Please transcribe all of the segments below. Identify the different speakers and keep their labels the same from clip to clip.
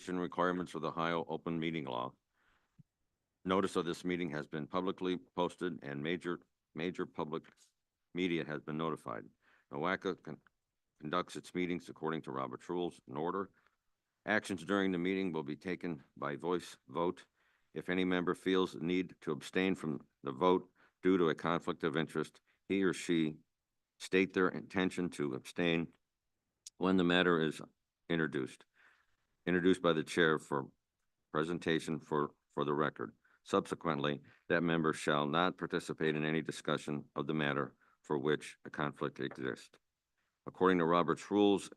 Speaker 1: requirements of the Ohio Open Meeting Law. Notice of this meeting has been publicly posted and major public media has been notified. NOACA conducts its meetings according to Robert's rules and order. Actions during the meeting will be taken by voice vote. If any member feels the need to abstain from the vote due to a conflict of interest, he or she state their intention to abstain when the matter is introduced by the chair for presentation for the record. Subsequently, that member shall not participate in any discussion of the matter for which a conflict exists. According to Robert's rules,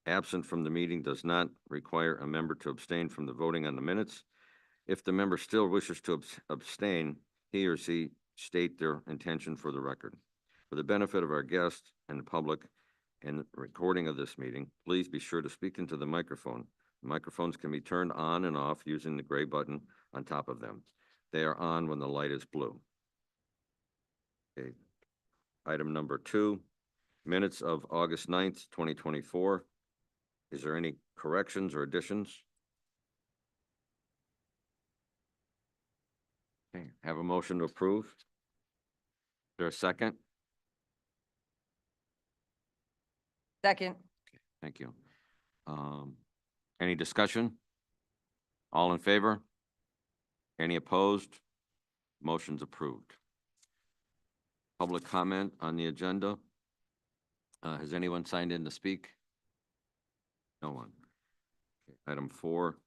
Speaker 1: absent from the meeting does not require a member to abstain from the voting on the minutes. If the member still wishes to abstain, he or she state their intention for the record. For the benefit of our guests and the public and the recording of this meeting, please be sure to speak into the microphone. The microphones can be turned on and off using the gray button on top of them. They are on when the light is blue. Okay. Item number 2, minutes of August 9th, 2024. Is there any corrections or additions? Okay, have a motion to approve. Is there a second?
Speaker 2: Second.
Speaker 1: Okay, thank you. Any discussion? All in favor? Any opposed? Motion's approved. Public comment on the agenda. Has anyone signed in to speak? No one. Okay. Item 4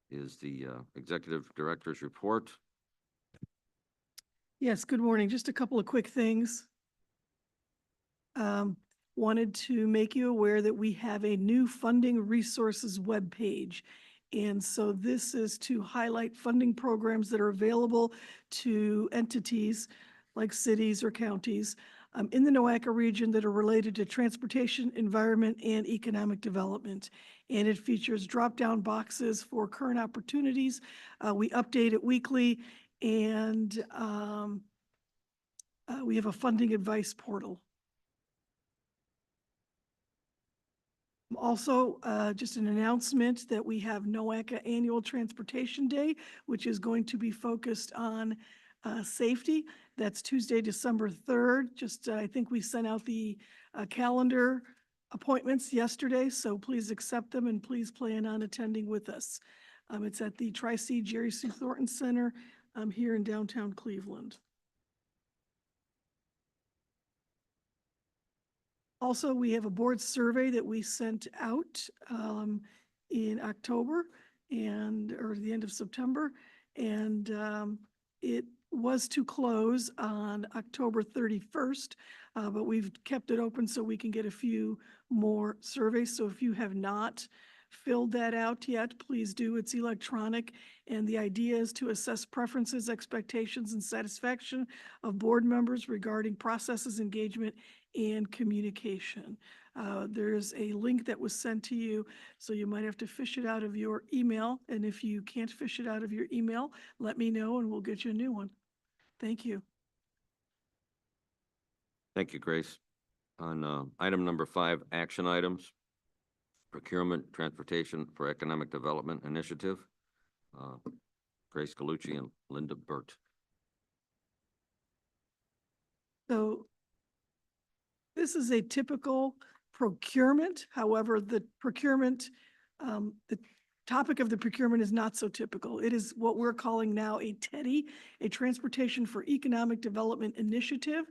Speaker 1: is the executive director's report.
Speaker 3: Yes, good morning. Just a couple of quick things. Wanted to make you aware that we have a new funding resources webpage. And so this is to highlight funding programs that are available to entities like cities or counties in the NOACA region that are related to transportation, environment, and economic development. And it features drop-down boxes for current opportunities. We update it weekly, and we have a funding advice portal. Also, just an announcement that we have NOACA Annual Transportation Day, which is going to be focused on safety. That's Tuesday, December 3rd. I think we sent out the calendar appointments yesterday, so please accept them and please plan on attending with us. It's at the Tri-C Jerry C. Thornton Center here in downtown Cleveland. Also, we have a board survey that we sent out in October or the end of September, and it was to close on October 31st, but we've kept it open so we can get a few more surveys. So if you have not filled that out yet, please do. It's electronic, and the idea is to assess preferences, expectations, and satisfaction of board members regarding processes, engagement, and communication. There's a link that was sent to you, so you might have to fish it out of your email. And if you can't fish it out of your email, let me know and we'll get you a new one. Thank you.
Speaker 1: Thank you, Grace. On item number 5, action items, procurement, transportation for economic development initiative, Grace Galucci and Linda Burt.
Speaker 3: So this is a typical procurement. However, the procurement, the topic of the procurement is not so typical. It is what we're calling now a TEDI, a Transportation for Economic Development Initiative.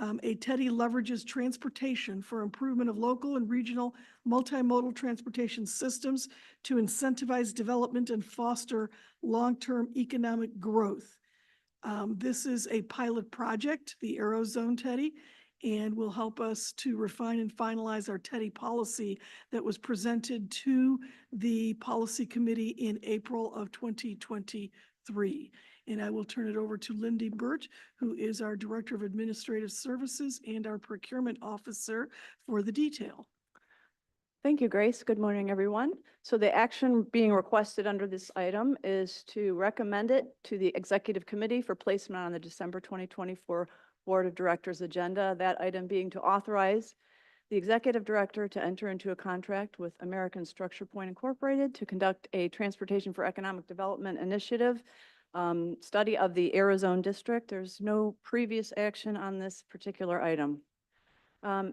Speaker 3: A TEDI leverages transportation for improvement of local and regional multimodal transportation systems to incentivize development and foster long-term economic growth. This is a pilot project, the Aerozone TEDI, and will help us to refine and finalize our TEDI policy that was presented to the policy committee in April of 2023. And I will turn it over to Lindy Burt, who is our Director of Administrative Services and our Procurement Officer, for the detail.
Speaker 4: Thank you, Grace. Good morning, everyone. So the action being requested under this item is to recommend it to the Executive Committee for placement on the December 2024 Board of Directors agenda. That item being to authorize the executive director to enter into a contract with American Structure Point Incorporated to conduct a Transportation for Economic Development initiative study of the Arizona District. There's no previous action on this particular item.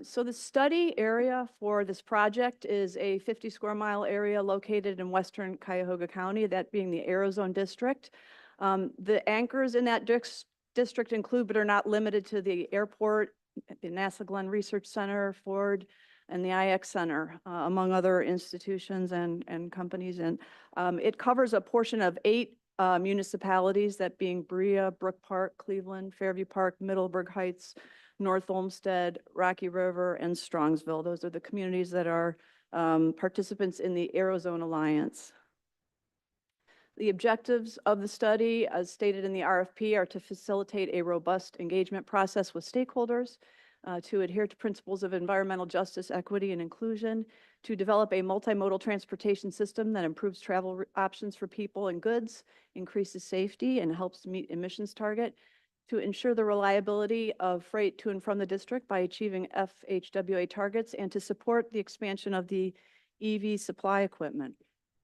Speaker 4: So the study area for this project is a 50 square mile area located in western Cuyahoga County, that being the Arizona District. The anchors in that district include, but are not limited to, the airport, the NASA Glenn Research Center, Ford, and the IX Center, among other institutions and companies. And it covers a portion of 8 municipalities, that being Berea, Brook Park, Cleveland, Fairview Park, Middleburg Heights, North Olmsted, Rocky River, and Strongsville. Those are the communities that are participants in the Arizona Alliance. The objectives of the study, as stated in the RFP, are to facilitate a robust engagement process with stakeholders, to adhere to principles of environmental justice, equity, and inclusion, to develop a multimodal transportation system that improves travel options for people and goods, increases safety, and helps meet emissions target, to ensure the reliability of freight to and from the district by achieving FHWA targets, and to support the expansion of the EV supply equipment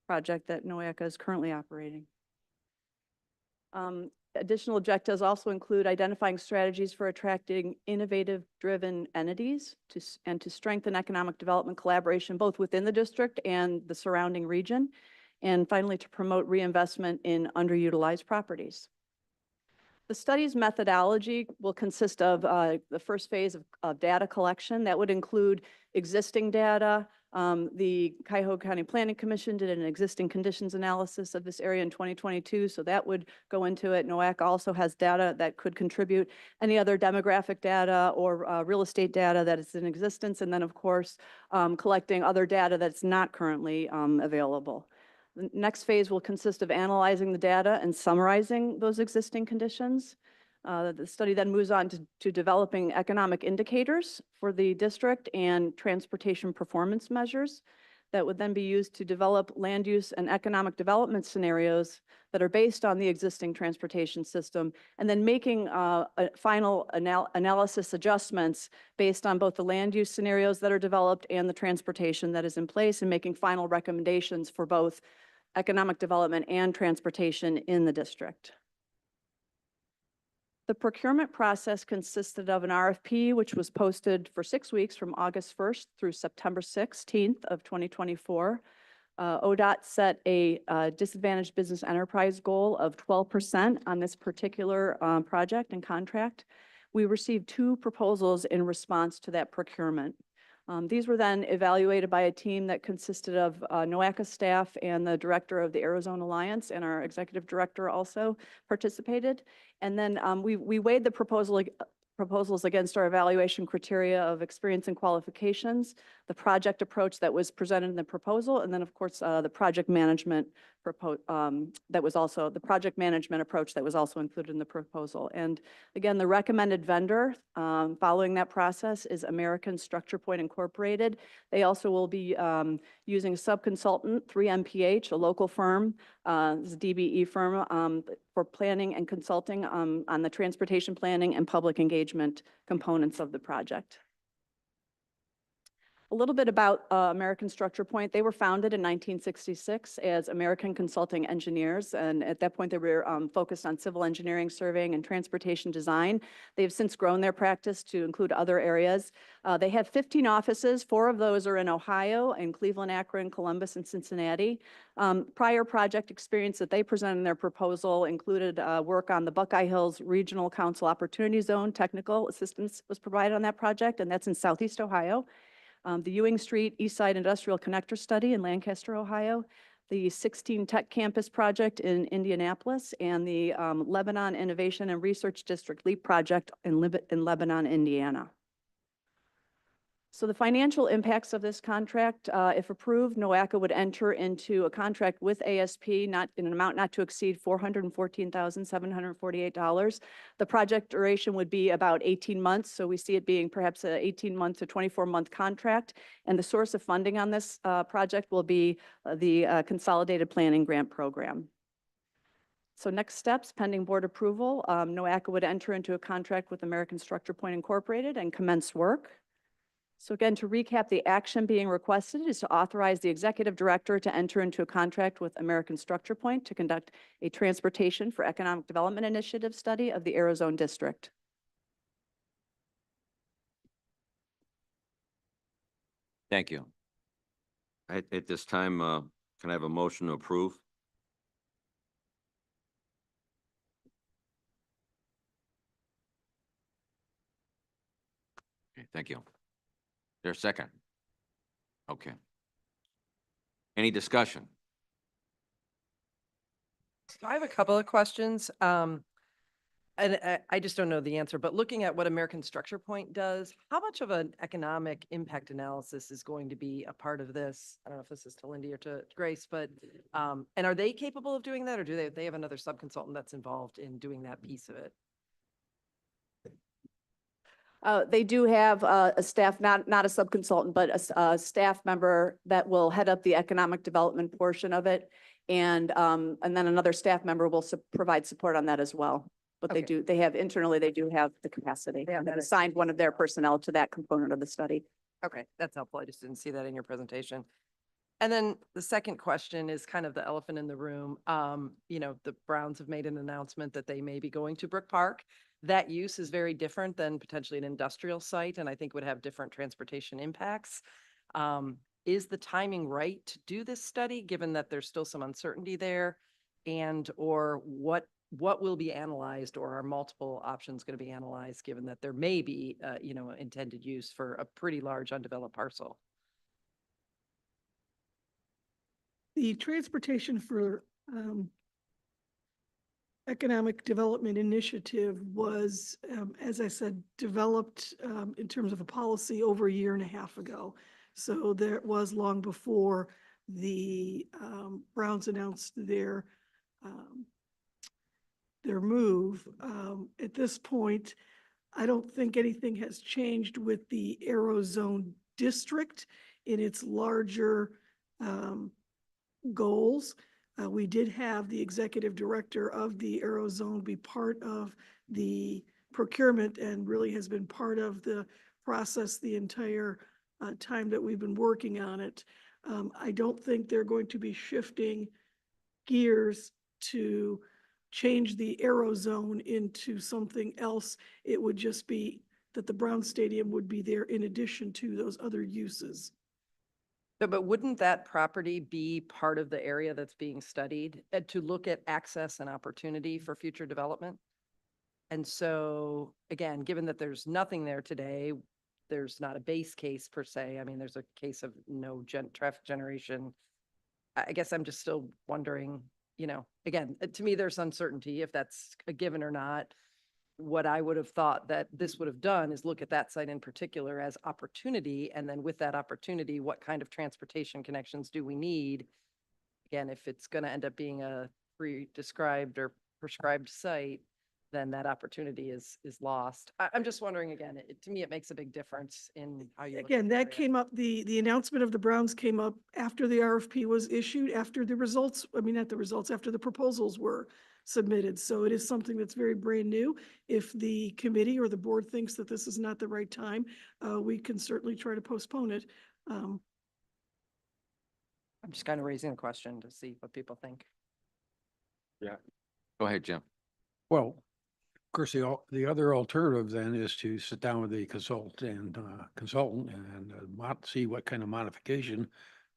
Speaker 4: project that NOACA is currently operating. Additional objectives also include identifying strategies for attracting innovative-driven entities and to strengthen economic development collaboration both within the district and the surrounding region, and finally to promote reinvestment in underutilized properties. The study's methodology will consist of the first phase of data collection. That would include existing data. The Cuyahoga County Planning Commission did an existing conditions analysis of this area in 2022, so that would go into it. NOACA also has data that could contribute, any other demographic data or real estate data that is in existence, and then, of course, collecting other data that's not currently available. The next phase will consist of analyzing the data and summarizing those existing conditions. The study then moves on to developing economic indicators for the district and transportation performance measures that would then be used to develop land use and economic development scenarios that are based on the existing transportation system, and then making final analysis adjustments based on both the land use scenarios that are developed and the transportation that is in place, and making final recommendations for both economic development and transportation in the district. The procurement process consisted of an RFP, which was posted for 6 weeks from August 1st through September 16th of 2024. ODOT set a disadvantaged business enterprise goal of 12% on this particular project and contract. We received 2 proposals in response to that procurement. These were then evaluated by a team that consisted of NOACA staff and the director of the Arizona Alliance, and our executive director also participated. And then we weighed the proposals against our evaluation criteria of experience and qualifications, the project approach that was presented in the proposal, and then, of course, the project management approach that was also included in the proposal. And again, the recommended vendor following that process is American Structure Point Incorporated. They also will be using a subconsultant, 3MPH, a local firm, this is a DBE firm, for planning and consulting on the transportation planning and public engagement components of the project. A little bit about American Structure Point. They were founded in 1966 as American Consulting Engineers, and at that point they were focused on civil engineering, surveying, and transportation design. They've since grown their practice to include other areas. They have 15 offices. 4 of those are in Ohio, in Cleveland, Akron, Columbus, and Cincinnati. Prior project experience that they presented in their proposal included work on the Buckeye Hills Regional Council Opportunity Zone. Technical assistance was provided on that project, and that's in Southeast Ohio. The Ewing Street East Side Industrial Connector Study in Lancaster, Ohio, the 16 Tech Campus Project in Indianapolis, and the Lebanon Innovation and Research District LEAP Project in Lebanon, Indiana. So the financial impacts of this contract, if approved, NOACA would enter into a contract with ASP in an amount not to exceed $414,748. The project duration would be about 18 months, so we see it being perhaps an 18-month to 24-month contract. And the source of funding on this project will be the Consolidated Planning Grant Program. So next steps, pending board approval, NOACA would enter into a contract with American Structure Point Incorporated and commence work. So again, to recap, the action being requested is to authorize the executive director to enter into a contract with American Structure Point to conduct a Transportation for Economic Development Initiative study of the Arizona District.
Speaker 1: Thank you. At this time, can I have a motion to approve? Okay, thank you. There's a second? Okay. Any discussion?
Speaker 2: So I have a couple of questions. And I just don't know the answer, but looking at what American Structure Point does, how much of an economic impact analysis is going to be a part of this? I don't know if this is to Lindy or to Grace, but, and are they capable of doing that, or do they have another subconsultant that's involved in doing that piece of it?
Speaker 4: They do have a staff, not a subconsultant, but a staff member that will head up the economic development portion of it. And then another staff member will provide support on that as well. But
Speaker 2: Okay.
Speaker 4: they have internally, they do have the capacity.
Speaker 2: They have
Speaker 4: They've
Speaker 2: that
Speaker 4: assigned one of their personnel to that component of the study.
Speaker 2: Okay, that's helpful. I just didn't see that in your presentation. And then the second question is kind of the elephant in the room. The Browns have made an announcement that they may be going to Brook Park. That use is very different than potentially an industrial site, and I think would have different transportation impacts. Is the timing right to do this study, given that there's still some uncertainty there? And or what will be analyzed, or are multiple options going to be analyzed, given that there may be, intended use for a pretty large undeveloped parcel?
Speaker 3: The Transportation for Economic Development Initiative was, as I said, developed in terms of a policy over a year and a half ago. So there was long before the Browns announced their move. At this point, I don't think anything has changed with the Aerozone district in its larger goals. We did have the executive director of the Aerozone be part of the procurement and really has been part of the process the entire time that we've been working on it. I don't think they're going to be shifting gears to change the Aerozone into something else. It would just be that the Brown Stadium would be there in addition to those other uses.
Speaker 2: But wouldn't that property be part of the area that's being studied to look at access and opportunity for future development? And so, again, given that there's nothing there today, there's not a base case per se. I mean, there's a case of no traffic generation. I guess I'm just still wondering, again, to me, there's uncertainty if that's a given or not. What I would have thought that this would have done is look at that site in particular as opportunity. And then with that opportunity, what kind of transportation connections do we need? Again, if it's going to end up being a pre-described or prescribed site, then that opportunity is lost. I'm just wondering, again, to me, it makes a big difference in how you.
Speaker 3: Again, that came up, the announcement of the Browns came up after the RFP was issued, after the results, not the results, after the proposals were submitted. So it is something that's very brand new. If the committee or the board thinks that this is not the right time, we can certainly try to postpone it.
Speaker 2: I'm just kind of raising a question to see what people think.
Speaker 1: Yeah. Go ahead, Jim.
Speaker 5: Well, of course, the other alternative then is to sit down with the consultant and see what kind of modification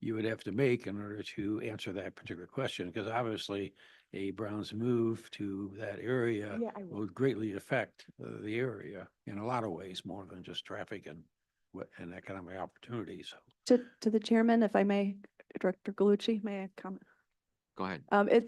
Speaker 5: you would have to make in order to answer that particular question. Because obviously, a Browns move to that area would greatly affect the area in a lot of ways, more than just traffic and economic opportunities.
Speaker 4: To the chairman, if I may, Director Galucci, may I comment?
Speaker 1: Go ahead.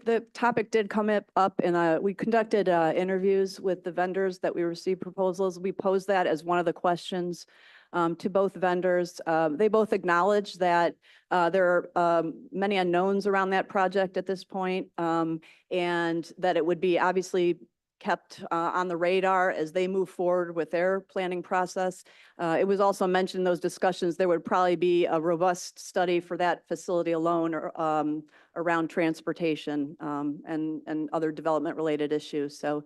Speaker 4: The topic did come up and we conducted interviews with the vendors that we received proposals. We posed that as one of the questions to both vendors. They both acknowledge that there are many unknowns around that project at this point, and that it would be obviously kept on the radar as they move forward with their planning process. It was also mentioned in those discussions, there would probably be a robust study for that facility alone or around transportation and other development-related issues. So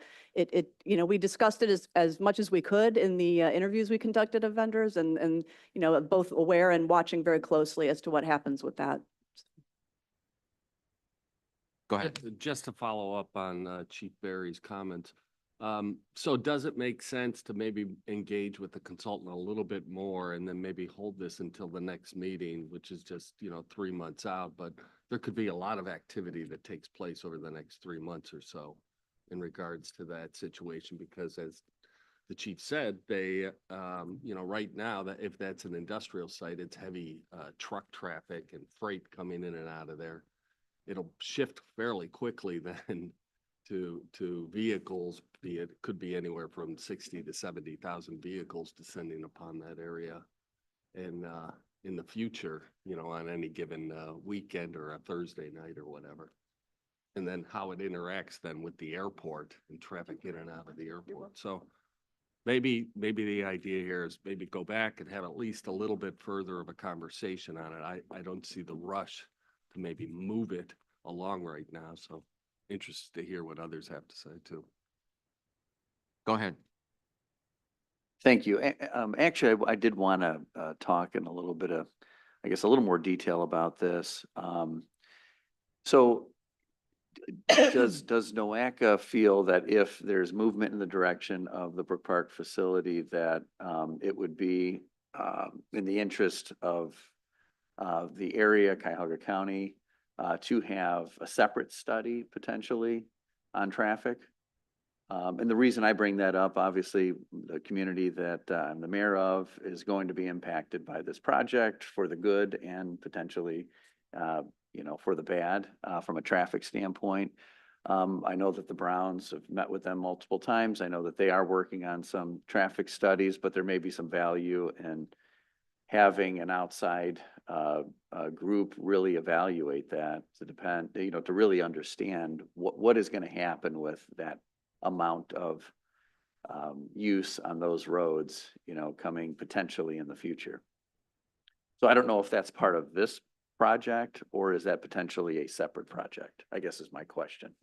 Speaker 4: we discussed it as much as we could in the interviews we conducted of vendors and both aware and watching very closely as to what happens with that.
Speaker 1: Go ahead.
Speaker 6: Just to follow up on Chief Barry's comments. So does it make sense to maybe engage with the consultant a little bit more and then maybe hold this until the next meeting, which is just, 3 months out, but there could be a lot of activity that takes place over the next 3 months or so in regards to that situation, because as the chief said, they, right now that if that's an industrial site, it's heavy truck traffic and freight coming in and out of there. It'll shift fairly quickly then to vehicles, could be anywhere from 60 to 70,000 vehicles descending upon that area. And in the future, on any given weekend or a Thursday night or whatever. And then how it interacts then with the airport and traffic in and out of the airport. So maybe the idea here is maybe go back and have at least a little bit further of a conversation on it. I don't see the rush to maybe move it along right now. So interested to hear what others have to say too.
Speaker 1: Go ahead.
Speaker 7: Thank you. Actually, I did want to talk in a little bit of, I guess, a little more detail about this. So does NOACA feel that if there's movement in the direction of the Brook Park facility, that it would be in the interest of the area, Cuyahoga County, to have a separate study potentially on traffic? And the reason I bring that up, obviously, the community that I'm the mayor of is going to be impacted by this project for the good and potentially, for the bad from a traffic standpoint. I know that the Browns have met with them multiple times. I know that they are working on some traffic studies, but there may be some value in having an outside group really evaluate that to really understand what is going to happen with that amount of use on those roads, coming potentially in the future. So I don't know if that's part of this project or is that potentially a separate project, I guess is my question.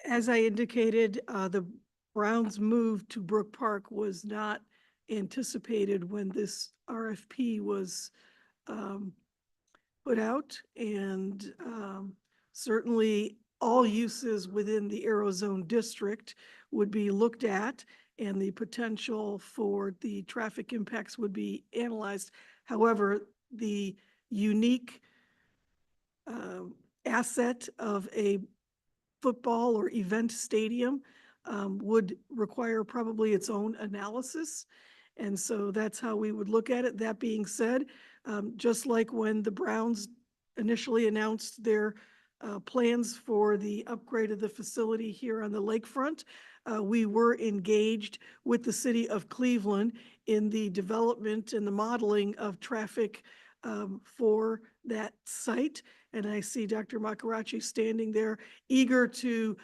Speaker 3: As I indicated, the Browns' move to Brook Park was not anticipated when this RFP was put out, and certainly all uses within the Aerozone district would be looked at, and the potential for the traffic impacts would be analyzed. However, the unique asset of a football or event stadium would require probably its own analysis. And so that's how we would look at it. That being said, just like when the Browns initially announced their plans for the upgrade of the facility here on the lakefront, we were engaged with the city of Cleveland in the development and the modeling of traffic for that site. And I see Dr. Makarachi standing there, eager to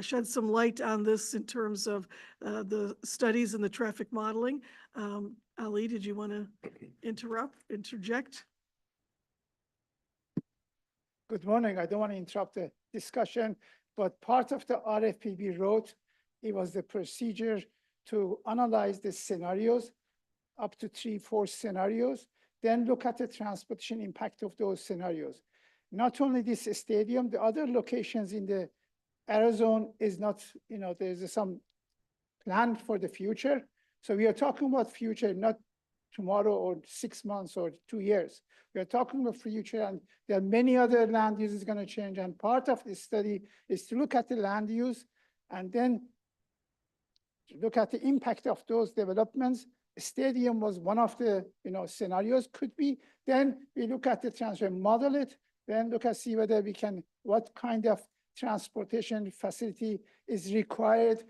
Speaker 3: shed some light on this in terms of the studies and the traffic modeling. Ali, did you want to interject?
Speaker 8: Good morning. I don't want to interrupt the discussion, but part of the RFP we wrote, it was the procedure to analyze the scenarios, up to 3-4 scenarios, then look at the transportation impact of those scenarios. Not only this stadium, the other locations in the Aerozone is not, there's some plan for the future. So we are talking about future, not tomorrow or 6 months or 2 years. We are talking about future, and there are many other land uses going to change. And part of this study is to look at the land use and then look at the impact of those developments. Stadium was one of the scenarios could be. Then we look at the transfer, model it, then look at see whether we can, what kind of transportation facility is required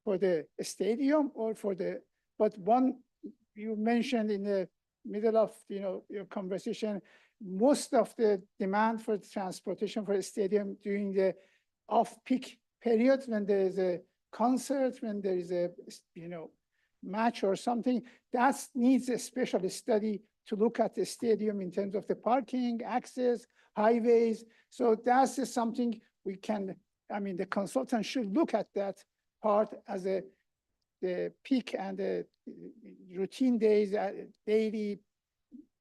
Speaker 8: for the stadium or for the, but one you mentioned in the middle of your conversation, most of the demand for transportation for a stadium during the off-peak periods when there is a concert, when there is a, match or something, that needs a special study to look at the stadium in terms of the parking, access, highways. So that's just something we can, the consultant should look at that part as the peak and the routine days, daily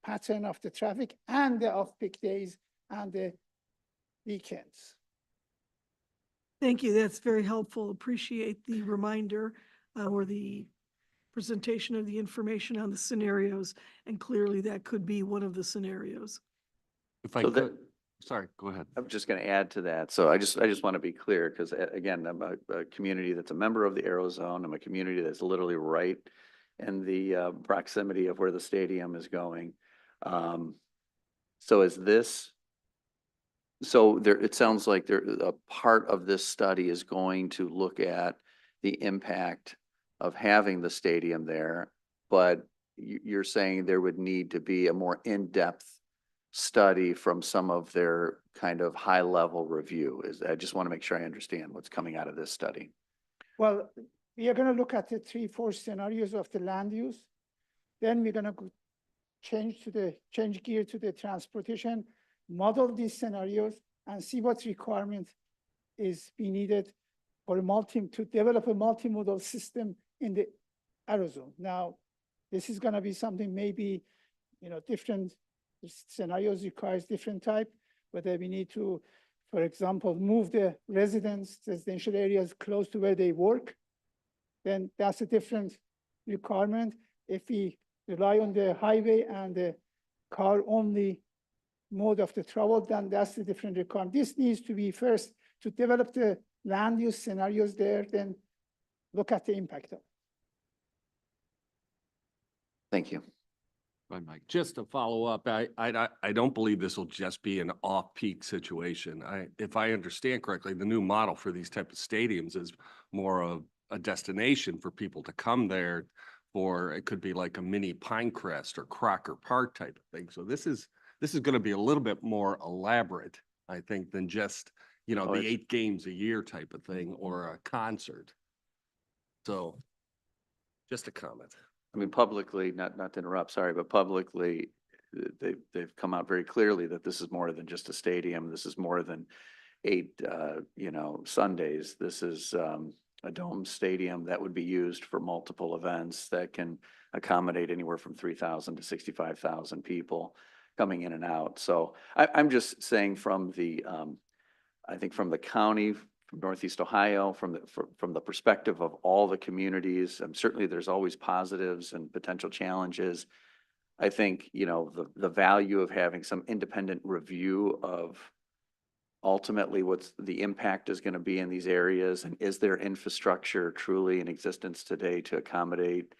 Speaker 8: pattern of the traffic and the off-peak days and the weekends.
Speaker 3: Thank you. That's very helpful. Appreciate the reminder or the presentation of the information on the scenarios. And clearly that could be one of the scenarios.
Speaker 6: If I
Speaker 7: So that-
Speaker 6: could, sorry, go ahead.
Speaker 7: I'm just going to add to that. So I just want to be clear, because again, I'm a community that's a member of the Aerozone. I'm a community that's literally right in the proximity of where the stadium is going. So is this, so there, it sounds like there, a part of this study is going to look at the impact of having the stadium there, but you're saying there would need to be a more in-depth study from some of their kind of high-level review. I just want to make sure I understand what's coming out of this study.
Speaker 8: Well, we are gonna look at the 3-4 scenarios of the land use. Then we're gonna change gear to the transportation, model these scenarios and see what requirement is be needed for to develop a multimodal system in the Aerozone. Now, this is gonna be something maybe, different scenarios requires different type, whether we need to, for example, move the residential areas close to where they work, then that's a different requirement. If we rely on the highway and the car-only mode of the travel, then that's a different requirement. This needs to be first to develop the land use scenarios there, then look at the impact of it.
Speaker 7: Thank you.
Speaker 6: Right, Mike. Just to follow up, I don't believe this will just be an off-peak situation. If I understand correctly, the new model for these type of stadiums is more of a destination for people to come there for, it could be like a mini Pinecrest or Crocker Park type of thing. So this is going to be a little bit more elaborate, I think, than just,
Speaker 7: Oh,
Speaker 6: the
Speaker 7: it's-
Speaker 6: 8 games a year type of thing or a concert. So just a comment.
Speaker 7: I mean, publicly, not to interrupt, sorry, but publicly, they've come out very clearly that this is more than just a stadium. This is more than 8, Sundays. This is a dome stadium that would be used for multiple events that can accommodate anywhere from 3,000 to 65,000 people coming in and out. So I'm just saying from the, I think from the county, from Northeast Ohio, from the perspective of all the communities, and certainly there's always positives and potential challenges. I think, the value of having some independent review of ultimately what's the impact is going to be in these areas, and is there infrastructure truly in existence today to accommodate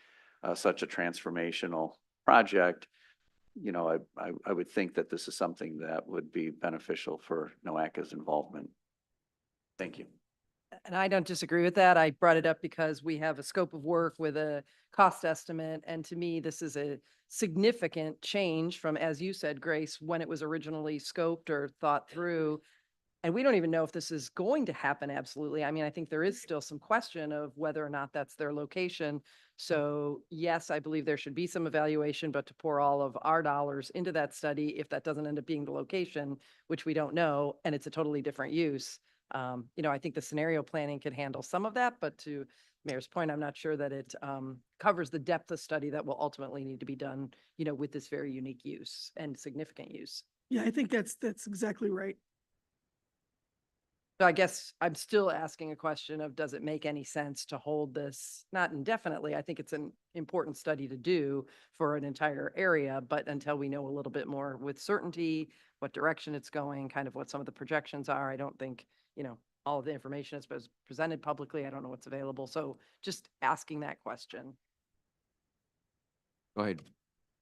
Speaker 7: such a transformational project? I would think that this is something that would be beneficial for NOACA's involvement. Thank you.
Speaker 2: And I don't disagree with that. I brought it up because we have a scope of work with a cost estimate. And to me, this is a significant change from, as you said, Grace, when it was originally scoped or thought through. And we don't even know if this is going to happen absolutely. I think there is still some question of whether or not that's their location. So yes, I believe there should be some evaluation, but to pour all of our dollars into that study, if that doesn't end up being the location, which we don't know, and it's a totally different use. I think the scenario planning could handle some of that, but to Mayor's point, I'm not sure that it covers the depth of study that will ultimately need to be done, with this very unique use and significant use.
Speaker 3: Yeah, I think that's exactly right.
Speaker 2: So I guess I'm still asking a question of, does it make any sense to hold this, not indefinitely? I think it's an important study to do for an entire area, but until we know a little bit more with certainty, what direction it's going, kind of what some of the projections are, I don't think, all of the information is presented publicly. I don't know what's available. So just asking that question.
Speaker 1: Go ahead,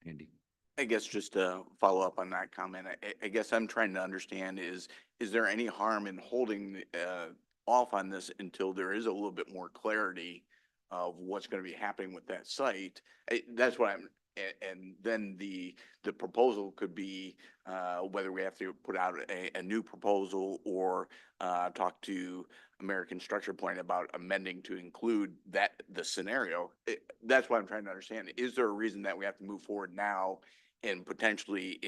Speaker 1: Andy.
Speaker 9: I guess just to follow up on that comment, I guess I'm trying to understand is there any harm in holding off on this until there is a little bit more clarity of what's going to be happening with that site? That's what I'm and then the proposal could be, whether we have to put out a new proposal or, talk to American Structure Point about amending to include the scenario. That's what I'm trying to understand. Is there a reason that we have to move forward now? And potentially,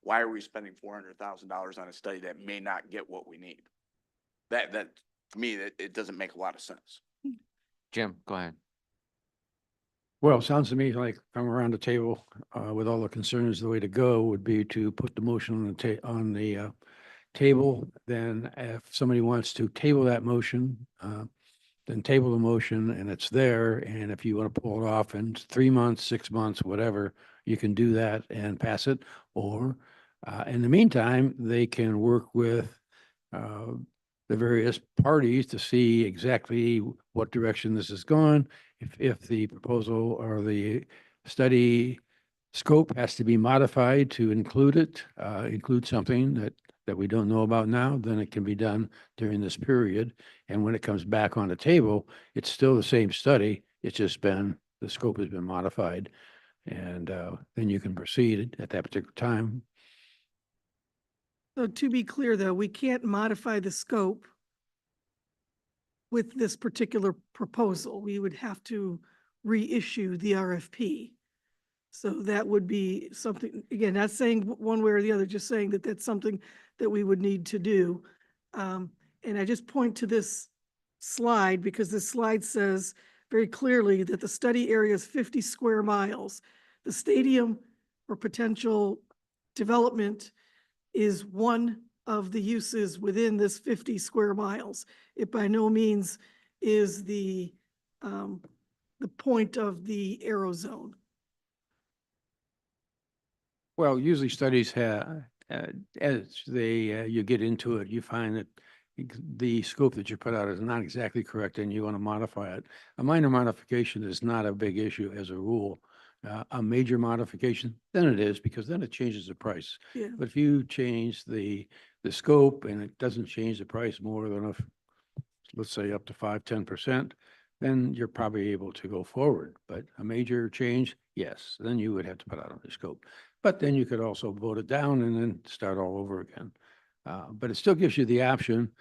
Speaker 9: why are we spending $400,000 on a study that may not get what we need? That, to me, it doesn't make a lot of sense.
Speaker 1: Jim, go ahead.
Speaker 5: Well, it sounds to me like from around the table, with all the concerns, the way to go would be to put the motion on the table. Then if somebody wants to table that motion, then table the motion and it's there. And if you want to pull it off in 3 months, 6 months, whatever, you can do that and pass it. Or in the meantime, they can work with the various parties to see exactly what direction this has gone. If the proposal or the study scope has to be modified to include something that we don't know about now, then it can be done during this period. And when it comes back on the table, it's still the same study. It's just the scope has been modified. And then you can proceed at that particular time.
Speaker 3: So to be clear, though, we can't modify the scope with this particular proposal. We would have to reissue the RFP. So that would be something, again, not saying one way or the other, just saying that that's something that we would need to do. And I just point to this slide because this slide says very clearly that the study area is 50 square miles. The stadium or potential development is one of the uses within this 50 square miles. It by no means is the point of the arrow zone.
Speaker 5: Well, usually studies have, as you get into it, you find that the scope that you put out is not exactly correct and you want to modify it. A minor modification is not a big issue as a rule. A major modification, then it is, because then it changes the price.
Speaker 3: Yeah.
Speaker 5: But if you change the scope and it doesn't change the price more than let's say up to 5-10%, then you're probably able to go forward. But a major change, yes, then you would have to put out a scope. But then you could also vote it down and then start all over again. But it still gives you the option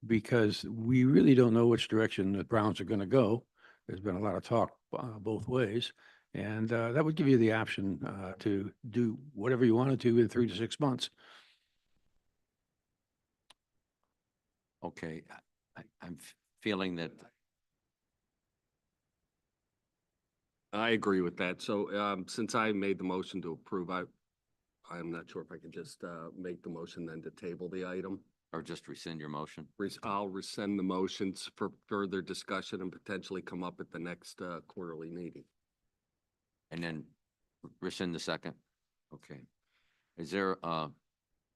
Speaker 5: because we really don't know which direction the Browns are going to go. There's been a lot of talk both ways. And that would give you the option to do whatever you wanted to in 3 to 6 months.
Speaker 1: Okay, I'm feeling that,
Speaker 6: I agree with that. So, since I made the motion to approve, I'm not sure if I could just, make the motion then to table the item.
Speaker 1: or just rescind your motion.
Speaker 6: I'll rescind the motions for further discussion and potentially come up at the next, quarterly meeting.
Speaker 1: And then rescind the second. Okay. Is there a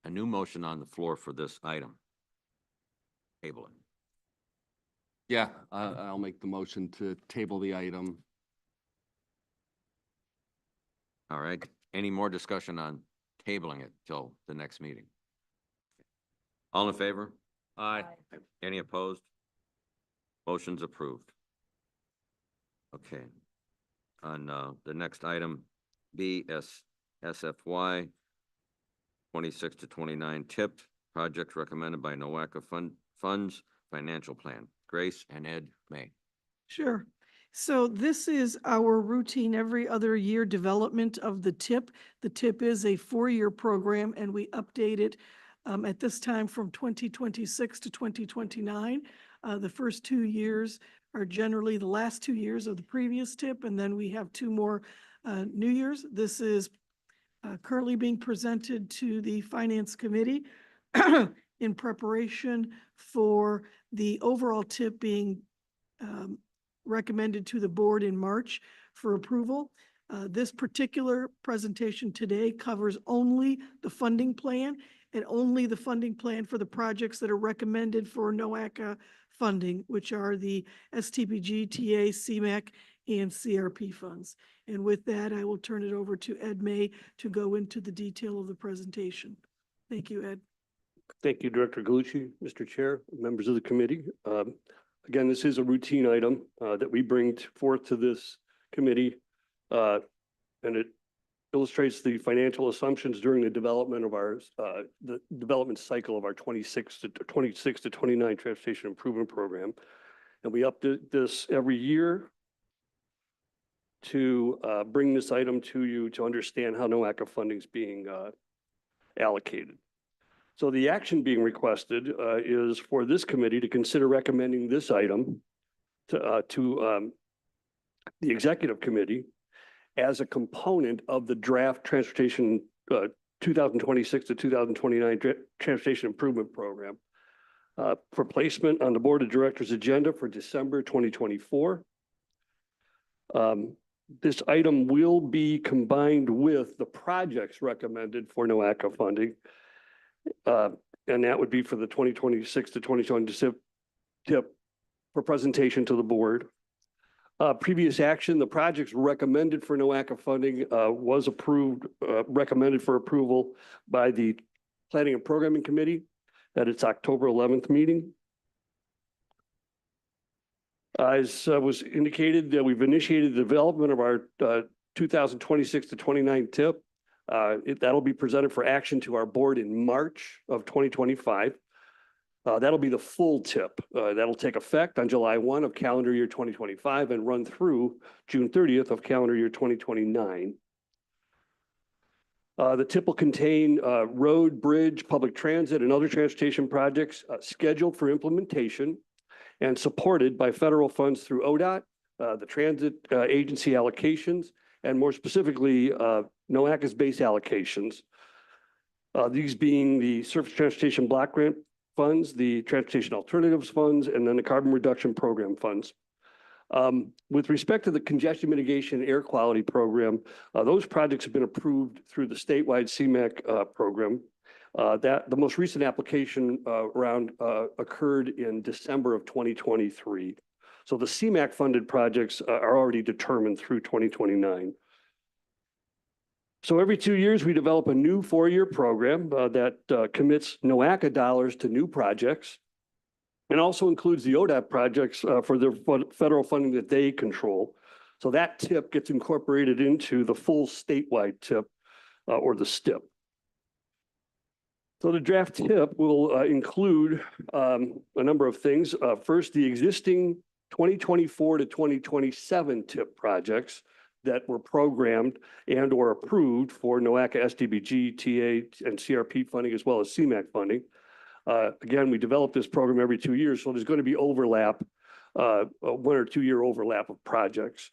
Speaker 1: new motion on the floor for this item? Table it.
Speaker 6: Yeah, I'll make the motion to table the item.
Speaker 1: All right. Any more discussion on tabling it till the next meeting? All in favor?
Speaker 6: Aye.
Speaker 1: Any opposed? Motion's approved. Okay. On the next item, SFY 26 to 29 TIP, projects recommended by NOACA funds, financial plan. Grace and Ed May.
Speaker 3: Sure. So this is our routine every other year development of the TIP. The TIP is a 4-year program and we update it at this time from 2026 to 2029. The first 2 years are generally the last 2 years of the previous TIP, and then we have 2 more New Year's. This is currently being presented to the Finance Committee in preparation for the overall TIP being recommended to the board in March for approval. This particular presentation today covers only the funding plan and only the funding plan for the projects that are recommended for NOACA funding, which are the STPG, TA, CMAQ, and CRP funds. And with that, I will turn it over to Ed May to go into the detail of the presentation. Thank you, Ed.
Speaker 10: Thank you, Director Galucci, Mr. Chair, members of the committee. Again, this is a routine item that we bring forth to this committee and it illustrates the financial assumptions during the development of our, the development cycle of our 26 to 29 transportation improvement program. And we update this every year to bring this item to you to understand how NOACA funding is being allocated. So the action being requested is for this committee to consider recommending this item to the executive committee as a component of the draft transportation 2026 to 2029 transportation improvement program for placement on the board of directors agenda for December 2024. This item will be combined with the projects recommended for NOACA funding. And that would be for the 2026 to 2020 tip for presentation to the board. Previous action, the projects recommended for NOACA funding was approved, recommended for approval by the Planning and Programming Committee at its October 11th meeting. As was indicated, that we've initiated the development of our 2026 to 29 tip. That'll be presented for action to our board in March of 2025. That'll be the full tip. That'll take effect on July 1 of calendar year 2025 and run through June 30th of calendar year 2029. The tip will contain road, bridge, public transit, and other transportation projects scheduled for implementation and supported by federal funds through ODOT, the transit agency allocations, and more specifically, NOACA's base allocations. These being the Surface Transportation Block Grant funds, the Transportation Alternatives funds, and then the Carbon Reduction Program funds. With respect to the Congestion Mitigation and Air Quality Program, those projects have been approved through the statewide CMAQ program. The most recent application round occurred in December of 2023. So the CMAQ funded projects are already determined through 2029. So every 2 years, we develop a new 4-year program that commits NOACA dollars to new projects and also includes the ODOT projects for the federal funding that they control. So that tip gets incorporated into the full statewide tip or the STIP. So the draft tip will include a number of things. First, the existing 2024 to 2027 tip projects that were programmed and or approved for NOACA SDBG, TA, and CRP funding, as well as CMAQ funding. Again, we develop this program every 2 years, so there's going to be overlap, 1 or 2 year overlap of projects.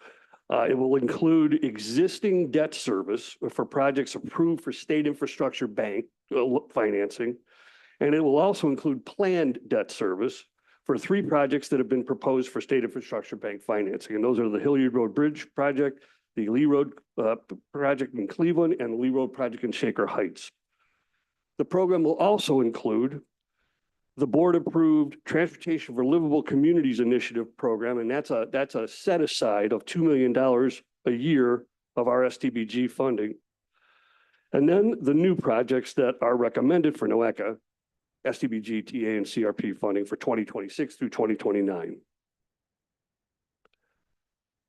Speaker 10: It will include existing debt service for projects approved for state infrastructure bank financing. And it will also include planned debt service for 3 projects that have been proposed for state infrastructure bank financing. And those are the Hilliard Road Bridge project, the Lee Road project in Cleveland, and the Lee Road project in Shaker Heights. The program will also include the board-approved Transportation for Livable Communities Initiative program, and that's a set aside of $2 million a year of our STBG funding. And then the new projects that are recommended for NOACA, STBG, TA, and CRP funding for 2026 through 2029.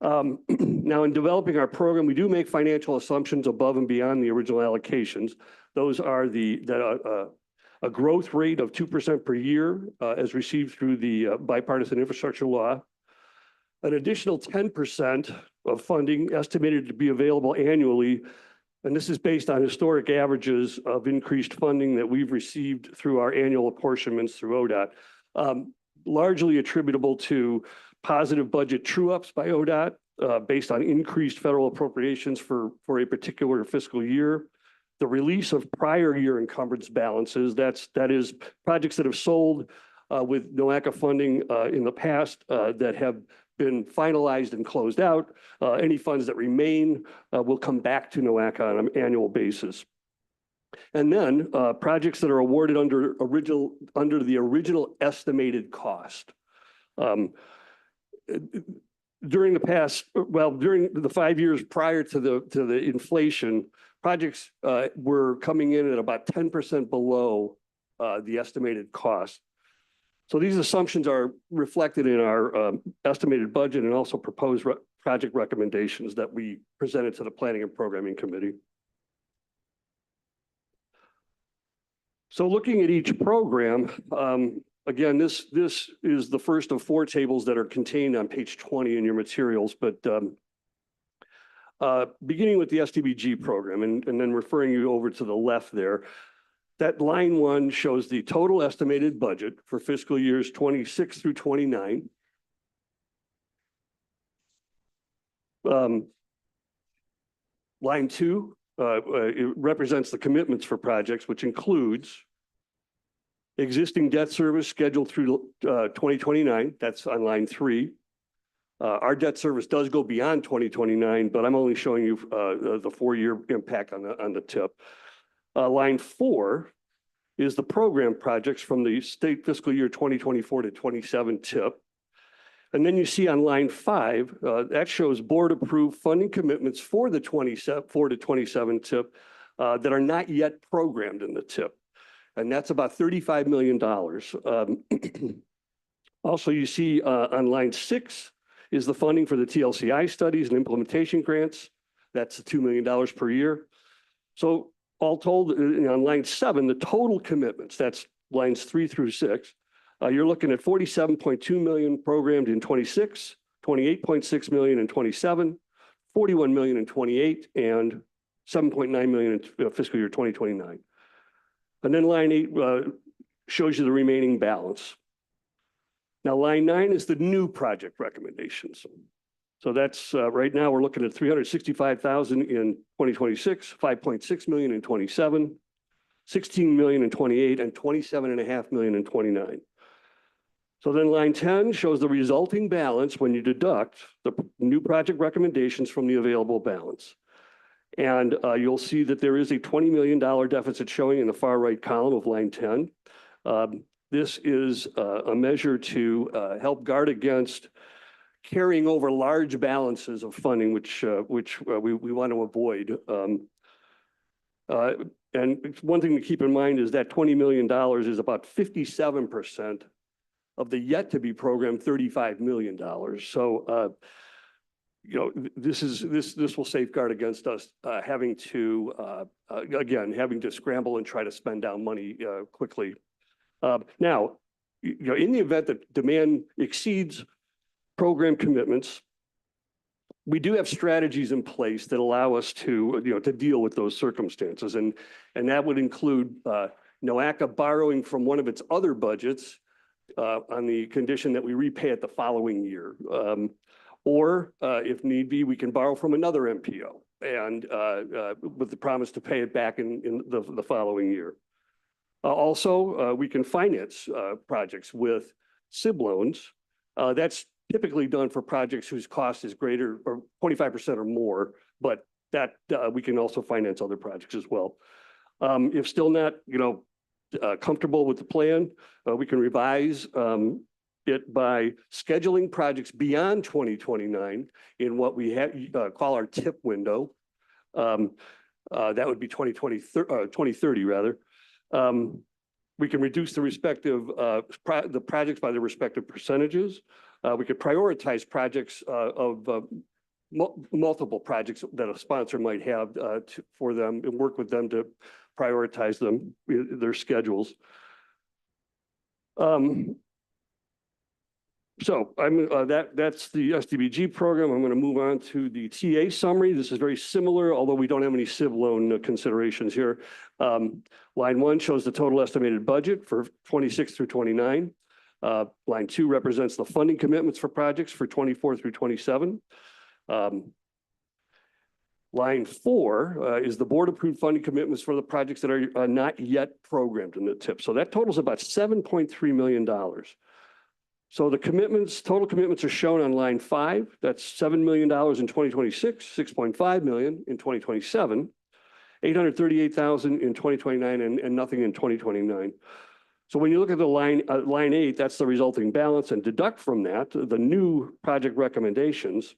Speaker 10: Now, in developing our program, we do make financial assumptions above and beyond the original allocations. Those are a growth rate of 2% per year as received through the bipartisan infrastructure law. An additional 10% of funding estimated to be available annually. And this is based on historic averages of increased funding that we've received through our annual apportionments through ODOT, largely attributable to positive budget true-ups by ODOT based on increased federal appropriations for a particular fiscal year. The release of prior year encumbrance balances, that is projects that have sold with NOACA funding in the past that have been finalized and closed out. Any funds that remain will come back to NOACA on an annual basis. And then projects that are awarded under the original estimated cost. During the 5 years prior to the inflation, projects were coming in at about 10% below the estimated cost. So these assumptions are reflected in our estimated budget and also proposed project recommendations that we presented to the Planning and Programming Committee. So looking at each program, again, this is the first of 4 tables that are contained on page 20 in your materials, but beginning with the SDBG program and then referring you over to the left there, that line 1 shows the total estimated budget for fiscal years 26 through 29. Line 2 it represents the commitments for projects, which includes existing debt service scheduled through 2029. That's on line 3. Our debt service does go beyond 2029, but I'm only showing you the 4-year impact on the tip. Line 4 is the program projects from the state fiscal year 2024 to 27 tip. And then you see on line 5, that shows board approved funding commitments for the 24 to 27 tip that are not yet programmed in the tip. And that's about $35 million. Also, you see on line 6 is the funding for the TLCI studies and implementation grants. That's $2 million per year. So all told, on line 7, the total commitments, that's lines 3 through 6, you're looking at 47.2 million programmed in 26, 28.6 million in 27, 41 million in 28, and 7.9 million in fiscal year 2029. And then line 8 shows you the remaining balance. Now, line 9 is the new project recommendations. So that's right now we're looking at 365,000 in 2026, 5.6 million in 27, 16 million in 28, and 27.5 million in 29. So then line 10 shows the resulting balance when you deduct the new project recommendations from the available balance. And you'll see that there is a $20 million deficit showing in the far right column of line 10. This is a measure to help guard against carrying over large balances of funding, which we want to avoid. And one thing to keep in mind is that $20 million is about 57% of the yet to be programmed $35 million. So, you know, this will safeguard against us having to scramble and try to spend down money quickly. Now, you know, in the event that demand exceeds program commitments, we do have strategies in place that allow us to, you know, to deal with those circumstances, and that would include NOACA borrowing from one of its other budgets on the condition that we repay it the following year. Or if need be, we can borrow from another MPO and with the promise to pay it back in the following year. Also, we can finance projects with SIB loans. That's typically done for projects whose cost is greater or 25% or more, but that we can also finance other projects as well. If still not, you know, comfortable with the plan, we can revise it by scheduling projects beyond 2029 in what we call our TIP window. That would be 2030 rather. We can reduce the respective the projects by the respective percentages. We could prioritize projects of multiple projects that a sponsor might have for them and work with them to prioritize them, their schedules. So that's the SDBG program. I'm going to move on to the TA summary. This is very similar, although we don't have any SIB loan considerations here. Line 1 shows the total estimated budget for 26 through 29. Line 2 represents the funding commitments for projects for 24 through 27. Line 4 is the board approved funding commitments for the projects that are not yet programmed in the TIP. So that totals about $7.3 million. So the commitments, total commitments are shown on line 5. That's $7 million in 2026, $6.5 million in 2027, $838,000 in 2029, and nothing in 2029. So when you look at the line 8, that's the resulting balance, and deduct from that the new project recommendations.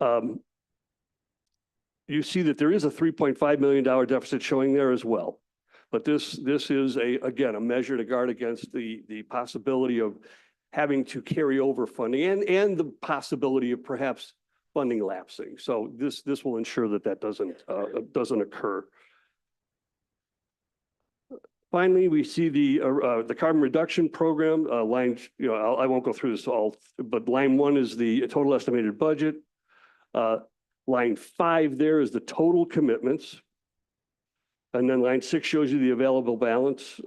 Speaker 10: You see that there is a $3.5 million deficit showing there as well. But this is again a measure to guard against the possibility of having to carry over funding and the possibility of perhaps funding lapsing. So this will ensure that that doesn't occur. Finally, we see the carbon reduction program, line, I won't go through this all, but line 1 is the total estimated budget. Line 5 there is the total commitments. And then line 6 shows you the available balance.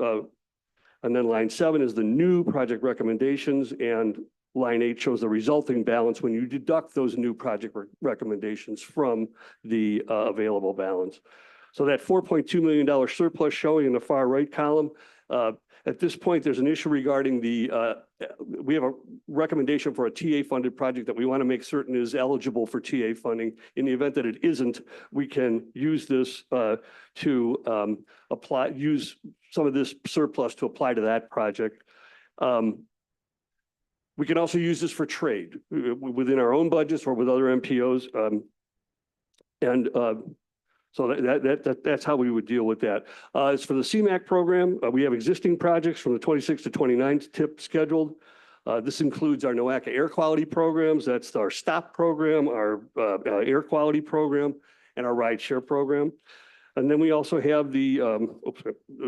Speaker 10: And then line 7 is the new project recommendations, and line 8 shows the resulting balance when you deduct those new project recommendations from the available balance. So that $4.2 million surplus showing in the far right column, at this point, there's an issue regarding we have a recommendation for a TA funded project that we want to make certain is eligible for TA funding. In the event that it isn't, we can use this to use some of this surplus to apply to that project. We can also use this for trade within our own budgets or with other MPOs. So that's how we would deal with that. As for the CMAQ program, we have existing projects from the 26 to 29 TIP scheduled. This includes our NOACA air quality programs. That's our STOP program, our air quality program, and our rideshare program. And then we also have the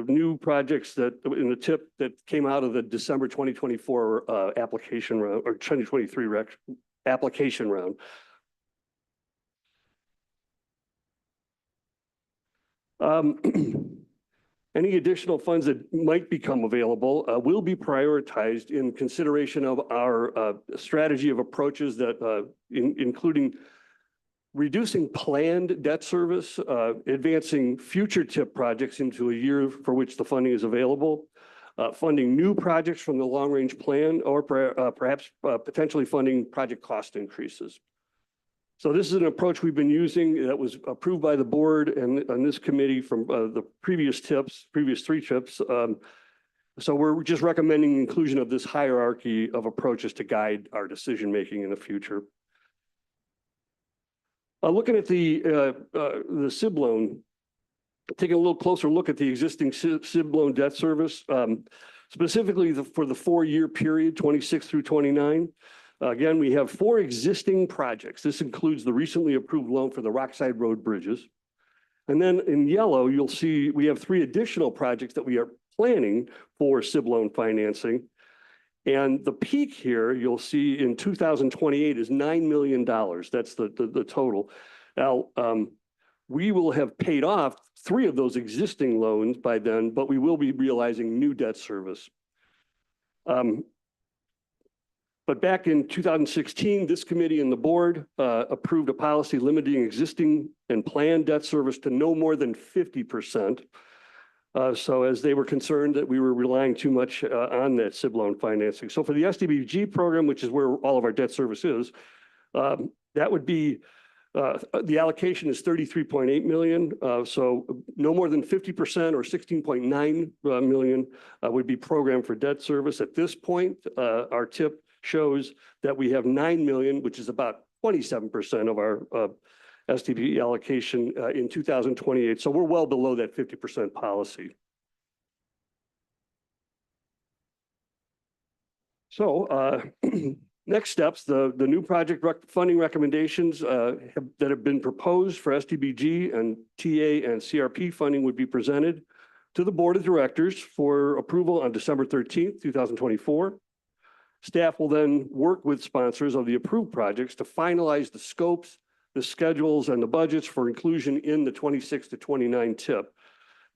Speaker 10: new projects that in the TIP that came out of the December 2024 application round or 2023 application round. Any additional funds that might become available will be prioritized in consideration of our strategy of approaches that including reducing planned debt service, advancing future TIP projects into a year for which the funding is available, funding new projects from the long-range plan, or perhaps potentially funding project cost increases. So this is an approach we've been using that was approved by the board and this committee from the previous three TIPs. So we're just recommending inclusion of this hierarchy of approaches to guide our decision-making in the future. Looking at the SIB loan, taking a little closer look at the existing SIB loan debt service, specifically for the 4-year period, 26 through 29. Again, we have 4 existing projects. This includes the recently approved loan for the Rockside Road bridges. And then in yellow, you'll see we have 3 additional projects that we are planning for SIB loan financing. And the peak here, you'll see in 2028 is $9 million. That's the total. Now, we will have paid off 3 of those existing loans by then, but we will be realizing new debt service. But back in 2016, this committee and the board approved a policy limiting existing and planned debt service to no more than 50%. So as they were concerned that we were relying too much on that SIB loan financing. So for the SDBG program, which is where all of our debt service is, that would be, the allocation is $33.8 million. So no more than 50% or $16.9 million would be programmed for debt service. At this point, our TIP shows that we have $9 million, which is about 27% of our SDB allocation in 2028. So we're well below that 50% policy. So next steps, the new project funding recommendations that have been proposed for SDBG and TA and CRP funding would be presented to the Board of Directors for approval on December 13th, 2024. Staff will then work with sponsors of the approved projects to finalize the scopes, the schedules, and the budgets for inclusion in the 26 to 29 TIP.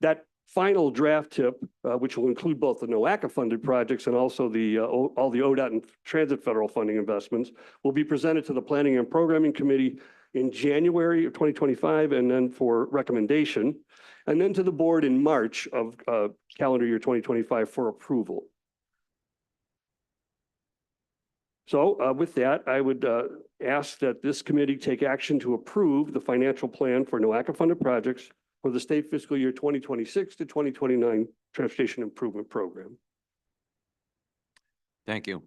Speaker 10: That final draft TIP, which will include both the NOACA funded projects and also all the ODOT and transit federal funding investments, will be presented to the Planning and Programming Committee in January of 2025 and then for recommendation, and then to the board in March of calendar year 2025 for approval. So with that, I would ask that this committee take action to approve the financial plan for NOACA funded projects for the state fiscal year 2026 to 2029 Transportation Improvement Program.
Speaker 1: Thank you.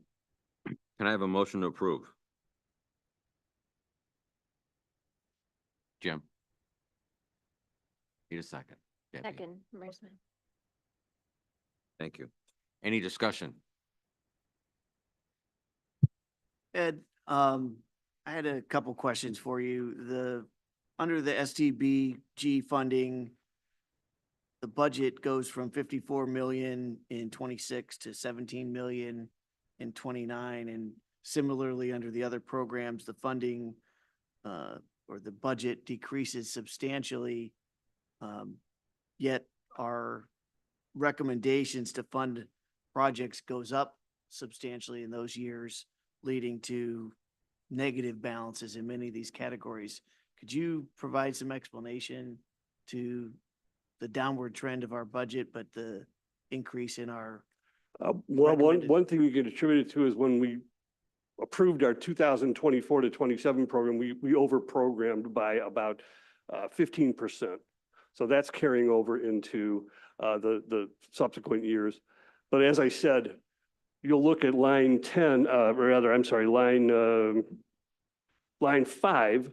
Speaker 1: Can I have a motion to approve? Jim? Need a second. Debbie.
Speaker 11: Second, Marisma.
Speaker 1: Thank you. Any discussion?
Speaker 11: Ed, I had a couple questions for you. Under the STBG funding, the budget goes from 54 million in 26 to 17 million in 29. And similarly, under the other programs, the funding, or the budget decreases substantially. Yet our recommendations to fund projects goes up substantially in those years, leading to negative balances in many of these categories. Could you provide some explanation to the downward trend of our budget, but the increase in our,
Speaker 10: Well,
Speaker 11: recommended-
Speaker 10: one thing you can attribute it to is when we approved our 2024 to 27 program, we overprogrammed by about 15%. So that's carrying over into the subsequent years. But as I said, you'll look at line 10, or rather, I'm sorry, line 5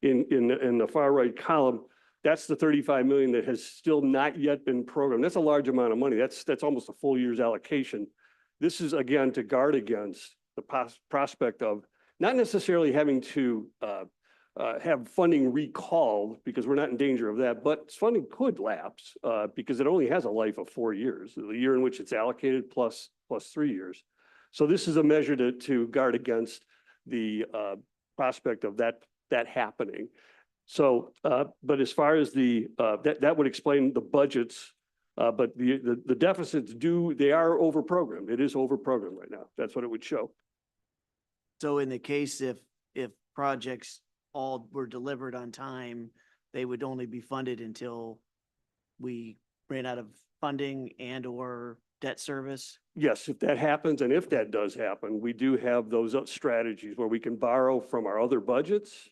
Speaker 10: in the far right column. That's the 35 million that has still not yet been programmed. That's a large amount of money. That's almost a full year's allocation. This is again to guard against the prospect of not necessarily having to have funding recalled, because we're not in danger of that, but funding could lapse because it only has a life of 4 years, the year in which it's allocated plus 3 years. So this is a measure to guard against the prospect of that happening. So, but as far as that would explain the budgets, but the deficits they are over-programmed. It is over-programmed right now. That's what it would show.
Speaker 11: so in the case if projects all were delivered on time, they would only be funded until we ran out of funding and or debt service?
Speaker 10: Yes, if that happens, and if that does happen, we do have those strategies where we can borrow from our other budgets,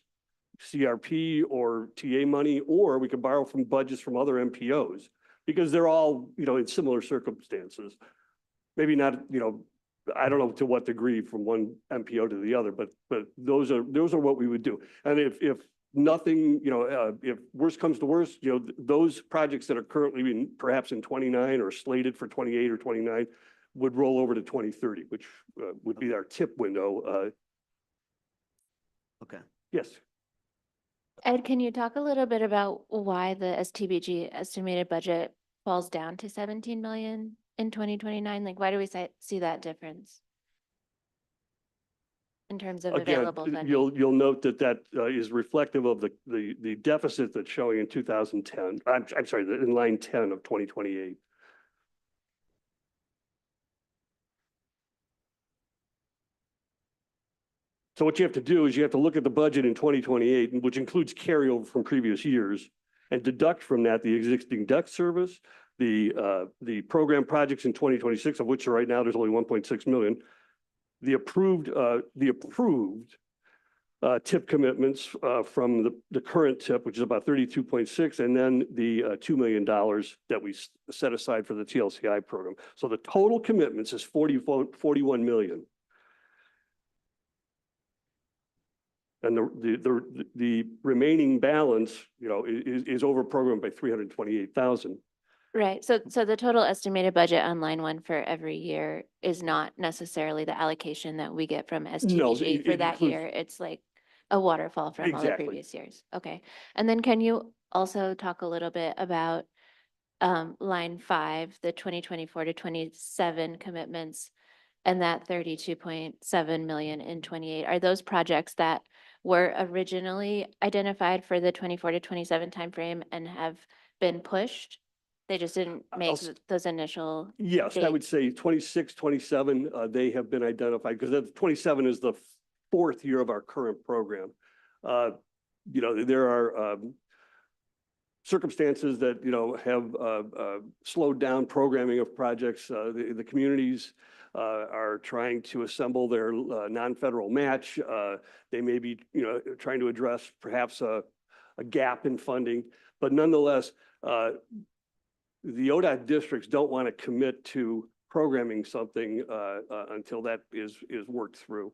Speaker 10: CRP or TA money, or we can borrow from budgets from other MPOs, because they're all, in similar circumstances. Maybe not, I don't know to what degree from one MPO to the other, but those are what we would do. And if nothing, if worse comes to worse, those projects that are currently perhaps in 29 or slated for 28 or 29 would roll over to 2030, which would be our tip window.
Speaker 11: Okay.
Speaker 10: Yes.
Speaker 12: Ed, can you talk a little bit about why the STBG estimated budget falls down to 17 million in 2029? Like, why do we see that difference in terms of
Speaker 10: Again,
Speaker 12: available funding?
Speaker 10: you'll note that is reflective of the deficit that's showing in 2010. I'm sorry, in line 10 of 2028. So what you have to do is you have to look at the budget in 2028, which includes carryover from previous years, and deduct from that the existing debt service, the program projects in 2026, of which right now there's only 1.6 million, the approved tip commitments from the current tip, which is about 32.6, and then the $2 million that we set aside for the TLCI program. So the total commitments is 41 million. And the remaining balance, is over programmed by 328,000.
Speaker 12: Right. So the total estimated budget on line 1 for every year is not necessarily the allocation that we get from STBG for
Speaker 10: it
Speaker 12: that
Speaker 10: includes-
Speaker 12: year. It's like a waterfall from all the
Speaker 10: Exactly.
Speaker 12: previous years. Okay. And then can you also talk a little bit about line 5, the 2024 to 27 commitments, and that 32.7 million in 28? Are those projects that were originally identified for the 24 to 27 timeframe and have been pushed? They just didn't make those initial.
Speaker 10: Yes, I would say 26, 27, they have been identified, because 27 is the 4th year of our current program. There are circumstances that, have slowed down programming of projects. The communities are trying to assemble their non-federal match. They may be, trying to address perhaps a gap in funding, but nonetheless, the ODOT districts don't want to commit to programming something until that is worked through.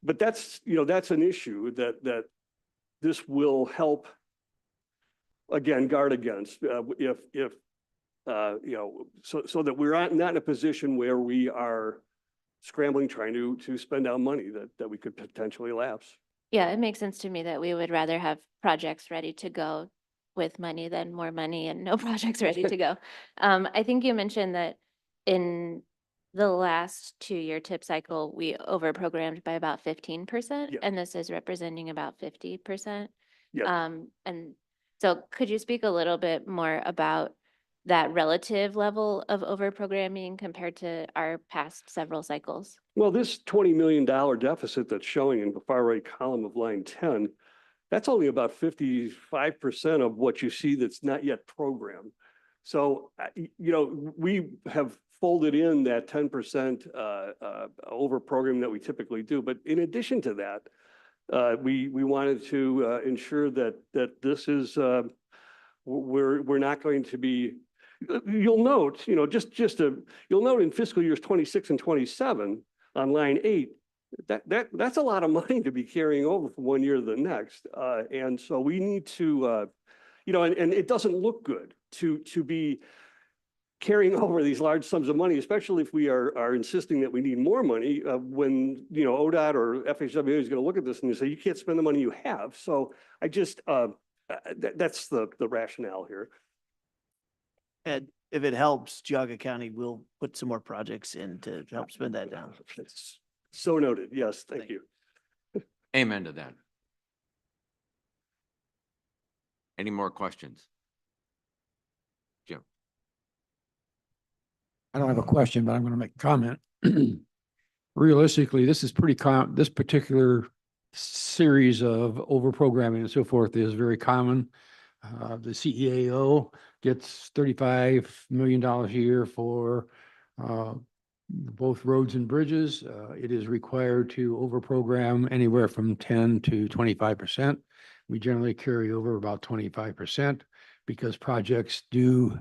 Speaker 10: But that's an issue that this will help, again, guard against, so that we're not in a position where we are scrambling, trying to spend down money that we could potentially lapse.
Speaker 12: Yeah, it makes sense to me that we would rather have projects ready to go with money than more money and no projects ready to go. I think you mentioned that in the last 2-year tip cycle, we overprogrammed by about 15%,
Speaker 10: Yeah.
Speaker 12: and this is representing about 50%.
Speaker 10: Yeah.
Speaker 12: And so could you speak a little bit more about that relative level of overprogramming compared to our past several cycles?
Speaker 10: Well, this $20 million deficit that's showing in the far right column of line 10, that's only about 55% of what you see that's not yet programmed. So, we have folded in that 10% over program that we typically do. But in addition to that, we wanted to ensure that this is, we're not going to be, you'll note, you'll note in fiscal years 26 and 27 on line 8, that's a lot of money to be carrying over from one year to the next. And so we need to, and it doesn't look good to be carrying over these large sums of money, especially if we are insisting that we need more money when, ODOT or FHWA is going to look at this and say, you can't spend the money you have. So I just, that's the rationale here.
Speaker 11: And if it helps, Geauga County will put some more projects in to help spend that down.
Speaker 10: So noted. Yes, thank you.
Speaker 1: Amen to that. Any more questions? Jim?
Speaker 5: I don't have a question, but I'm going to make a comment. Realistically, this is this particular series of overprogramming and so forth is very common. The CEAO gets $35 million a year for both roads and bridges. It is required to overprogram anywhere from 10 to 25%. We generally carry over about 25% because projects do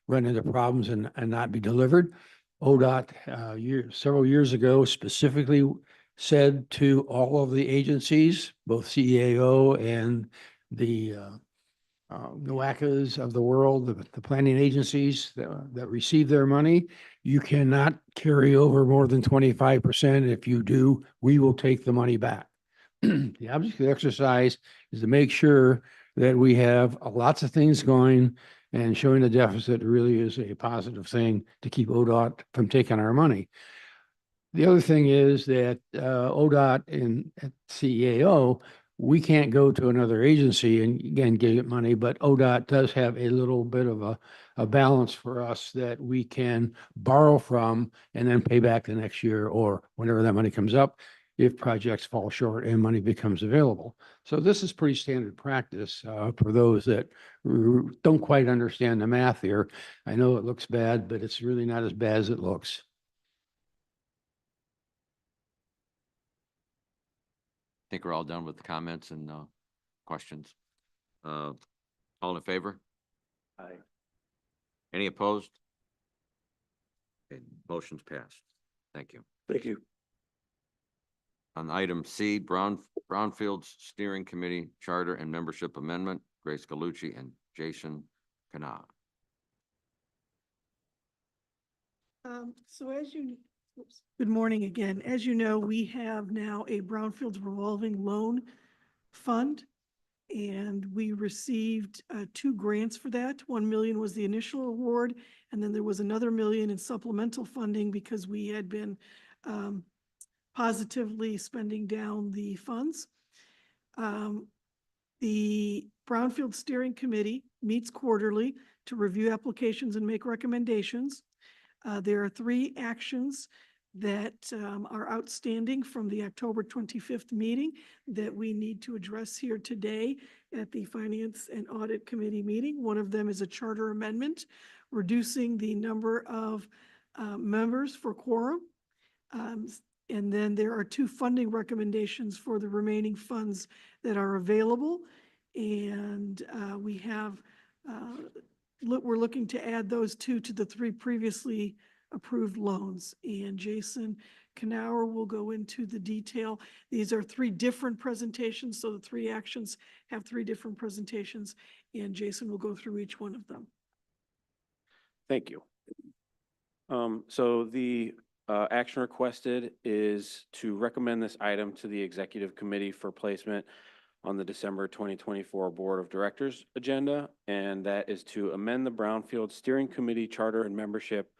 Speaker 5: run into problems and not be delivered. ODOT several years ago specifically said to all of the agencies, both CEAO and the NOACAs of the world, the planning agencies that receive their money, you cannot carry over more than 25%. If you do, we will take the money back. The object of the exercise is to make sure that we have lots of things going, and showing the deficit really is a positive thing to keep ODOT from taking our money. The other thing is that ODOT and at CEAO, we can't go to another agency and again get money, but ODOT does have a little bit of a balance for us that we can borrow from and then pay back the next year or whenever that money comes up if projects fall short and money becomes available. So this is pretty standard practice for those that don't quite understand the math here. I know it looks bad, but it's really not as bad as it looks.
Speaker 1: I think we're all done with the comments and questions. All in favor?
Speaker 7: Aye.
Speaker 1: Any opposed? Okay, motion's passed. Thank you.
Speaker 10: Thank you.
Speaker 1: On item C, Brownfields Steering Committee Charter and Membership Amendment, Grace Galucci and Jason Kana.
Speaker 3: So good morning again. As you know, we have now a Brownfields revolving loan fund, and we received 2 grants for that. 1 million was the initial award, and then there was another 1 million in supplemental funding because we had been positively spending down the funds. The Brownfield Steering Committee meets quarterly to review applications and make recommendations. There are 3 actions that are outstanding from the October 25th meeting that we need to address here today at the Finance and Audit Committee meeting. One of them is a charter amendment, reducing the number of members for quorum. And then there are 2 funding recommendations for the remaining funds that are available. And we have, we're looking to add those 2 to the 3 previously approved loans. And Jason Knauer will go into the detail. These are 3 different presentations. So the 3 actions have 3 different presentations, and Jason will go through each one of them.
Speaker 13: Thank you. So the action requested is to recommend this item to the Executive Committee for placement on the December 2024 Board of Directors agenda, and that is to amend the Brownfield Steering Committee charter and membership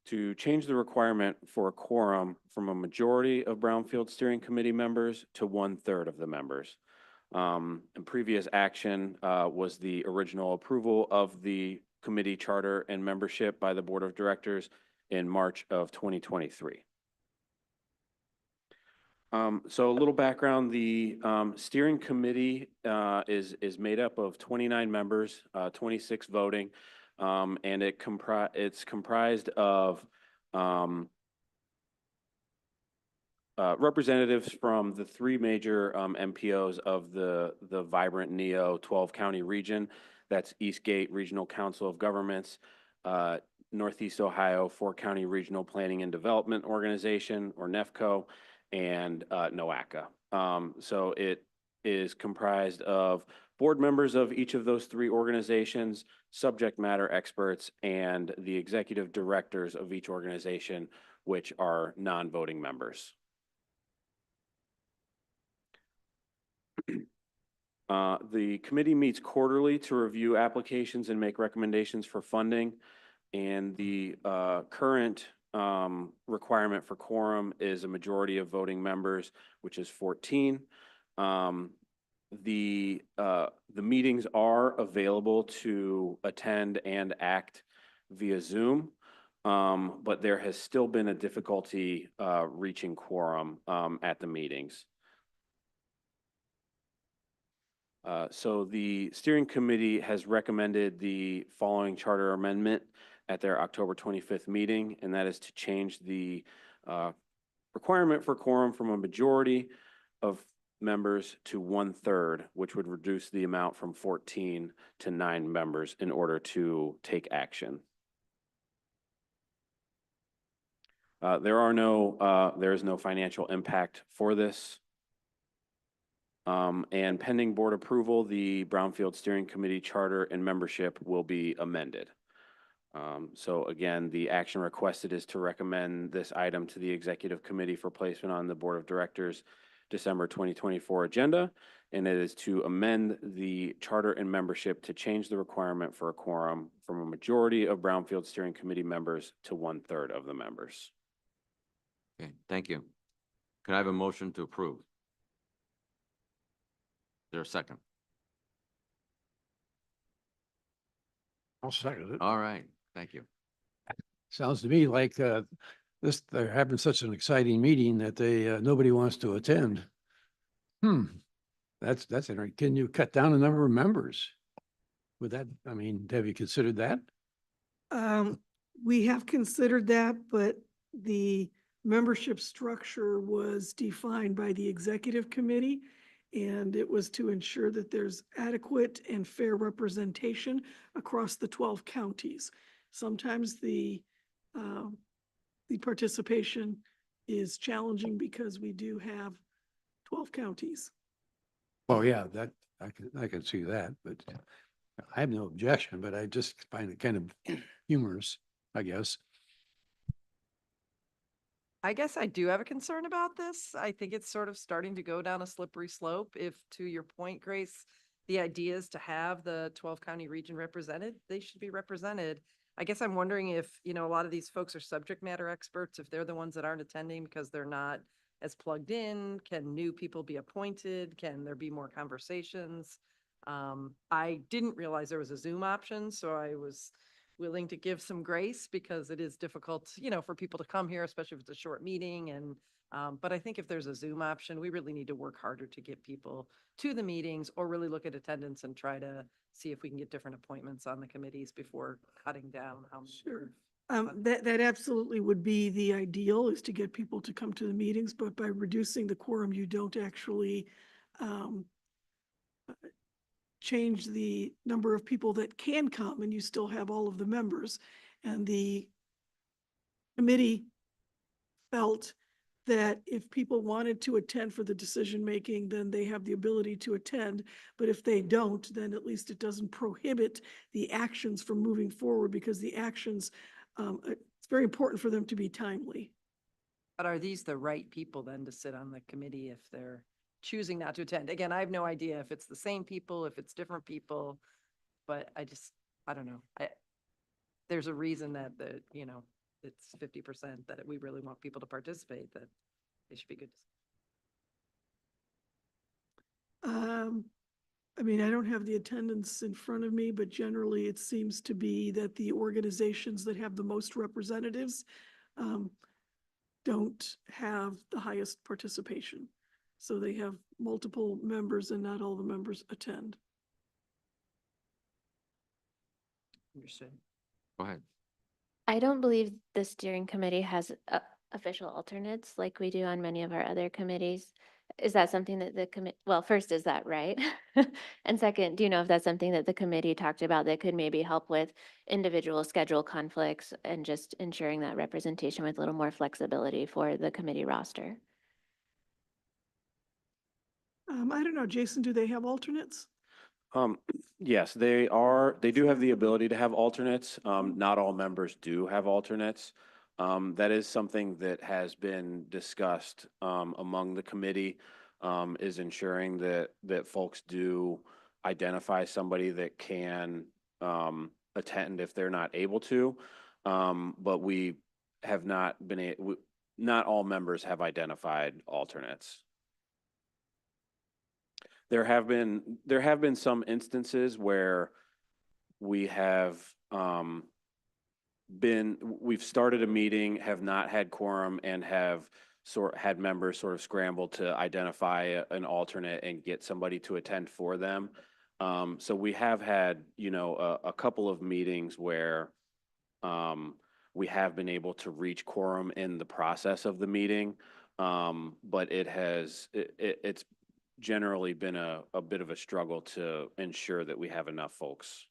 Speaker 13: to change the requirement for a quorum from a majority of Brownfield Steering Committee members to 1/3 of the members. And previous action was the original approval of the committee charter and membership by the Board of Directors in March of 2023. So a little background, the steering committee is made up of 29 members, 26 voting, and it's comprised of representatives from the three major MPOs of the vibrant NEO 12-county region. That's Eastgate Regional Council of Governments, Northeast Ohio 4-County Regional Planning and Development Organization, or NEFCO, and NOACA. So it is comprised of board members of each of those three organizations, subject matter experts, and the executive directors of each organization, which are non-voting members. The committee meets quarterly to review applications and make recommendations for funding. And the current requirement for quorum is a majority of voting members, which is 14. The meetings are available to attend and act via Zoom, but there has still been a difficulty reaching quorum at the meetings. So the steering committee has recommended the following charter amendment at their October 25th meeting, and that is to change the requirement for quorum from a majority of members to 1/3, which would reduce the amount from 14 to 9 members in order to take action. There is no financial impact for this. And pending board approval, the Brownfield Steering Committee charter and membership will be amended. So again, the action requested is to recommend this item to the Executive Committee for placement on the Board of Directors December 2024 agenda, and it is to amend the charter and membership to change the requirement for a quorum from a majority of Brownfield Steering Committee members to 1/3 of the members.
Speaker 1: Okay, thank you. Can I have a motion to approve? Is there a second?
Speaker 5: I'll second it.
Speaker 1: All right, thank you.
Speaker 5: Sounds to me like they're having such an exciting meeting that nobody wants to attend. That's interesting. Can you cut down the number of members? Would that, I mean, have you considered that?
Speaker 3: We have considered that, but the membership structure was defined by the executive committee, and it was to ensure that there's adequate and fair representation across the 12 counties. Sometimes the participation is challenging because we do have 12 counties.
Speaker 5: Oh, yeah, that I can see that, but I have no objection, but I just find it kind of humorous, I guess.
Speaker 2: I guess I do have a concern about this. I think it's sort of starting to go down a slippery slope. If, to your point, Grace, the idea is to have the 12-county region represented, they should be represented. I guess I'm wondering if, a lot of these folks are subject matter experts, if they're the ones that aren't attending because they're not as plugged in. Can new people be appointed? Can there be more conversations? I didn't realize there was a Zoom option, so I was willing to give some grace because it is difficult, for people to come here, especially if it's a short meeting. And but I think if there's a Zoom option, we really need to work harder to get people to the meetings, or really look at attendance and try to see if we can get different appointments on the committees before cutting down how many.
Speaker 3: Sure. That absolutely would be the ideal, is to get people to come to the meetings, but by reducing the quorum, you don't actually change the number of people that can come, and you still have all of the members. And the committee felt that if people wanted to attend for the decision-making, then they have the ability to attend. But if they don't, then at least it doesn't prohibit the actions from moving forward, because the actions, it's very important for them to be timely.
Speaker 2: But are these the right people then to sit on the committee if they're choosing not to attend? Again, I have no idea if it's the same people, if it's different people, but I don't know. There's a reason that it's 50% that we really want people to participate, that they should be good.
Speaker 3: I mean, I don't have the attendance in front of me, but generally it seems to be that the organizations that have the most representatives don't have the highest participation. So they have multiple members and not all the members attend.
Speaker 2: Understood.
Speaker 1: Go ahead.
Speaker 12: I don't believe the steering committee has official alternates like we do on many of our other committees. Is that something that the well, first, is that right? And second, do you know if that's something that the committee talked about that could maybe help with individual schedule conflicts and just ensuring that representation with a little more flexibility for the committee roster?
Speaker 3: I don't know, Jason, do they have alternates?
Speaker 13: Yes, they do have the ability to have alternates. Not all members do have alternates. That is something that has been discussed, among the committee, is ensuring that folks do identify somebody that can, attend if they're not able to. But we have not been not all members have identified alternates. There have been some instances where we have we've started a meeting, have not had quorum, and have had members sort of scramble to identify an alternate and get somebody to attend for them. So we have had, a couple of meetings where we have been able to reach quorum in the process of the meeting. But it's generally been a bit of a struggle to ensure that we have enough folks.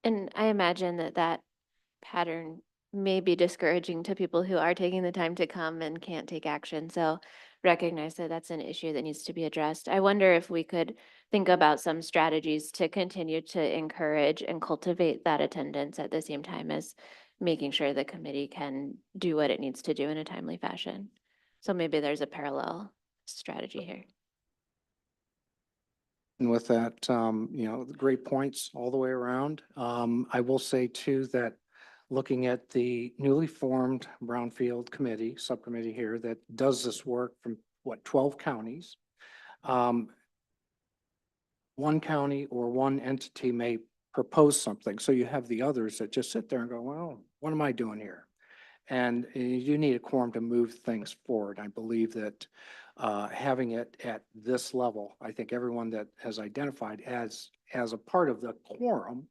Speaker 12: And I imagine that pattern may be discouraging to people who are taking the time to come and can't take action. So recognize that that's an issue that needs to be addressed. I wonder if we could think about some strategies to continue to encourage and cultivate that attendance at the same time as making sure the committee can do what it needs to do in a timely fashion. So maybe there's a parallel strategy here.
Speaker 14: And with that, great points all the way around. I will say too that looking at the newly formed Brownfield Committee, subcommittee here that does this work from 12 counties. One county or one entity may propose something. So you have the others that just sit there and go, well, what am I doing here? And you need a quorum to move things forward. I believe that having it at this level, I think everyone that has identified as a part of the quorum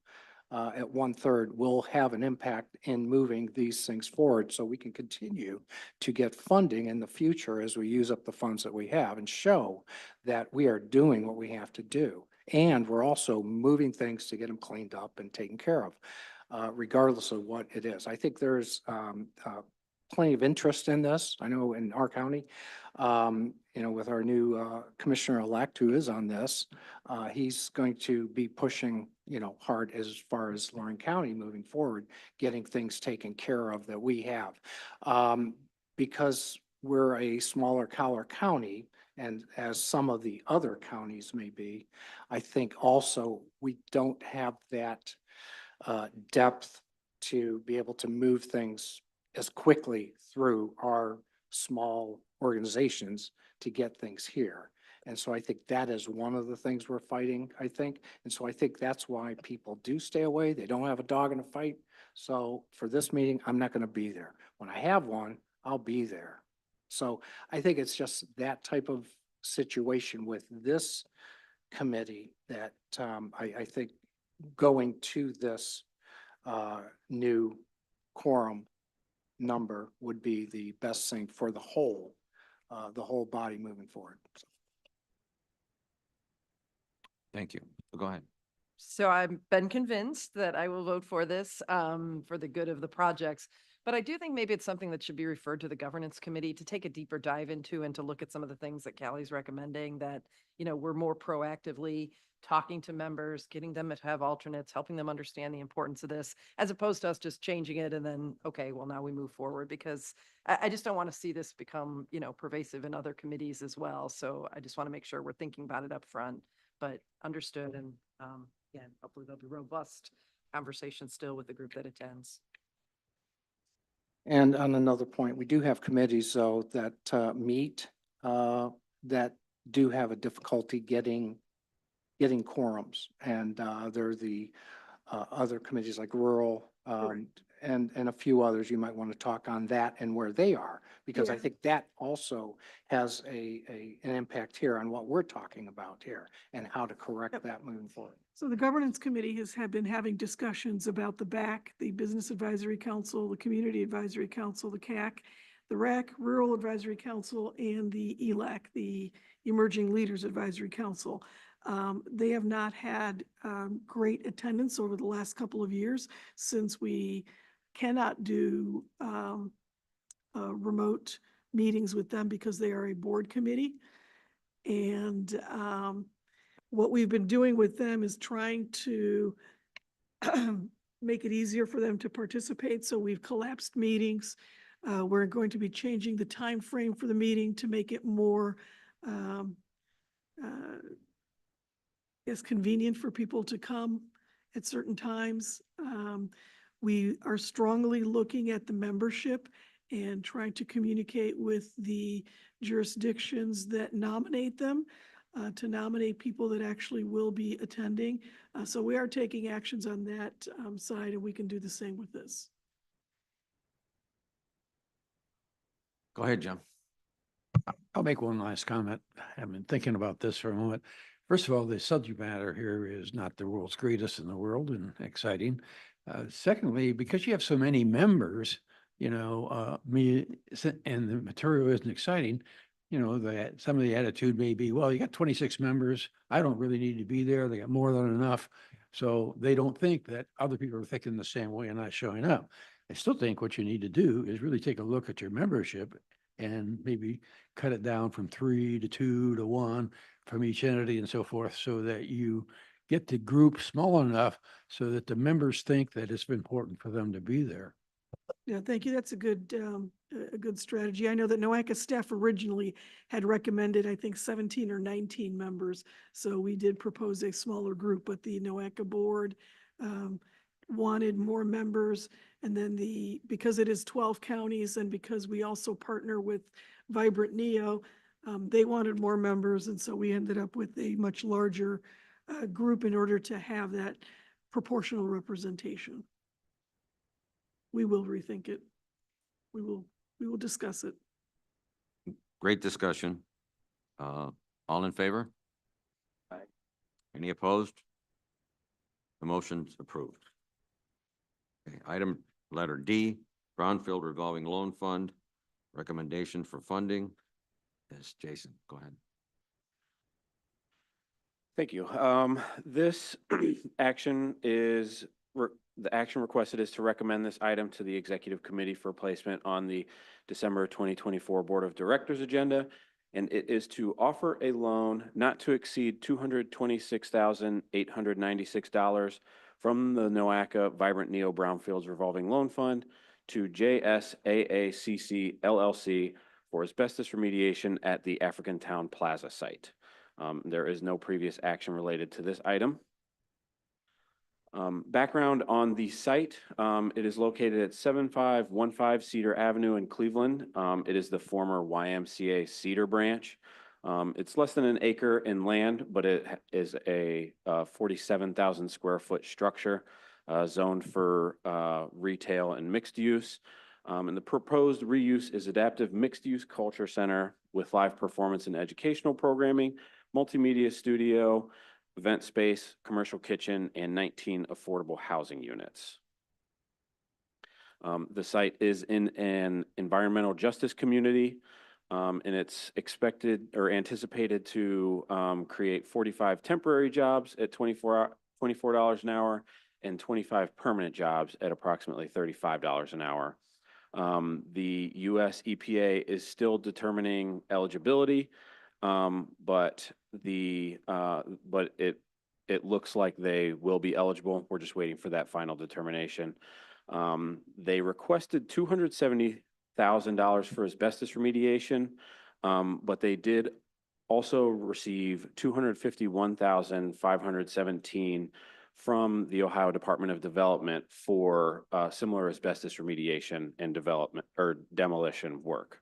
Speaker 14: at 1/3 will have an impact in moving these things forward so we can continue to get funding in the future as we use up the funds that we have and show that we are doing what we have to do. And we're also moving things to get them cleaned up and taken care of. Regardless of what it is. I think there's plenty of interest in this. I know in our county, with our new commissioner-elect who is on this, he's going to be pushing, hard as far as Lorraine County moving forward, getting things taken care of that we have. Because we're a smaller Collier County, and as some of the other counties may be, I think also we don't have that depth to be able to move things as quickly through our small organizations to get things here. And so I think that is one of the things we're fighting, I think. And so I think that's why people do stay away. They don't have a dog in a fight. So for this meeting, I'm not going to be there. When I have one, I'll be there. So I think it's just that type of situation with this committee that I think going to this new quorum number would be the best thing for the whole body moving forward.
Speaker 1: Thank you. Go ahead.
Speaker 2: So I've been convinced that I will vote for this for the good of the projects. But I do think maybe it's something that should be referred to the governance committee to take a deeper dive into and to look at some of the things that Callie's recommending that, we're more proactively talking to members, getting them to have alternates, helping them understand the importance of this, as opposed to us just changing it and then, okay, well, now we move forward because I just don't want to see this become, pervasive in other committees as well. So I just want to make sure we're thinking about it up front, but understood. And again, hopefully there'll be robust conversation still with the group that attends.
Speaker 14: And on another point, we do have committees though that meet that do have a difficulty getting quorums. And there are the other committees like rural and a few others. You might want to talk on that and where they are, because I
Speaker 3: Yeah.
Speaker 14: think that also has an impact here on what we're talking about here and how to correct that moving forward.
Speaker 3: So the governance committee have been having discussions about the BAC, the Business Advisory Council, the Community Advisory Council, the CAC, the RAC, Rural Advisory Council, and the ELAC, the Emerging Leaders Advisory Council. They have not had great attendance over the last couple of years since we cannot do remote meetings with them because they are a board committee. And what we've been doing with them is trying to make it easier for them to participate. So we've collapsed meetings. We're going to be changing the time frame for the meeting to make it more convenient for people to come at certain times. We are strongly looking at the membership and trying to communicate with the jurisdictions that nominate them to nominate people that actually will be attending. So we are taking actions on that side, and we can do the same with this.
Speaker 1: Go ahead, Jim.
Speaker 5: I'll make one last comment. I've been thinking about this for a moment. First of all, the subject matter here is not the world's greatest in the world and exciting. Secondly, because you have so many members, and the material isn't exciting, that some of the attitude may be, well, you got 26 members. I don't really need to be there. They got more than enough. So they don't think that other people are thinking the same way and not showing up. I still think what you need to do is really take a look at your membership and maybe cut it down from 3 to 2 to 1 from each entity and so forth, so that you get the group small enough so that the members think that it's important for them to be there.
Speaker 3: Yeah, thank you. That's a good strategy. I know that NOACA staff originally had recommended, I think, 17 or 19 members. So we did propose a smaller group, but the NOACA board wanted more members. And then because it is 12 counties and because we also partner with Vibrant Neo, they wanted more members. And so we ended up with a much larger group in order to have that proportional representation. We will rethink it. We will discuss it.
Speaker 1: Great discussion. All in favor?
Speaker 7: Aye.
Speaker 1: Any opposed? The motion's approved. Okay, item letter D, Brownfield Revolving Loan Fund. Recommendation for funding is Jason. Go ahead.
Speaker 13: Thank you. This action is, the action requested is to recommend this item to the Executive Committee for placement on the December 2024 Board of Directors agenda. And it is to offer a loan not to exceed $226,896 from the NOACA Vibrant Neo Brownfields Revolving Loan Fund to JSAACC LLC for asbestos remediation at the African Town Plaza site. There is no previous action related to this item. Background on the site, it is located at 7515 Cedar Avenue in Cleveland. It is the former YMCA Cedar branch. It's less than an acre in land, but it is a 47,000 square foot structure zoned for retail and mixed use. And the proposed reuse is adaptive mixed use culture center with live performance and educational programming, multimedia studio, event space, commercial kitchen, and 19 affordable housing units. The site is in an environmental justice community, and it's expected or anticipated to create 45 temporary jobs at $24 an hour and 25 permanent jobs at approximately $35 an hour. The US EPA is still determining eligibility, but it looks like they will be eligible. We're just waiting for that final determination. They requested $270,000 for asbestos remediation, but they did also receive $251,517 from the Ohio Department of Development for similar asbestos remediation and development or demolition work.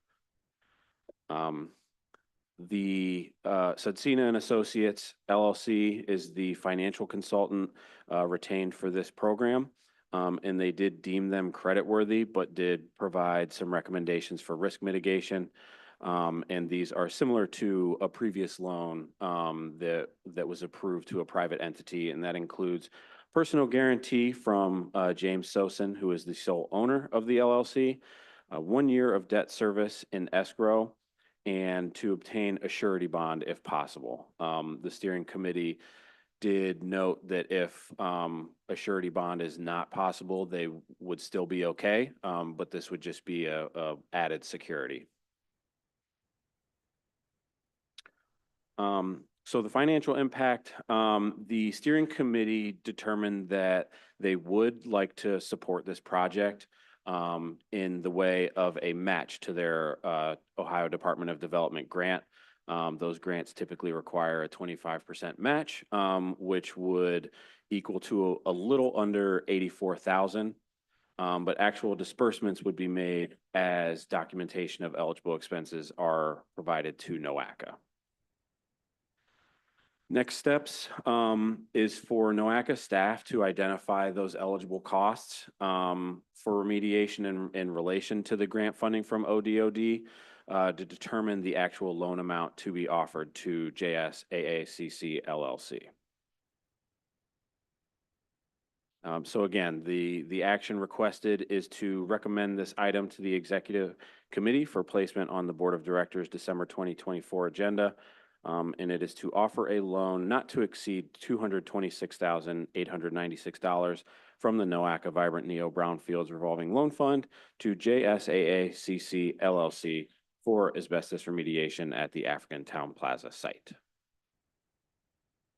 Speaker 13: The Sudsina and Associates LLC is the financial consultant retained for this program. And they did deem them creditworthy, but did provide some recommendations for risk mitigation. And these are similar to a previous loan that was approved to a private entity, and that includes personal guarantee from James Sosin, who is the sole owner of the LLC, 1 year of debt service in escrow, and to obtain a surety bond if possible. The steering committee did note that if a surety bond is not possible, they would still be okay, but this would just be a added security. So the financial impact, the steering committee determined that they would like to support this project in the way of a match to their Ohio Department of Development grant. Those grants typically require a 25% match, which would equal to a little under 84,000. But actual disbursements would be made as documentation of eligible expenses are provided to NOACA. Next steps is for NOACA staff to identify those eligible costs for remediation in relation to the grant funding from ODOD to determine the actual loan amount to be offered to JSAACC LLC. So again, the action requested is to recommend this item to the Executive Committee for placement on the Board of Directors December 2024 agenda. And it is to offer a loan not to exceed $226,896 from the NOACA Vibrant Neo Brownfields Revolving Loan Fund to JSAACC LLC for asbestos remediation at the African Town Plaza site.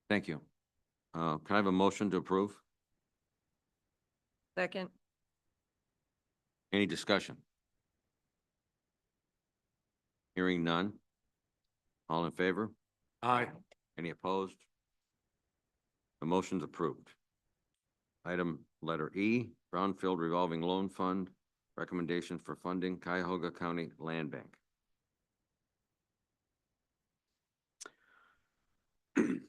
Speaker 1: Thank you. Can I have a motion to approve?
Speaker 2: Second.
Speaker 1: Any discussion? Hearing none. All in favor?
Speaker 5: Aye.
Speaker 1: Any opposed? The motion's approved. Item letter E, Brownfield Revolving Loan Fund, recommendation for funding, Cuyahoga County Land Bank.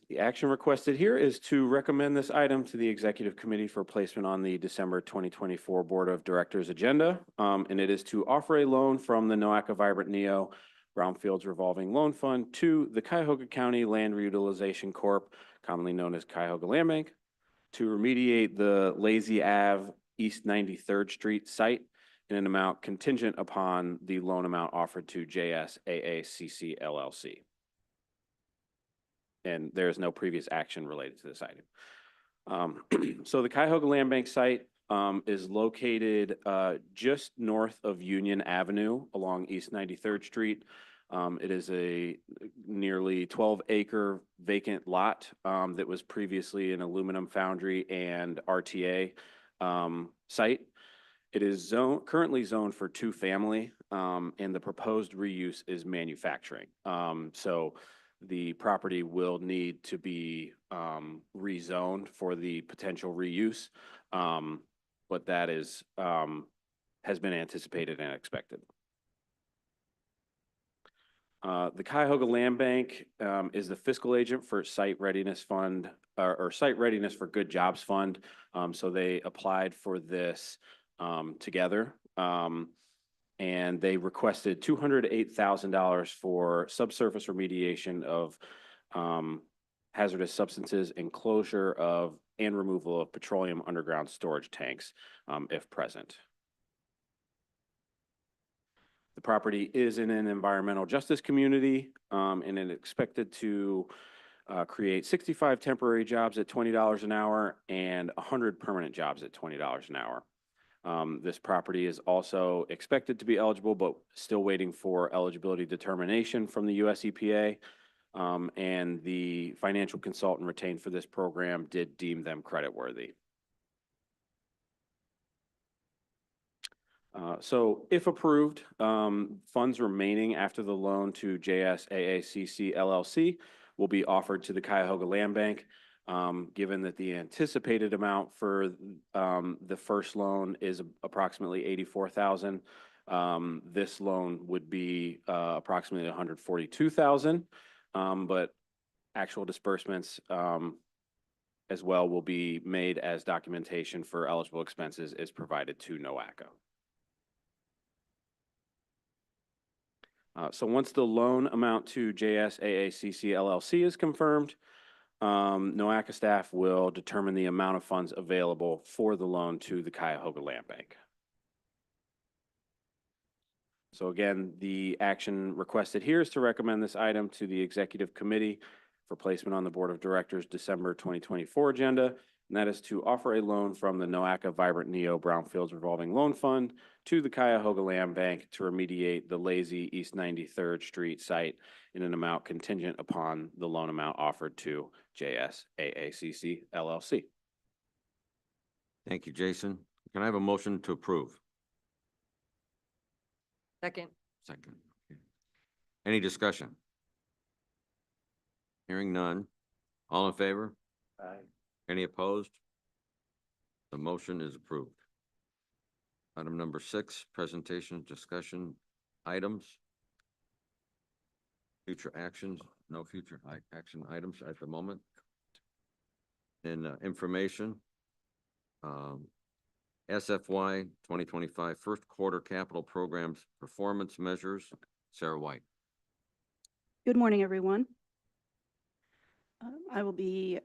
Speaker 13: The action requested here is to recommend this item to the Executive Committee for placement on the December 2024 Board of Directors agenda. And it is to offer a loan from the NOACA Vibrant Neo Brownfields Revolving Loan Fund to the Cuyahoga County Land Reutilization Corp., commonly known as Cuyahoga Land Bank, to remediate the Lazy Ave East 93rd Street site in an amount contingent upon the loan amount offered to JSAACC LLC. And there is no previous action related to this item. So the Cuyahoga Land Bank site is located just north of Union Avenue along East 93rd Street. It is a nearly 12-acre vacant lot that was previously an aluminum foundry and RTA site. It is currently zoned for 2-family, and the proposed reuse is manufacturing. So the property will need to be rezoned for the potential reuse, but that is has been anticipated and expected. The Cuyahoga Land Bank is the fiscal agent for Site Readiness Fund or Site Readiness for Good Jobs Fund. So they applied for this together. And they requested $208,000 for subsurface remediation of hazardous substances and closure of and removal of petroleum underground storage tanks, if present. The property is in an environmental justice community, and it's expected to create 65 temporary jobs at $20 an hour and 100 permanent jobs at $20 an hour. This property is also expected to be eligible, but still waiting for eligibility determination from the US EPA. And the financial consultant retained for this program did deem them creditworthy. So if approved, funds remaining after the loan to JSAACC LLC will be offered to the Cuyahoga Land Bank. Given that the anticipated amount for the first loan is approximately 84,000, this loan would be approximately 142,000. But actual disbursements as well will be made as documentation for eligible expenses is provided to NOACA. So once the loan amount to JSAACC LLC is confirmed, NOACA staff will determine the amount of funds available for the loan to the Cuyahoga Land Bank. So again, the action requested here is to recommend this item to the Executive Committee for placement on the Board of Directors December 2024 agenda, and that is to offer a loan from the NOACA Vibrant Neo Brownfields Revolving Loan Fund to the Cuyahoga Land Bank to remediate the Lazy East 93rd Street site in an amount contingent upon the loan amount offered to JSAACC LLC.
Speaker 1: Thank you, Jason. Can I have a motion to approve?
Speaker 2: Second.
Speaker 1: Second. Okay. Any discussion? Hearing none. All in favor?
Speaker 7: Aye.
Speaker 1: Any opposed? The motion is approved. Item number 6, presentation, discussion items. Future actions, no future action items at the moment. And information. SFY 2025 first quarter capital programs performance measures. Sarah White.
Speaker 15: Good morning, everyone. I will be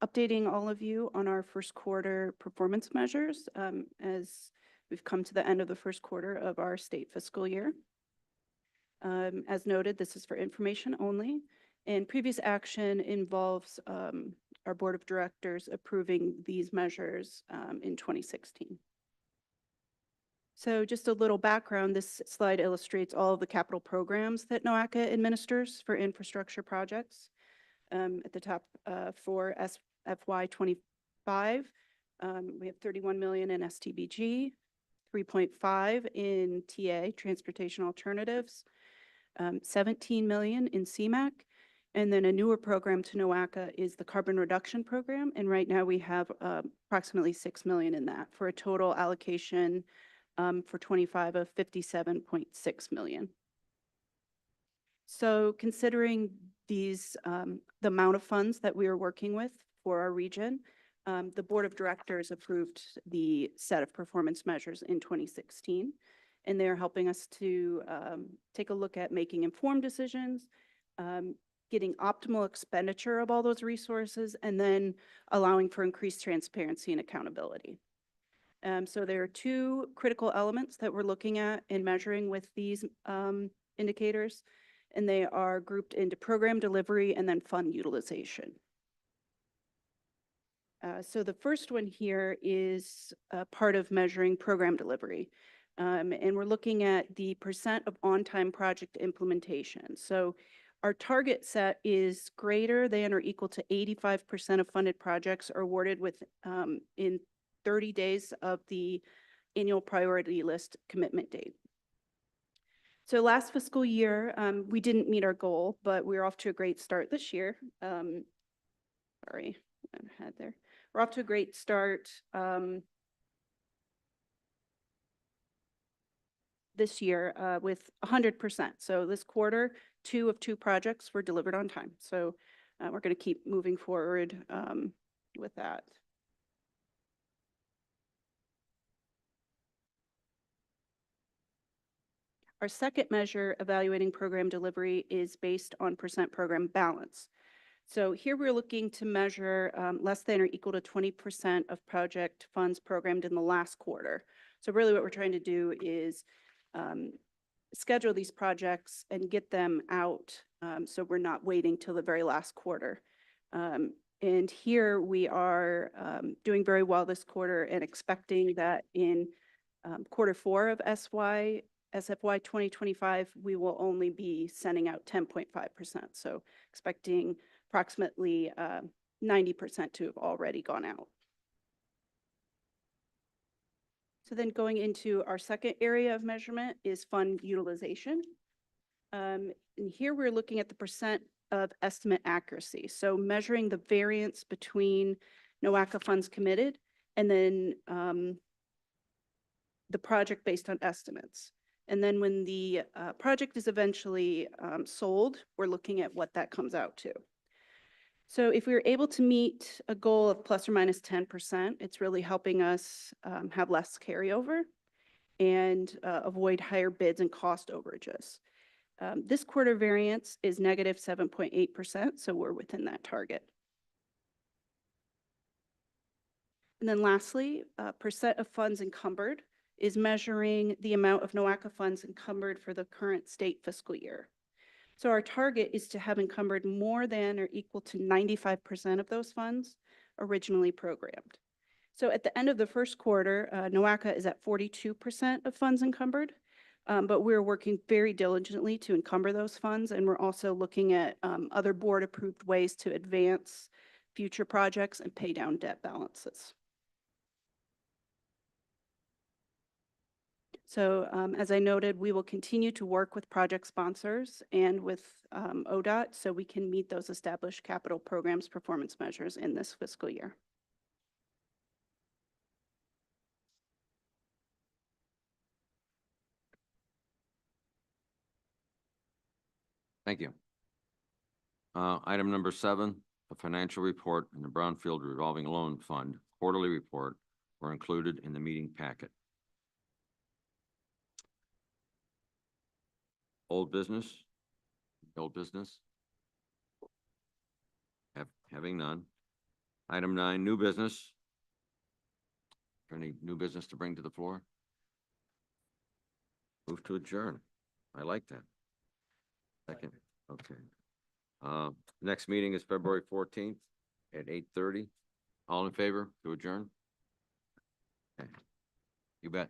Speaker 15: updating all of you on our first quarter performance measures as we've come to the end of the first quarter of our state fiscal year. As noted, this is for information only, and previous action involves our Board of Directors approving these measures in 2016. So just a little background, this slide illustrates all of the capital programs that NOACA administers for infrastructure projects. At the top for FY 25, we have 31 million in STBG, 3.5 in TA, Transportation Alternatives, 17 million in CMAQ, and then a newer program to NOACA is the Carbon Reduction Program, and right now we have approximately 6 million in that for a total allocation for 25 of 57.6 million. So considering these, the amount of funds that we are working with for our region, the Board of Directors approved the set of performance measures in 2016, and they're helping us to take a look at making informed decisions, getting optimal expenditure of all those resources, and then allowing for increased transparency and accountability. So there are 2 critical elements that we're looking at in measuring with these indicators, and they are grouped into program delivery and then fund utilization. So the first one here is part of measuring program delivery. And we're looking at the percent of on-time project implementation. So our target set is greater than or equal to 85% of funded projects are awarded with in 30 days of the annual priority list commitment date. So last fiscal year, we didn't meet our goal, but we're off to a great start this year. Sorry, I'm ahead there. We're off to a great start this year with 100%. So this quarter, 2 of 2 projects were delivered on time. So we're going to keep moving forward with that. Our second measure evaluating program delivery is based on percent program balance. So here we're looking to measure less than or equal to 20% of project funds programmed in the last quarter. So really what we're trying to do is schedule these projects and get them out so we're not waiting till the very last quarter. And here we are doing very well this quarter and expecting that in Q4 of SFY 2025, we will only be sending out 10.5%. So expecting approximately 90% to have already gone out. So then going into our second area of measurement is fund utilization. And here we're looking at the percent of estimate accuracy. So measuring the variance between NOACA funds committed and then the project based on estimates. And then when the project is eventually sold, we're looking at what that comes out to. So if we were able to meet a goal of plus or minus 10%, it's really helping us have less carryover and avoid higher bids and cost overages. This quarter variance is negative 7.8%, so we're within that target. And then lastly, percent of funds encumbered is measuring the amount of NOACA funds encumbered for the current state fiscal year. So our target is to have encumbered more than or equal to 95% of those funds originally programmed. So at the end of the first quarter, NOACA is at 42% of funds encumbered, but we're working very diligently to encumber those funds, and we're also looking at other board-approved ways to advance future projects and pay down debt balances. So as I noted, we will continue to work with project sponsors and with ODOT so we can meet those established capital programs performance measures in this fiscal year.
Speaker 1: Thank you. Item number 7, the financial report and the Brownfield Revolving Loan Fund quarterly report were included in the meeting packet. Old business? Old business? Having none. Item 9, new business. Any new business to bring to the floor? Move to adjourn. I like that. Second, okay. Next meeting is February 14th at 8:30. All in favor to adjourn? Okay. You bet.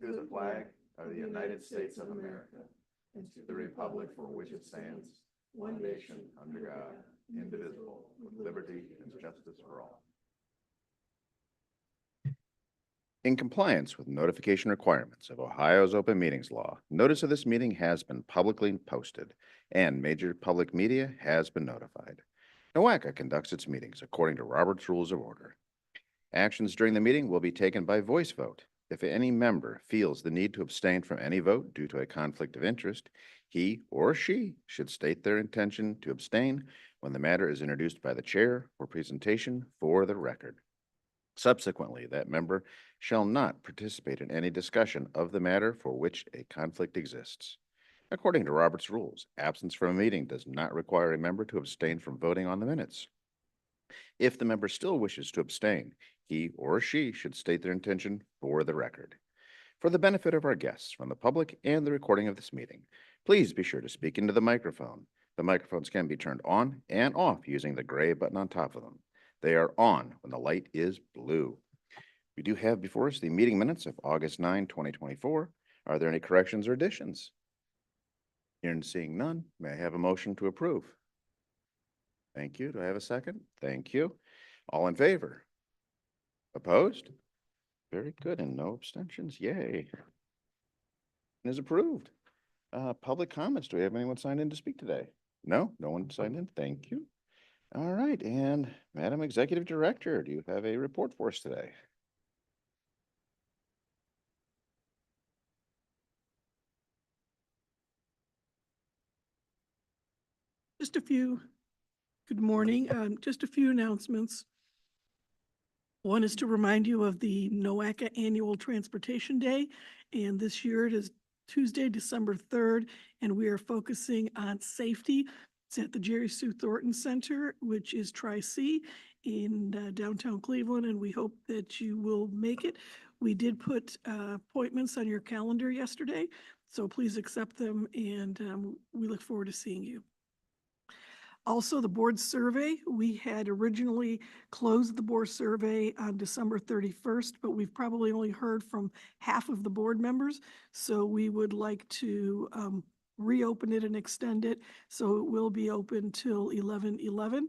Speaker 3: to the flag of the United States of America, and to the republic for which it stands, one nation, under God, indivisible, with liberty and justice for all.
Speaker 16: In compliance with notification requirements of Ohio's open meetings law, notice of this meeting has been publicly posted and major public media has been notified. NOACA conducts its meetings according to Robert's Rules of Order. Actions during the meeting will be taken by voice vote. If any member feels the need to abstain from any vote due to a conflict of interest, he or she should state their intention to abstain when the matter is introduced by the chair or presentation for the record. Subsequently, that member shall not participate in any discussion of the matter for which a conflict exists. According to Robert's rules, absence from a meeting does not require a member to abstain from voting on the minutes. If the member still wishes to abstain, he or she should state their intention for the record. For the benefit of our guests from the public and the recording of this meeting, please be sure to speak into the microphone. The microphones can be turned on and off using the gray button on top of them. They are on when the light is blue. We do have before us the meeting minutes of August 9, 2024. Are there any corrections or additions? Hearing and seeing none, may I have a motion to approve? Thank you. Do I have a second? Thank you. All in favor? Opposed? Very good, and no abstentions. Yay. It is approved. Public comments. Do we have anyone signed in to speak today? No, no one signed in. Thank you. All right, and Madam Executive Director, do you have a report for us today?
Speaker 3: Just a few, good morning, just a few announcements. One is to remind you of the NOACA Annual Transportation Day, and this year it is Tuesday, December 3rd, and we are focusing on safety. It's at the Jerry Sue Thornton Center, which is Tri-C in downtown Cleveland, and we hope that you will make it. We did put appointments on your calendar yesterday, so please accept them, and we look forward to seeing you. Also, the board survey, we had originally closed the board survey on December 31st, but we've probably only heard from half of the board members. So we would like to reopen it and extend it. So it will be open till 11/11.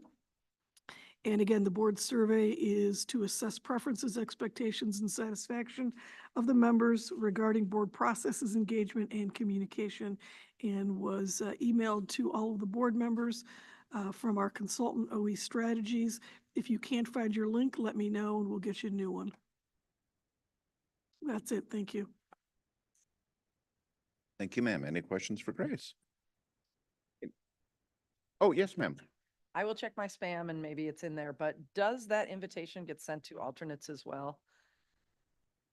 Speaker 3: And again, the board survey is to assess preferences, expectations, and satisfaction of the members regarding board processes, engagement, and communication, and was emailed to all of the board members from our consultant, OE Strategies. If you can't find your link, let me know and we'll get you a new one. That's it. Thank you.
Speaker 16: Thank you, ma'am. Any questions for Grace? Oh, yes, ma'am.
Speaker 2: I will check my spam and maybe it's in there, but does that invitation get sent to alternates as well?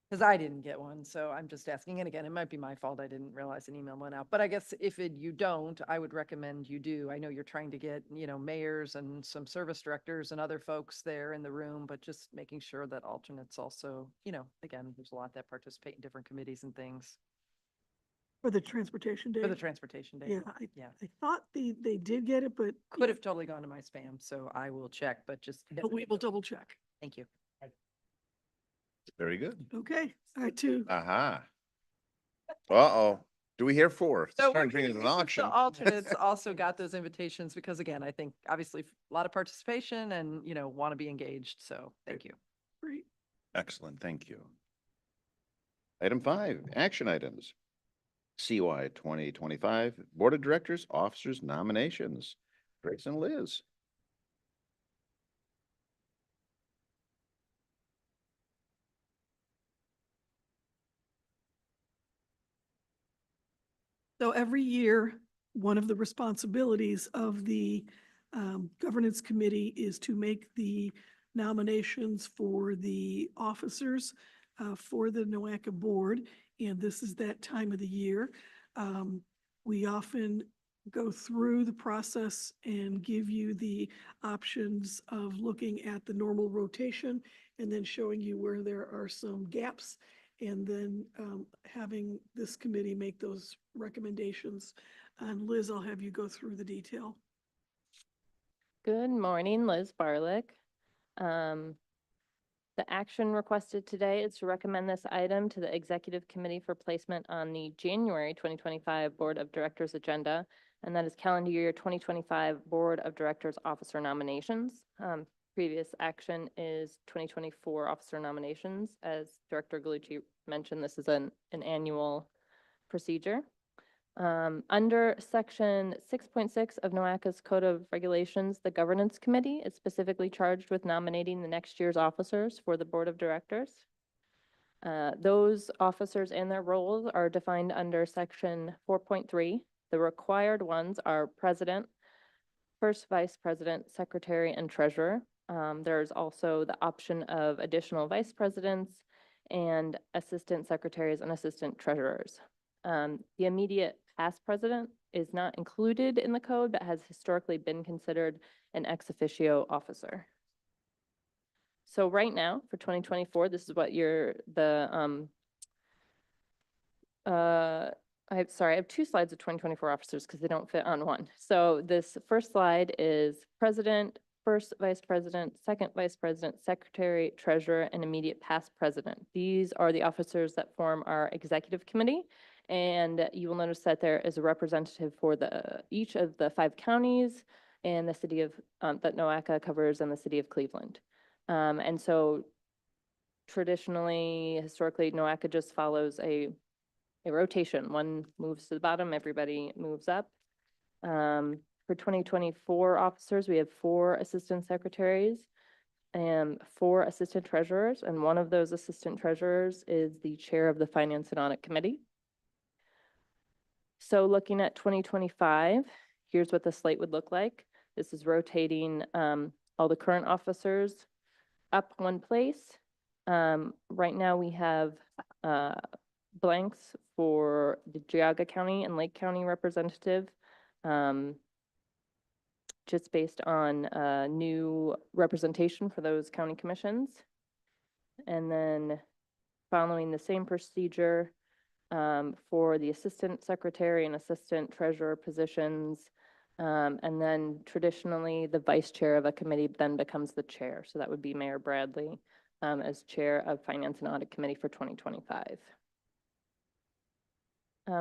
Speaker 2: Because I didn't get one, so I'm just asking. And again, it might be my fault. I didn't realize an email went out. But I guess if you don't, I would recommend you do. I know you're trying to get, mayors and some service directors and other folks there in the room, but just making sure that alternates also, again, there's a lot that participate in different committees and things
Speaker 3: For the transportation day.
Speaker 2: for the transportation day.
Speaker 3: Yeah, I thought they did get it, but
Speaker 2: Could have totally gone to my spam, so I will check, but just.
Speaker 3: we will double check.
Speaker 2: Thank you.
Speaker 16: Very good.
Speaker 3: Okay, I too.
Speaker 16: Aha. Uh-oh. Do we hear four?
Speaker 2: So
Speaker 16: Starting to turn into an auction.
Speaker 2: the alternates also got those invitations because again, I think obviously a lot of participation and, want to be engaged. So thank you.
Speaker 3: Great.
Speaker 16: Excellent, thank you. Item 5, action items. CY 2025 Board of Directors, Officers Nominations. Grace and Liz.
Speaker 3: So every year, one of the responsibilities of the governance committee is to make the nominations for the officers for the NOACA board. And this is that time of the year. We often go through the process and give you the options of looking at the normal rotation and then showing you where there are some gaps, and then having this committee make those recommendations. And Liz, I'll have you go through the detail.
Speaker 17: Good morning, Liz Barlick. The action requested today is to recommend this item to the Executive Committee for placement on the January 2025 Board of Directors agenda, and that is calendar year 2025 Board of Directors officer nominations. Previous action is 2024 officer nominations. As Director Galucci mentioned, this is an annual procedure. Under section 6.6 of NOACA's Code of Regulations, the Governance Committee is specifically charged with nominating the next year's officers for the Board of Directors. Those officers and their roles are defined under section 4.3. The required ones are President, First Vice President, Secretary, and Treasurer. There's also the option of additional Vice Presidents and Assistant Secretaries and Assistant Treasurers. The immediate past president is not included in the code, but has historically been considered an ex officio officer. So right now, for 2024, this is what I have two slides of 2024 officers because they don't fit on one. So this first slide is president, first vice president, second vice president, secretary, treasurer, and immediate past president. These are the officers that form our executive committee. And you will notice that there is a representative for each of the 5 counties and the city of, that NOACA covers, and the city of Cleveland. And so traditionally, historically, NOACA just follows a rotation. One moves to the bottom, everybody moves up. For 2024 officers, we have 4 assistant secretaries and 4 assistant treasurers. And one of those assistant treasurers is the chair of the Finance and Audit Committee. So looking at 2025, here's what the slate would look like. This is rotating all the current officers up one place. Right now we have blanks for the Geauga County and Lake County representative, just based on new representation for those county commissions. And then following the same procedure, for the assistant secretary and assistant treasurer positions. And then traditionally, the vice chair of a committee then becomes the chair. So that would be Mayor Bradley as chair of Finance and Audit Committee for 2025.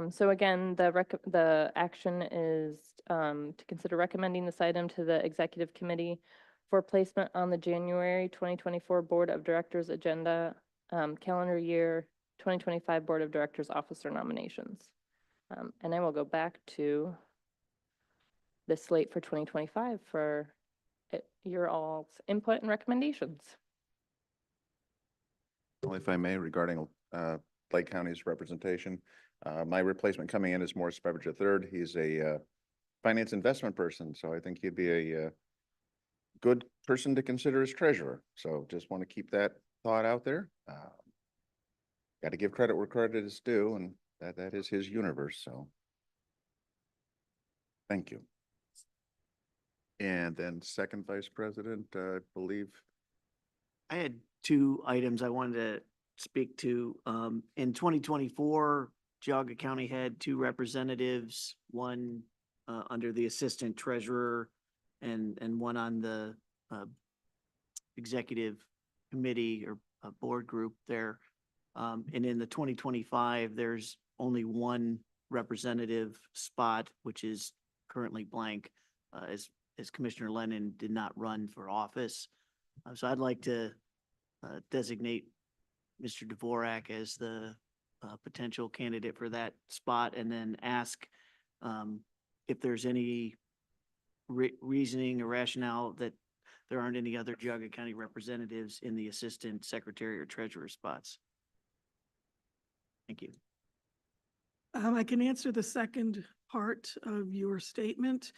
Speaker 17: So again, the action is to consider recommending this item to the Executive Committee for placement on the January 2024 Board of Directors agenda, calendar year 2025 Board of Directors officer nominations. And I will go back to the slate for 2025 for your all's input and recommendations.
Speaker 16: Only if I may, regarding Lake County's representation, my replacement coming in is Morris Beveridge III. He's a finance investment person, so I think he'd be a good person to consider as treasurer. So just want to keep that thought out there. Got to give credit where credit is due, and that is his universe, so. Thank you. And then second vice president, I believe.
Speaker 11: I had 2 items I wanted to speak to. In 2024, Geauga County had 2 representatives, one under the assistant treasurer and one on the executive committee or board group there. And in the 2025, there's only 1 representative spot, which is currently blank, as Commissioner Lennon did not run for office. So I'd like to designate Mr. Dvorak as the potential candidate for that spot, and then ask if there's any reasoning or rationale that there aren't any other Geauga County representatives in the assistant secretary or treasurer spots. Thank you.
Speaker 3: I can answer the second part of your statement.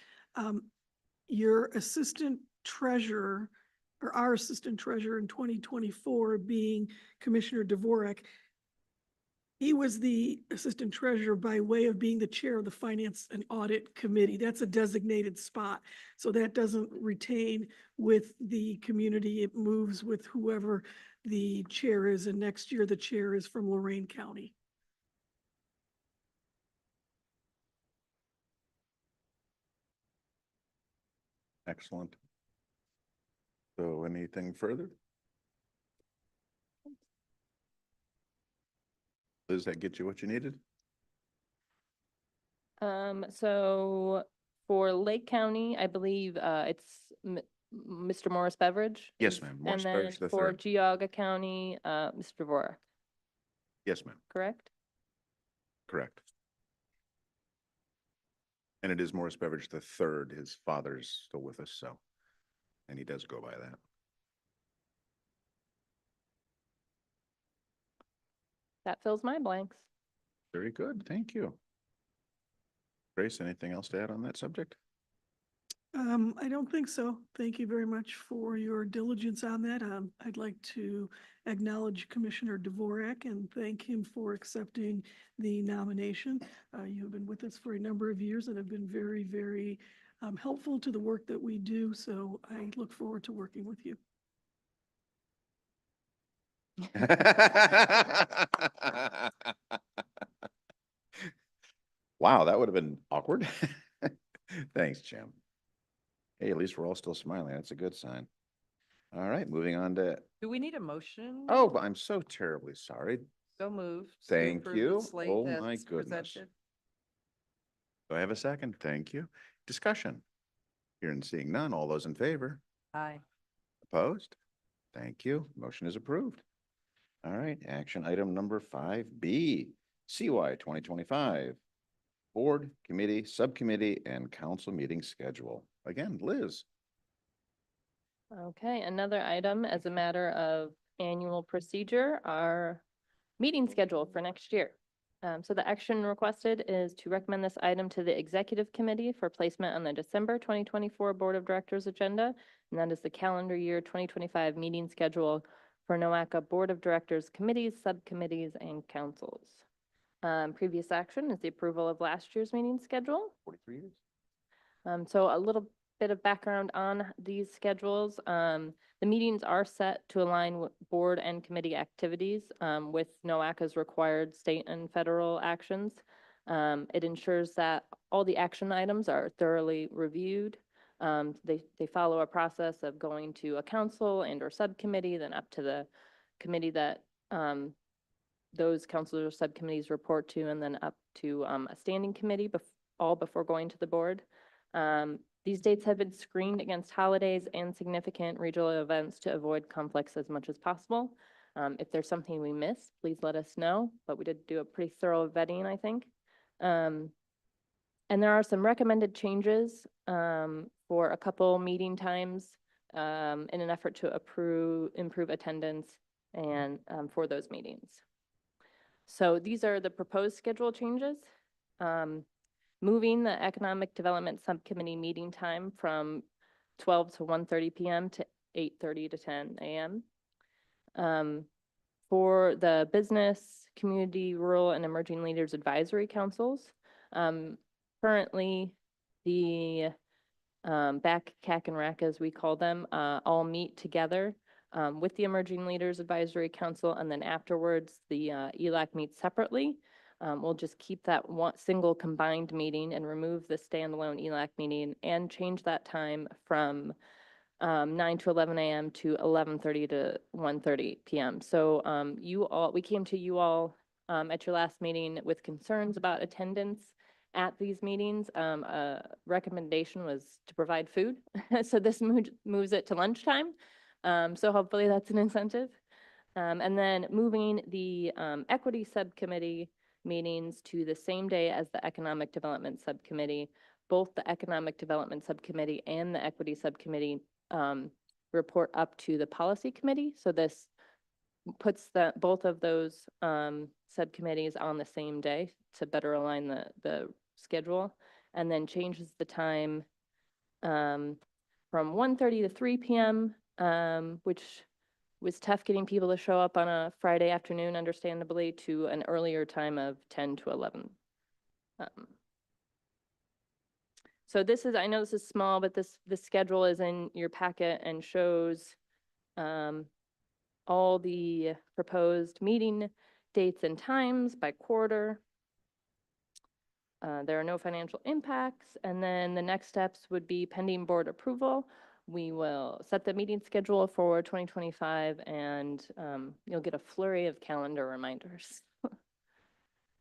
Speaker 3: Your assistant treasurer, or our assistant treasurer in 2024 being Commissioner Dvorak, he was the assistant treasurer by way of being the chair of the Finance and Audit Committee. That's a designated spot. So that doesn't retain with the community. It moves with whoever the chair is. And next year, the chair is from Lorain County.
Speaker 16: Excellent. So anything further? Does that get you what you needed?
Speaker 17: So for Lake County, I believe, it's Mr. Morris Beveridge.
Speaker 16: Yes,
Speaker 17: is-
Speaker 16: ma'am. Morris
Speaker 17: And
Speaker 16: Beveridge
Speaker 17: then
Speaker 16: the
Speaker 17: for
Speaker 16: third.
Speaker 17: Geauga County, Mr. Dvorak,
Speaker 16: Yes, ma'am.
Speaker 17: correct?
Speaker 16: Correct. And it is Morris Beveridge the third. His father's still with us, so, and he does go by that.
Speaker 17: That fills my blanks.
Speaker 16: Very good. Thank you. Grace, anything else to add on that subject?
Speaker 3: I don't think so. Thank you very much for your diligence on that. I'd like to acknowledge Commissioner Dvorak and thank him for accepting the nomination. You have been with us for a number of years and have been very, very helpful to the work that we do. So I look forward to working with you.
Speaker 16: Wow, that would have been awkward. Thanks, Jim. Hey, at least we're all still smiling. That's a good sign. All right, moving on to,
Speaker 2: Do we need a motion?
Speaker 16: oh, I'm so terribly sorry.
Speaker 2: So moved. to
Speaker 16: Thank
Speaker 2: approve the
Speaker 16: you.
Speaker 2: slate
Speaker 16: Oh, my
Speaker 2: as
Speaker 16: goodness.
Speaker 2: presented.
Speaker 16: Do I have a second? Thank you. Discussion. Hearing and seeing none. All those in favor?
Speaker 2: Aye.
Speaker 16: Opposed? Thank you. Motion is approved. All right, action item number 5B, CY 2025. Board, committee, subcommittee, and council meeting schedule. Again, Liz.
Speaker 17: Okay, another item as a matter of annual procedure, our meeting schedule for next year. So the action requested is to recommend this item to the executive committee for placement on the December 2024 Board of Directors agenda. And that is the calendar year 2025 meeting schedule for NOACA Board of Directors committees, subcommittees, and councils. Previous action is the approval of last year's meeting schedule.
Speaker 16: 43 years.
Speaker 17: So a little bit of background on these schedules. The meetings are set to align with board and committee activities with NOACA's required state and federal actions. It ensures that all the action items are thoroughly reviewed. They follow a process of going to a council and or subcommittee, then up to the committee that those councils or subcommittees report to, and then up to a standing committee, all before going to the board. These dates have been screened against holidays and significant regional events to avoid conflicts as much as possible. If there's something we missed, please let us know, but we did do a pretty thorough vetting, I think. And there are some recommended changes for a couple meeting times in an effort to improve attendance and for those meetings. So these are the proposed schedule changes. Moving the Economic Development Subcommittee meeting time from 12 to 1:30 p.m. to 8:30 to 10 a.m. For the Business, Community, Rural, and Emerging Leaders Advisory Councils, currently the BAC, CAC, and RAC, as we call them, all meet together with the Emerging Leaders Advisory Council, and then afterwards, the ELAC meets separately. We'll just keep that one single combined meeting and remove the standalone ELAC meeting and change that time from 9 to 11 a.m. to 11:30 to 1:30 p.m. So we came to you all at your last meeting with concerns about attendance at these meetings. A recommendation was to provide food. So this moves it to lunchtime. So hopefully that's an incentive. And then moving the equity subcommittee meetings to the same day as the economic development subcommittee. Both the economic development subcommittee and the equity subcommittee report up to the policy committee. So this puts both of those subcommittees on the same day to better align the schedule, and then changes the time from 1:30 to 3 p.m., which was tough getting people to show up on a Friday afternoon, understandably, to an earlier time of 10 to 11. So this is, I know this is small, but this schedule is in your packet and shows all the proposed meeting dates and times by quarter. There are no financial impacts, and then the next steps would be pending board approval. We will set the meeting schedule for 2025, and you'll get a flurry of calendar reminders.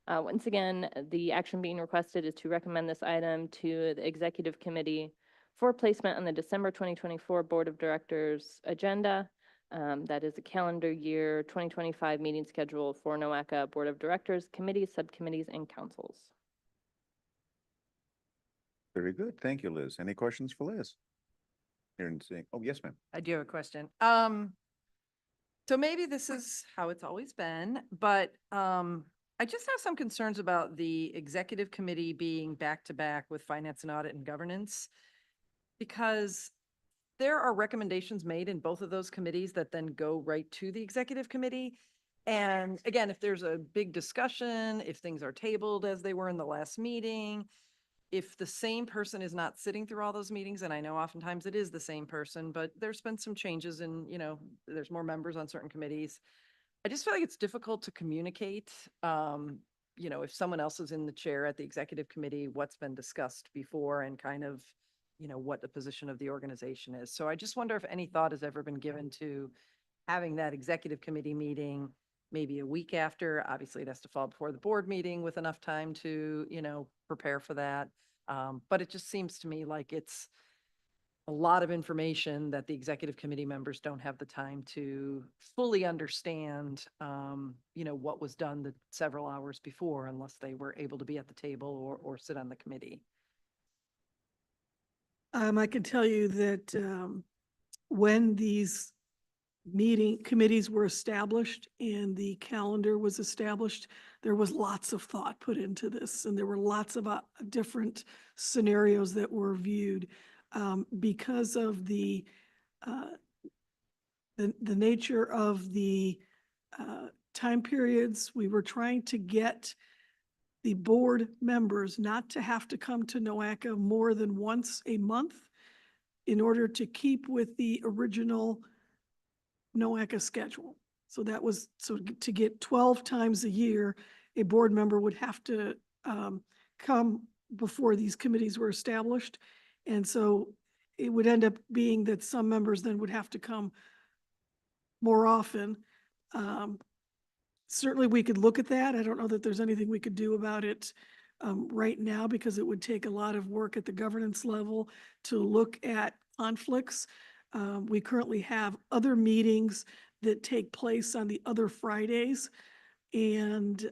Speaker 17: Once again, the action being requested is to recommend this item to the Executive Committee for placement on the December 2024 Board of Directors agenda. That is a calendar year 2025 meeting schedule for NOACA Board of Directors, committees, subcommittees, and councils.
Speaker 16: Very good. Thank you, Liz. Any questions for Liz? Here and seeing, oh, yes, ma'am.
Speaker 2: I do have a question. So maybe this is how it's always been, but I just have some concerns about the executive committee being back to back with finance and audit and governance. Because there are recommendations made in both of those committees that then go right to the executive committee. And again, if there's a big discussion, if things are tabled as they were in the last meeting, if the same person is not sitting through all those meetings, and I know oftentimes it is the same person, but there's been some changes in, there's more members on certain committees. I just feel like it's difficult to communicate, if someone else is in the chair at the executive committee, what's been discussed before and kind of, what the position of the organization is. So I just wonder if any thought has ever been given to having that executive committee meeting maybe a week after. Obviously, it has to fall before the board meeting with enough time to, prepare for that. But it just seems to me like it's a lot of information that the executive committee members don't have the time to fully understand, what was done the several hours before, unless they were able to be at the table or sit on the committee.
Speaker 3: I can tell you that when these committees were established and the calendar was established, there was lots of thought put into this, and there were lots of different scenarios that were viewed because of the nature of the time periods. We were trying to get the board members not to have to come to NOACA more than once a month in order to keep with the original NOACA schedule. So that was, so to get 12 times a year, a board member would have to come before these committees were established. And so it would end up being that some members then would have to come more often. Certainly we could look at that. I don't know that there's anything we could do about it right now, because it would take a lot of work at the governance level to look at conflicts. We currently have other meetings that take place on the other Fridays, and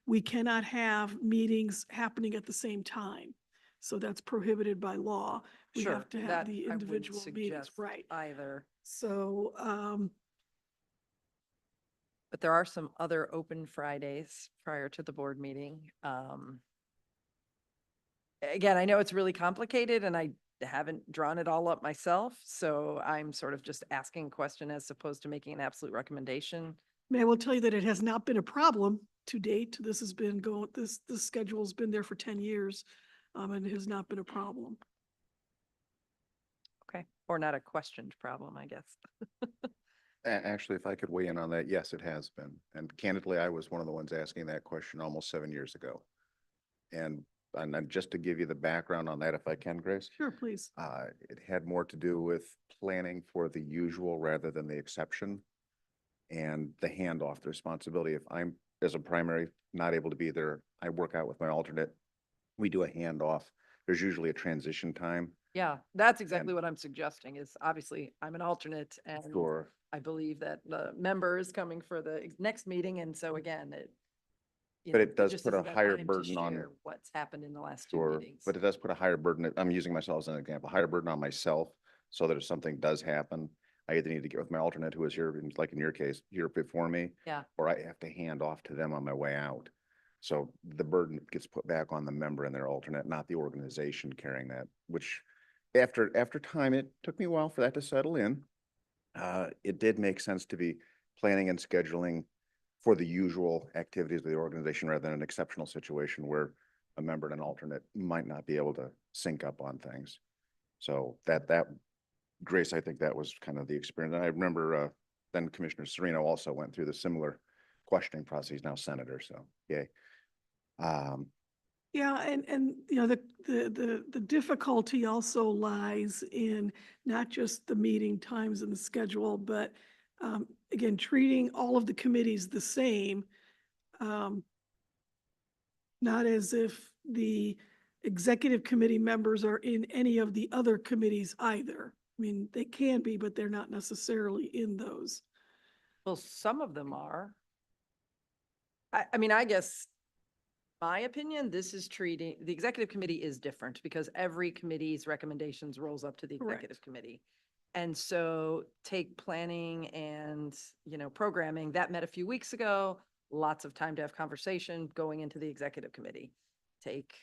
Speaker 3: we cannot have meetings happening at the same time. So that's prohibited by law. We
Speaker 2: Sure,
Speaker 3: have to have
Speaker 2: that
Speaker 3: the
Speaker 2: I wouldn't
Speaker 3: individual meetings,
Speaker 2: suggest
Speaker 3: right?
Speaker 2: either.
Speaker 3: So,
Speaker 2: But there are some other open Fridays prior to the board meeting. Again, I know it's really complicated and I haven't drawn it all up myself, so I'm sort of just asking a question as opposed to making an absolute recommendation.
Speaker 3: I will tell you that it has not been a problem to date. This has been this schedule's been there for 10 years, and it has not been a problem.
Speaker 2: Okay, or not a questioned problem, I guess.
Speaker 16: Actually, if I could weigh in on that, yes, it has been. And candidly, I was one of the ones asking that question almost 7 years ago. And just to give you the background on that, if I can, Grace.
Speaker 3: Sure, please.
Speaker 16: It had more to do with planning for the usual rather than the exception, and the handoff, the responsibility. If I'm, as a primary, not able to be there, I work out with my alternate. We do a handoff. There's usually a transition time.
Speaker 2: Yeah, that's exactly what I'm suggesting is obviously I'm an alternate and
Speaker 16: Sure.
Speaker 2: I believe that the member is coming for the next meeting. And so again,
Speaker 16: But it does
Speaker 2: just
Speaker 16: put a
Speaker 2: isn't that
Speaker 16: higher
Speaker 2: time to
Speaker 16: burden on.
Speaker 2: share what's happened in the last two
Speaker 16: Sure,
Speaker 2: meetings.
Speaker 16: but it does put a higher burden. I'm using myself as an example, higher burden on myself, so that if something does happen, I either need to get with my alternate who is here, like in your case, here before me.
Speaker 2: Yeah.
Speaker 16: Or I have to hand off to them on my way out. So the burden gets put back on the member and their alternate, not the organization carrying that, which after time, it took me a while for that to settle in. It did make sense to be planning and scheduling for the usual activities of the organization rather than an exceptional situation where a member and an alternate might not be able to sync up on things. So that Grace, I think that was kind of the experience. And I remember then Commissioner Serino also went through the similar questioning process. He's now senator, so yay.
Speaker 3: Yeah, and the difficulty also lies in not just the meeting times and the schedule, but again, treating all of the committees the same. not as if the executive committee members are in any of the other committees either. I mean, they can be, but they're not necessarily in those.
Speaker 2: Well, some of them are. I mean, I guess my opinion, this is treating, the executive committee is different because every committee's recommendations rolls up to the
Speaker 3: Correct.
Speaker 2: executive committee. And so take planning and, programming, that met a few weeks ago, lots of time to have conversation going into the executive committee. Take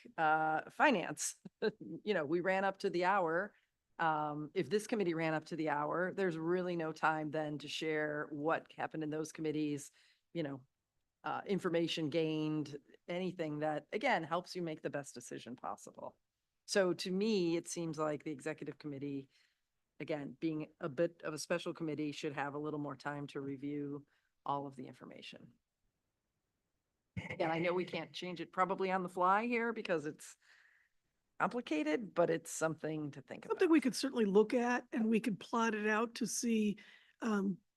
Speaker 2: finance, we ran up to the hour. If this committee ran up to the hour, there's really no time then to share what happened in those committees, information gained, anything that, again, helps you make the best decision possible. So to me, it seems like the executive committee, again, being a bit of a special committee, should have a little more time to review all of the information. And I know we can't change it probably on the fly here because it's complicated, but it's something to think about.
Speaker 3: Something we could certainly look at, and we could plot it out to see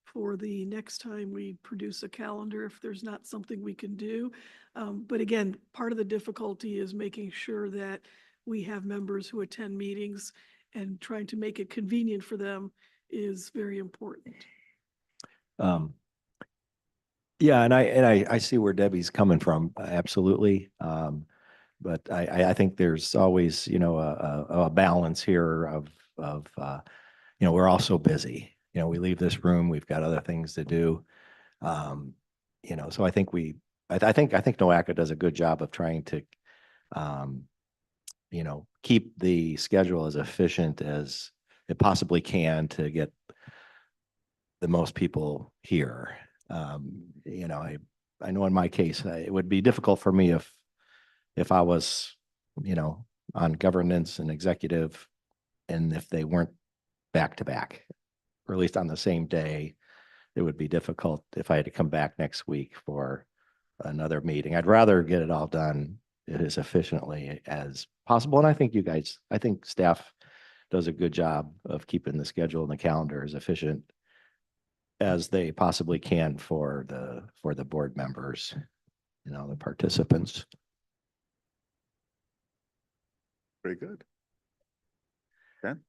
Speaker 3: for the next time we produce a calendar, if there's not something we can do. But again, part of the difficulty is making sure that we have members who attend meetings, and trying to make it convenient for them is very important.
Speaker 18: Yeah, and I see where Debbie's coming from, absolutely. But I think there's always, a balance here of, we're all so busy. We leave this room, we've got other things to do. So I think I think NOACA does a good job of trying to, keep the schedule as efficient as it possibly can to get the most people here. I know in my case, it would be difficult for me if I was, on governance and executive, and if they weren't back to back, or at least on the same day, it would be difficult if I had to come back next week for another meeting. I'd rather get it all done as efficiently as possible. And I think staff does a good job of keeping the schedule and the calendar as efficient as they possibly can for the board members, the participants.
Speaker 16: Very good. Ben?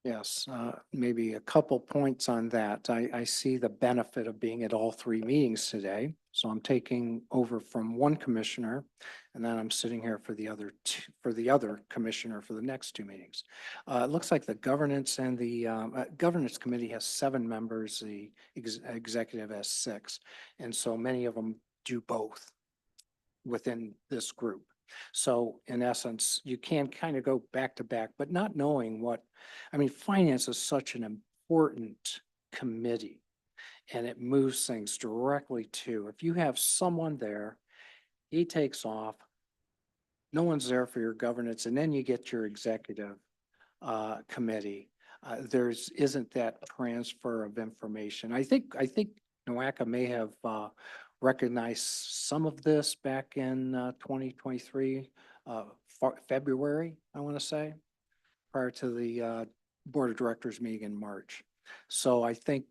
Speaker 14: Yes, maybe a couple points on that. I see the benefit of being at all three meetings today. So I'm taking over from one commissioner, and then I'm sitting here for the other commissioner for the next two meetings. It looks like the governance and the governance committee has 7 members, the executive has 6. And so many of them do both within this group. So in essence, you can kind of go back to back, but not knowing finance is such an important committee, and it moves things directly to, if you have someone there, he takes off, no one's there for your governance, and then you get your executive committee. Isn't that transfer of information. I think NOACA may have recognized some of this back in 2023, February, I want to say, prior to the board of directors meeting in March. So I think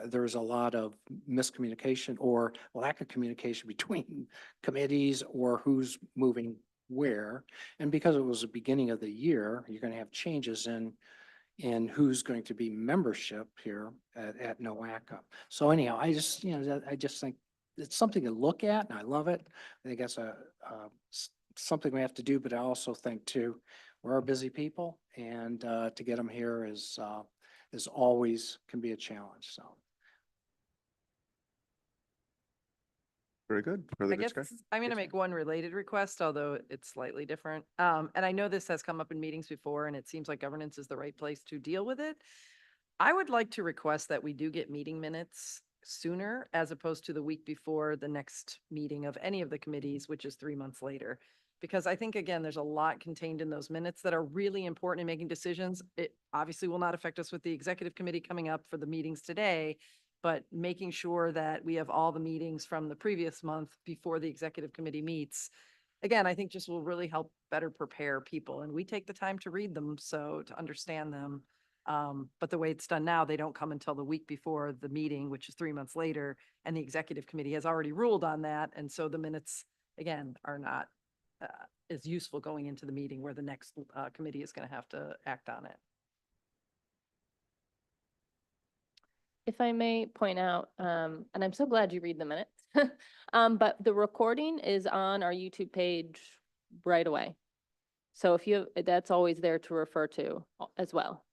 Speaker 14: there's a lot of miscommunication or lack of communication between committees or who's moving where. And because it was the beginning of the year, you're going to have changes in who's going to be membership here at NOACA. So anyhow, I just think it's something to look at, and I love it. I think that's something we have to do, but I also think too, we're busy people, and to get them here is always can be a challenge. So.
Speaker 16: Very good. Further
Speaker 2: I guess
Speaker 16: discussion?
Speaker 2: I'm going to
Speaker 16: Yes,
Speaker 2: make one related request, although it's slightly different. And I know this has come up in meetings before, and it seems like governance is the right place to deal with it. I would like to request that we do get meeting minutes sooner, as opposed to the week before the next meeting of any of the committees, which is 3 months later. Because I think, again, there's a lot contained in those minutes that are really important in making decisions. It obviously will not affect us with the executive committee coming up for the meetings today, but making sure that we have all the meetings from the previous month before the executive committee meets, again, I think just will really help better prepare people. And we take the time to read them, so to understand them. But the way it's done now, they don't come until the week before the meeting, which is 3 months later, and the executive committee has already ruled on that. And so the minutes, again, are not is useful going into the meeting where the next committee is going to have to act on it.
Speaker 17: If I may point out, and I'm so glad you read the minutes, but the recording is on our YouTube page right away. So if you, that's always there to refer to as well.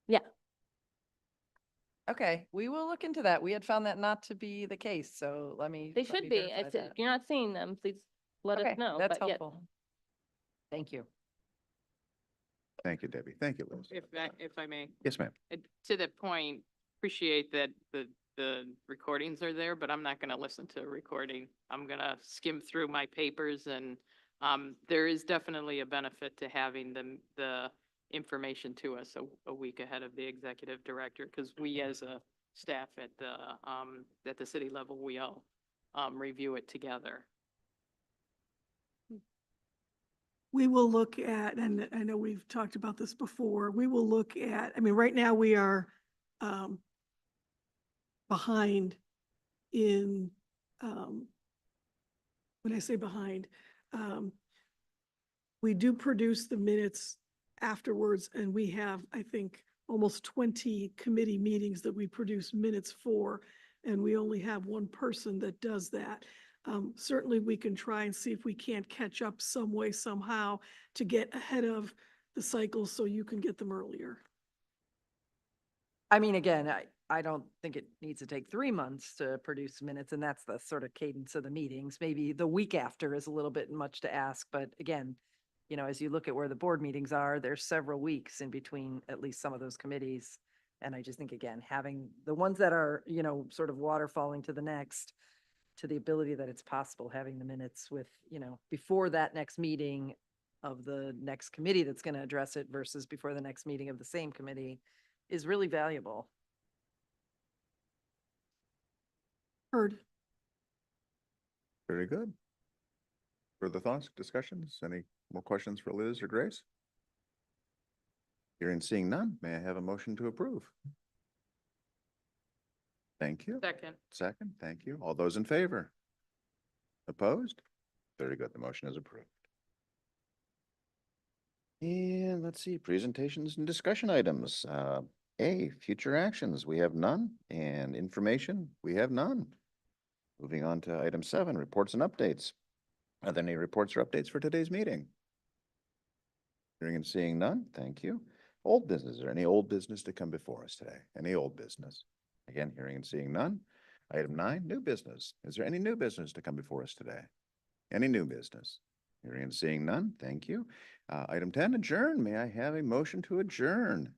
Speaker 17: Yeah.
Speaker 2: Okay, we will look into that. We had found that not to be the case, so let me.
Speaker 17: They
Speaker 2: let me
Speaker 17: should be.
Speaker 2: verify
Speaker 17: If
Speaker 2: that.
Speaker 17: you're not seeing them, please let us
Speaker 2: Okay,
Speaker 17: know.
Speaker 2: that's
Speaker 17: But yeah.
Speaker 2: helpful. Thank you.
Speaker 16: Thank you, Debbie. Thank you, Liz.
Speaker 19: If I may.
Speaker 16: Yes, ma'am.
Speaker 19: To that point, appreciate that the recordings are there, but I'm not gonna listen to a recording. I'm gonna skim through my papers and, there is definitely a benefit to having the information to us a week ahead of the executive director, because we as a staff at the city level, we all, review it together.
Speaker 3: We will look at, and I know we've talked about this before, we will look at, I mean, right now we are behind in, when I say behind, we do produce the minutes afterwards, and we have, I think, almost 20 committee meetings that we produce minutes for, and we only have one person that does that. Certainly, we can try and see if we can't catch up some way, somehow, to get ahead of the cycle so you can get them earlier.
Speaker 2: I mean, again, I don't think it needs to take 3 months to produce minutes, and that's the sort of cadence of the meetings. Maybe the week after is a little bit much to ask, but again, you know, as you look at where the board meetings are, there's several weeks in between at least some of those committees. And I just think, again, having the ones that are, you know, sort of waterfalling to the next, to the ability that it's possible, having the minutes with, you know, before that next meeting of the next committee that's going to address it versus before the next meeting of the same committee is really valuable.
Speaker 3: Heard.
Speaker 16: Very good. Further thoughts, discussions? Any more questions for Liz or Grace? Hearing and seeing none, may I have a motion to approve? Thank you.
Speaker 19: Second.
Speaker 16: Second, thank you. All those in favor? Opposed? Very good. The motion is approved. And let's see, presentations and discussion items. A, future actions, we have none, and information, we have none. Moving on to item 7, reports and updates. Are there any reports or updates for today's meeting? Hearing and seeing none, thank you. Old business, is there any old business to come before us today? Any old business? Again, hearing and seeing none. Item 9, new business. Is there any new business to come before us today? Any new business? Hearing and seeing none, thank you. Item 10, adjourn. May I have a motion to adjourn?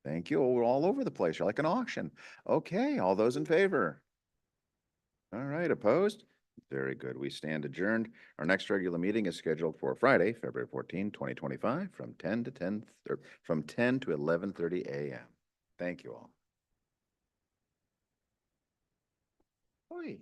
Speaker 16: Thank you. Oh, we're all over the place. You're like an auction. Okay, all those in favor? All right, opposed? Very good. We stand adjourned. Our next regular meeting is scheduled for Friday, February 14, 2025, from 10 to 11:30 a.m. Thank you all. Oi.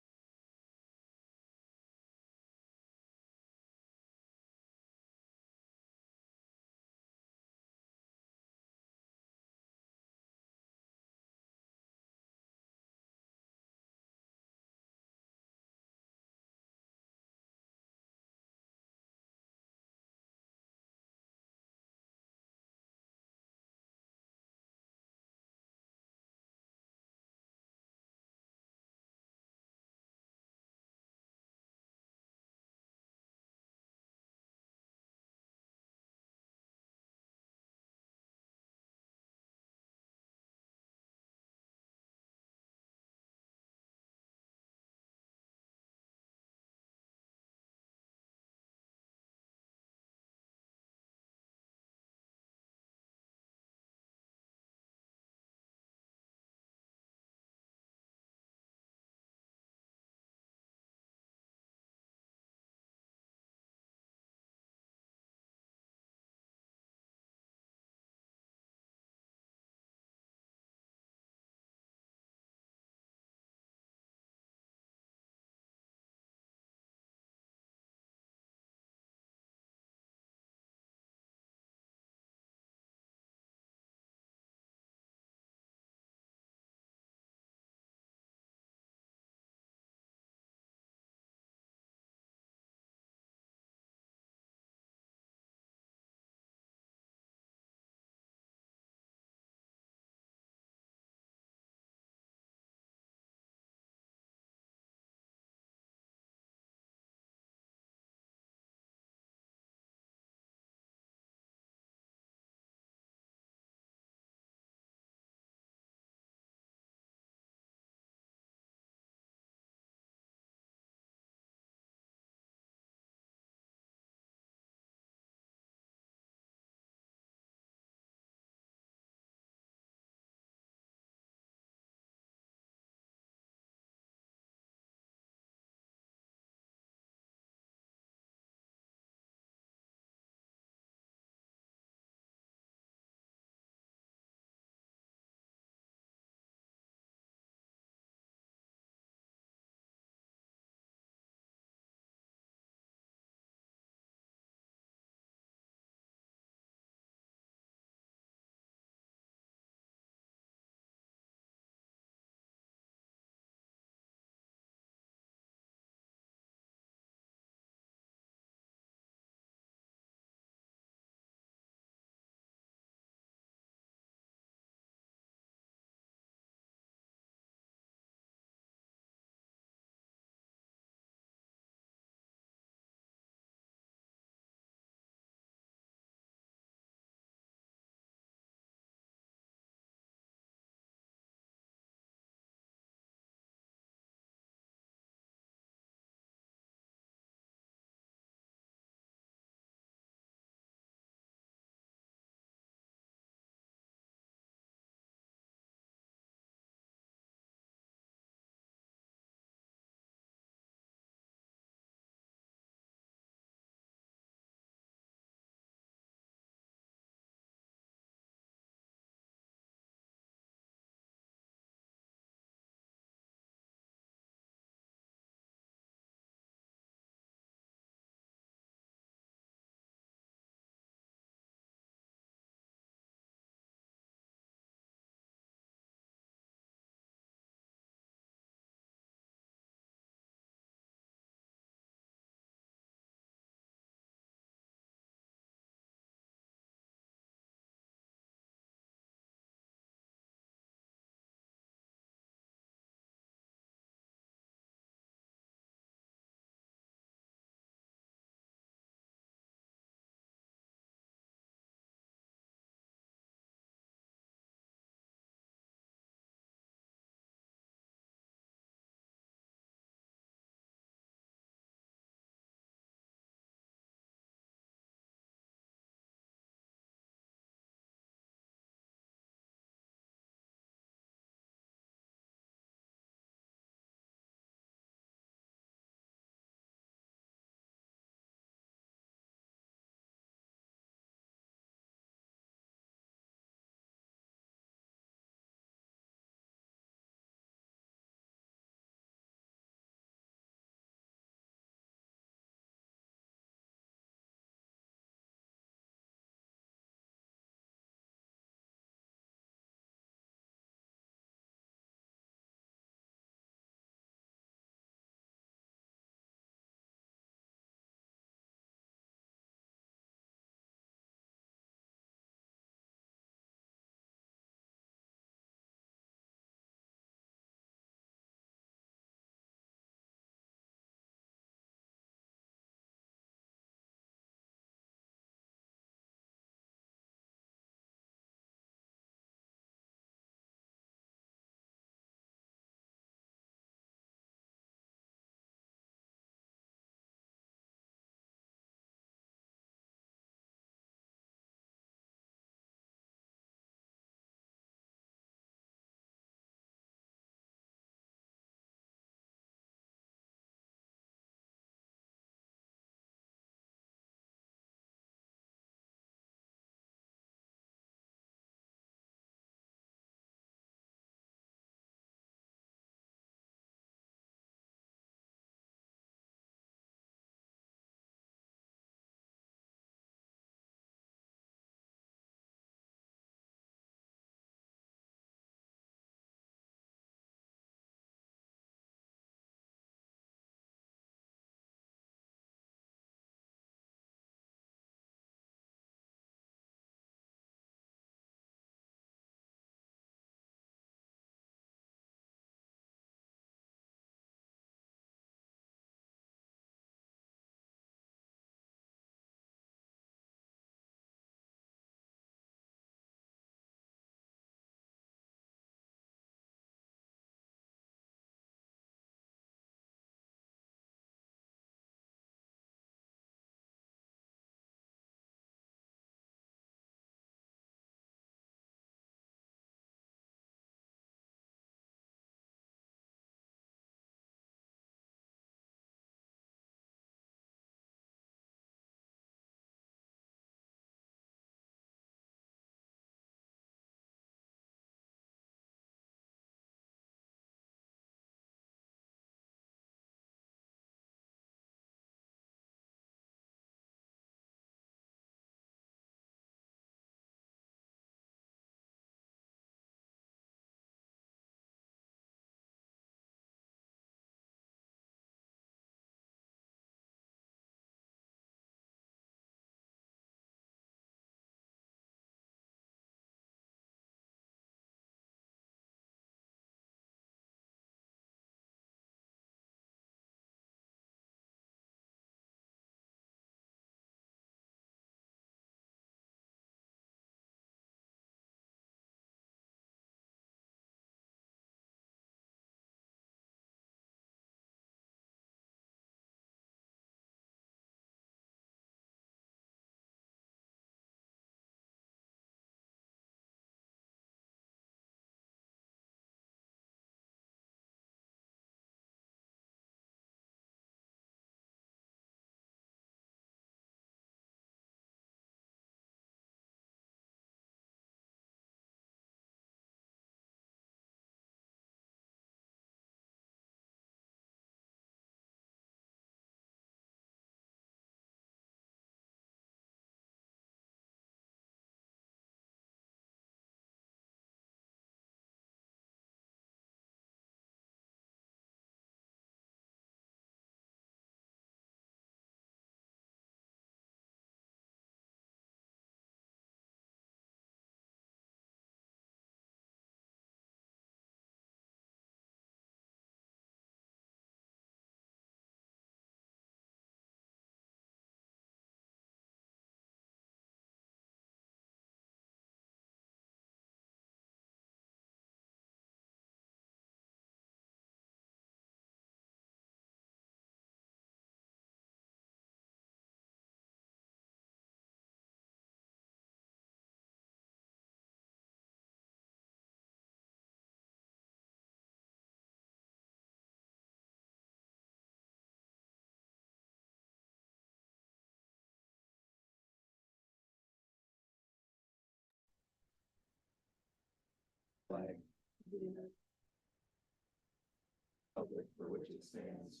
Speaker 18: Public for which it stands.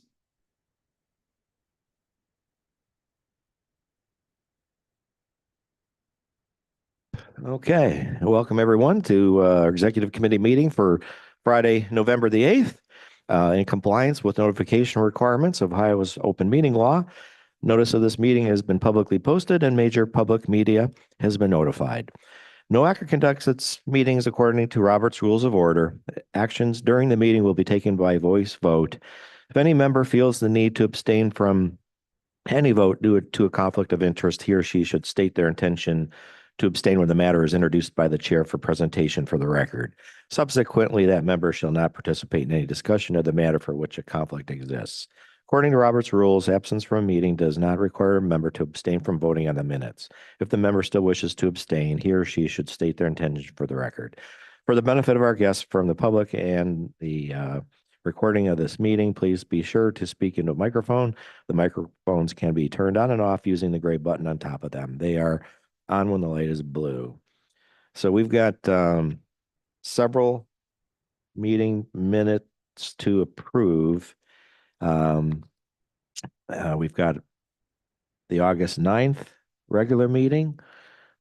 Speaker 18: Okay, welcome everyone to our executive committee meeting for Friday, November the 8th. In compliance with notification requirements of Ohio's open meeting law, notice of this meeting has been publicly posted and major public media has been notified. NOACA conducts its meetings according to Robert's Rules of Order. Actions during the meeting will be taken by voice vote. If any member feels the need to abstain from any vote due to a conflict of interest, he or she should state their intention to abstain when the matter is introduced by the chair for presentation for the record. Subsequently, that member shall not participate in any discussion of the matter for which a conflict exists. According to Robert's rules, absence from a meeting does not require a member to abstain from voting on the minutes. If the member still wishes to abstain, he or she should state their intention for the record. For the benefit of our guests from the public and the recording of this meeting, please be sure to speak into a microphone. The microphones can be turned on and off using the gray button on top of them. They are on when the light is blue. So we've got several meeting minutes to approve. We've got the August 9th regular meeting.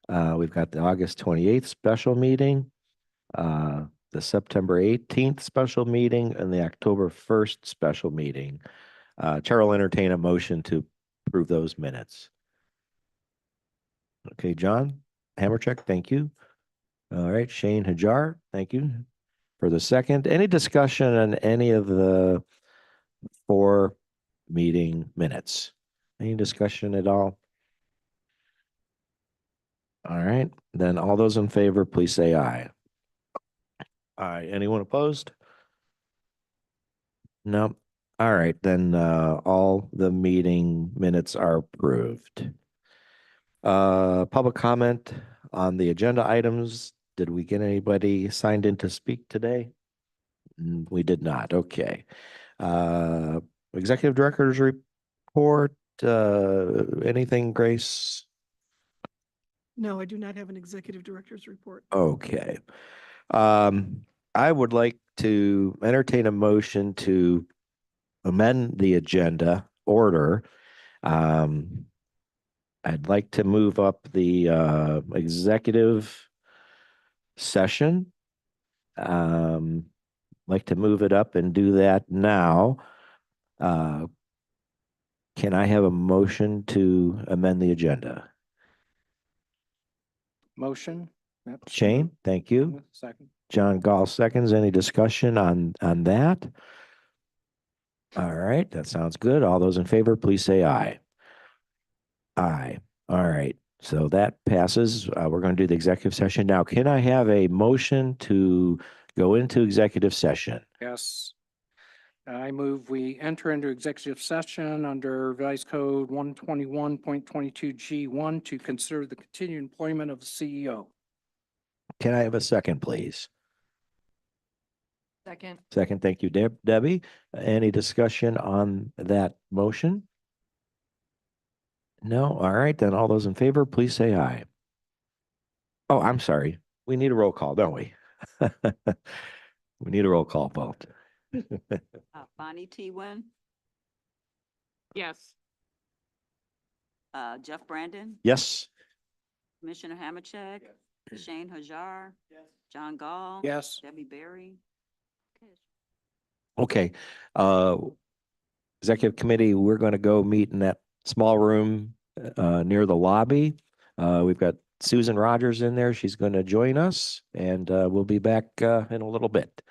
Speaker 18: We've got the August 28th special meeting, the September 18th special meeting, and the October 1st special meeting. Chair will entertain a motion to approve those minutes. Okay, John Hammercheck, thank you. All right, Shane Hajar, thank you for the second. Any discussion on any of the 4 meeting minutes? Any discussion at all? All right, then all those in favor, please say aye. Aye. Anyone opposed? No. All right, then all the meeting minutes are approved. Public comment on the agenda items. Did we get anybody signed in to speak today? We did not. Okay. Executive Director's report. Anything, Grace?
Speaker 3: No, I do not have an executive director's report.
Speaker 18: Okay. I would like to entertain a motion to amend the agenda order. I'd like to move up the executive session. Like to move it up and do that now. Can I have a motion to amend the agenda?
Speaker 14: Motion. Yep, so
Speaker 18: Shane,
Speaker 14: moved.
Speaker 18: thank you.
Speaker 14: Second.
Speaker 18: John Gall seconds. Any discussion on that? All right, that sounds good. All those in favor, please say aye. Aye. All right. So that passes. We're going to do the executive session now. Can I have a motion to go into executive session?
Speaker 14: Yes. I move we enter into executive session under revised code 121.22G1 to consider the continued employment of the CEO.
Speaker 18: Can I have a second, please?
Speaker 2: Second.
Speaker 18: Second, thank you, Debbie. Any discussion on that motion? No? All right, then all those in favor, please say aye. Oh, I'm sorry. We need a roll call, don't we? We need a roll call vote.
Speaker 20: Bonnie T. Wynn,
Speaker 19: Yes.
Speaker 20: Jeff Brandon,
Speaker 18: Yes.
Speaker 20: Commissioner Hamachek, Shane Hajar, John Gall.
Speaker 14: Yes.
Speaker 20: Debbie Berry.
Speaker 18: Okay. Executive committee, we're going to go meet in that small room near the lobby. We've got Susan Rogers in there. She's going to join us, and we'll be back in a little bit.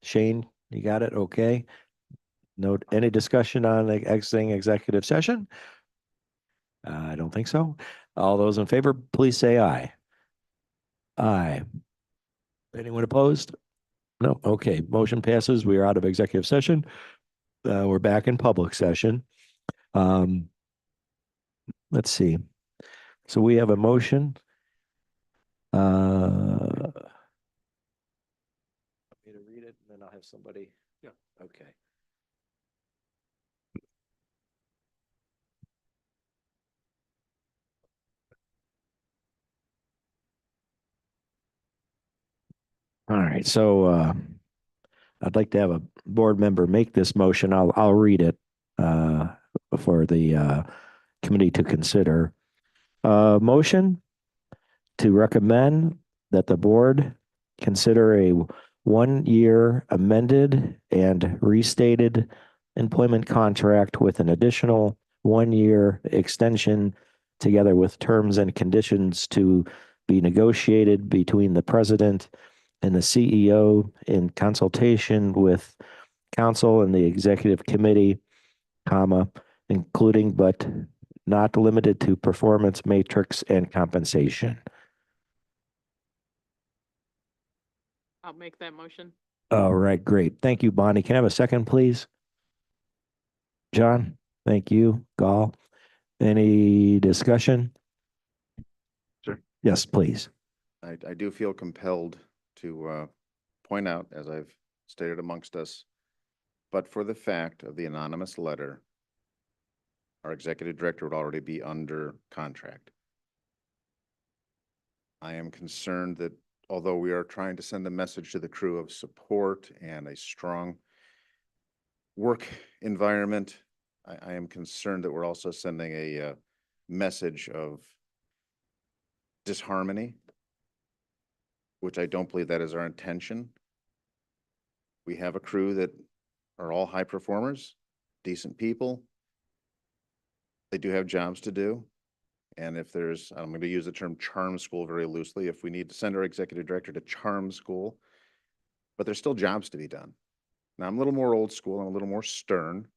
Speaker 18: Shane, you got it? Okay. No, any discussion on exiting executive session? I don't think so. All those in favor, please say aye. Aye. Anyone opposed? No. Okay. Motion passes. We are out of executive session. We're back in public session. Let's see. So we have a motion. Want me to read it and then I'll have somebody.
Speaker 10: Yeah.
Speaker 18: Okay. All right. So I'd like to have a board member make this motion. I'll read it for the committee to consider. Motion to recommend that the board consider a 1-year amended and restated employment contract with an additional 1-year extension together with terms and conditions to be negotiated between the president and the CEO in consultation with council and the executive committee, comma, including but not limited to performance matrix and compensation.
Speaker 19: I'll make that motion.
Speaker 18: All right, great. Thank you, Bonnie. Can I have a second, please? John, thank you. Gall, any discussion?
Speaker 16: Sure.
Speaker 18: Yes, please.
Speaker 16: I do feel compelled to point out, as I've stated amongst us, but for the fact of the anonymous letter, our executive director would already be under contract. I am concerned that although we are trying to send a message to the crew of support and a strong work environment, I am concerned that we're also sending a message of disharmony, which I don't believe that is our intention. We have a crew that are all high performers, decent people. They do have jobs to do. And if there's, I'm going to use the term charm school very loosely, if we need to send our executive director to charm school, but there's still jobs to be done. Now, I'm a little more old school, I'm a little more stern,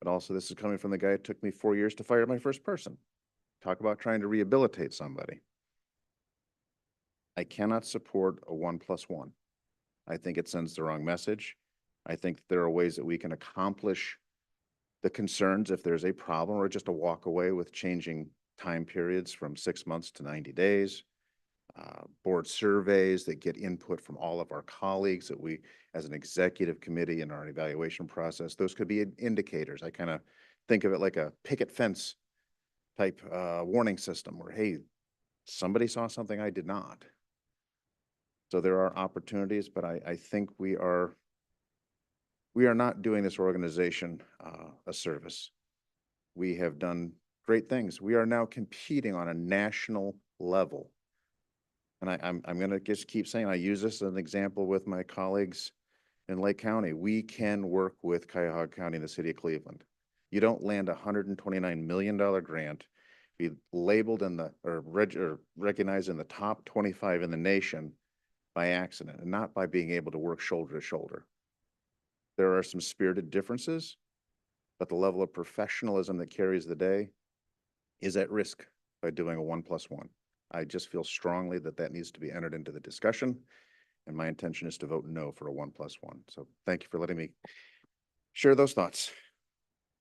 Speaker 16: but also this is coming from the guy it took me 4 years to fire my first person. Talk about trying to rehabilitate somebody. I cannot support a 1+1. I think it sends the wrong message. I think there are ways that we can accomplish the concerns if there's a problem, or just a walk away with changing time periods from 6 months to 90 days. Board surveys that get input from all of our colleagues that we, as an executive committee in our evaluation process, those could be indicators. I kind of think of it like a picket fence type warning system where, hey, somebody saw something I did not. So there are opportunities, but I think we are not doing this organization a service. We have done great things. We are now competing on a national level. And I'm going to just keep saying, I use this as an example with my colleagues in Lake County. We can work with Cuyahoga County and the city of Cleveland. You don't land a $129 million grant, be labeled in the, or recognized in the top 25 in the nation by accident, and not by being able to work shoulder to shoulder. There are some spirited differences, but the level of professionalism that carries the day is at risk by doing a 1+1. I just feel strongly that that needs to be entered into the discussion, and my intention is to vote no for a 1+1. So thank you for letting me share those thoughts.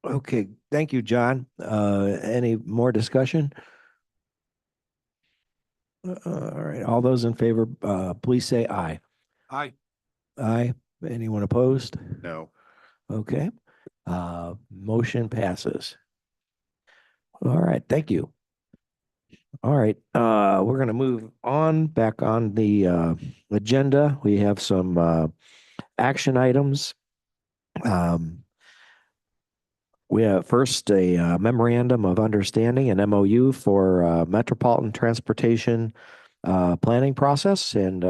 Speaker 18: Okay, thank you, John. Any more discussion? All right, all those in favor, please say aye.
Speaker 5: Aye.
Speaker 18: Aye. Anyone opposed?
Speaker 16: No.
Speaker 18: Okay. Motion passes. All right, thank you. All right, we're going to move on back on the agenda. We have some action items. We have first a memorandum of understanding, an MOU for metropolitan transportation planning process. And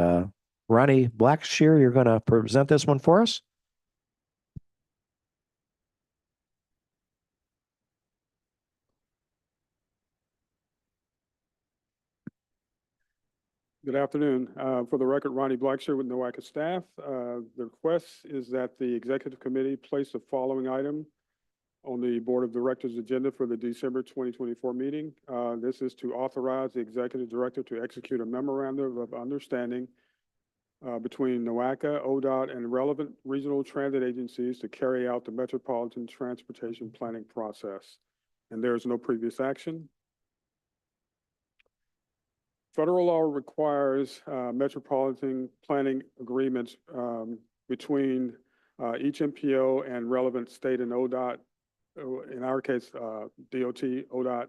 Speaker 18: Ronnie Blackshear, you're going to present this one for us?
Speaker 21: Good afternoon. For the record, Ronnie Blackshear with NOACA staff. The request is that the executive committee place the following item on the board of directors agenda for the December 2024 meeting. This is to authorize the executive director to execute a memorandum of understanding between NOACA, ODOT, and relevant regional transit agencies to carry out the metropolitan transportation planning process. And there is no previous action. Federal law requires metropolitan planning agreements between each MPO and relevant state and ODOT, in our case, DOT, ODOT,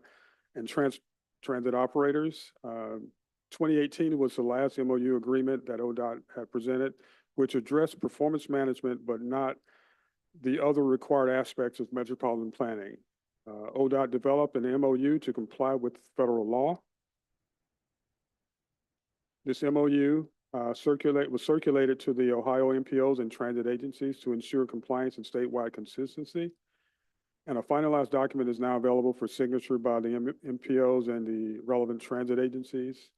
Speaker 21: and transit operators. 2018 was the last MOU agreement that ODOT had presented, which addressed performance management, but not the other required aspects of metropolitan planning. ODOT developed an MOU to comply with federal law. This MOU was circulated to the Ohio MPOs and transit agencies to ensure compliance and statewide consistency. And a finalized document is now available for signature by the MPOs and the relevant transit agencies.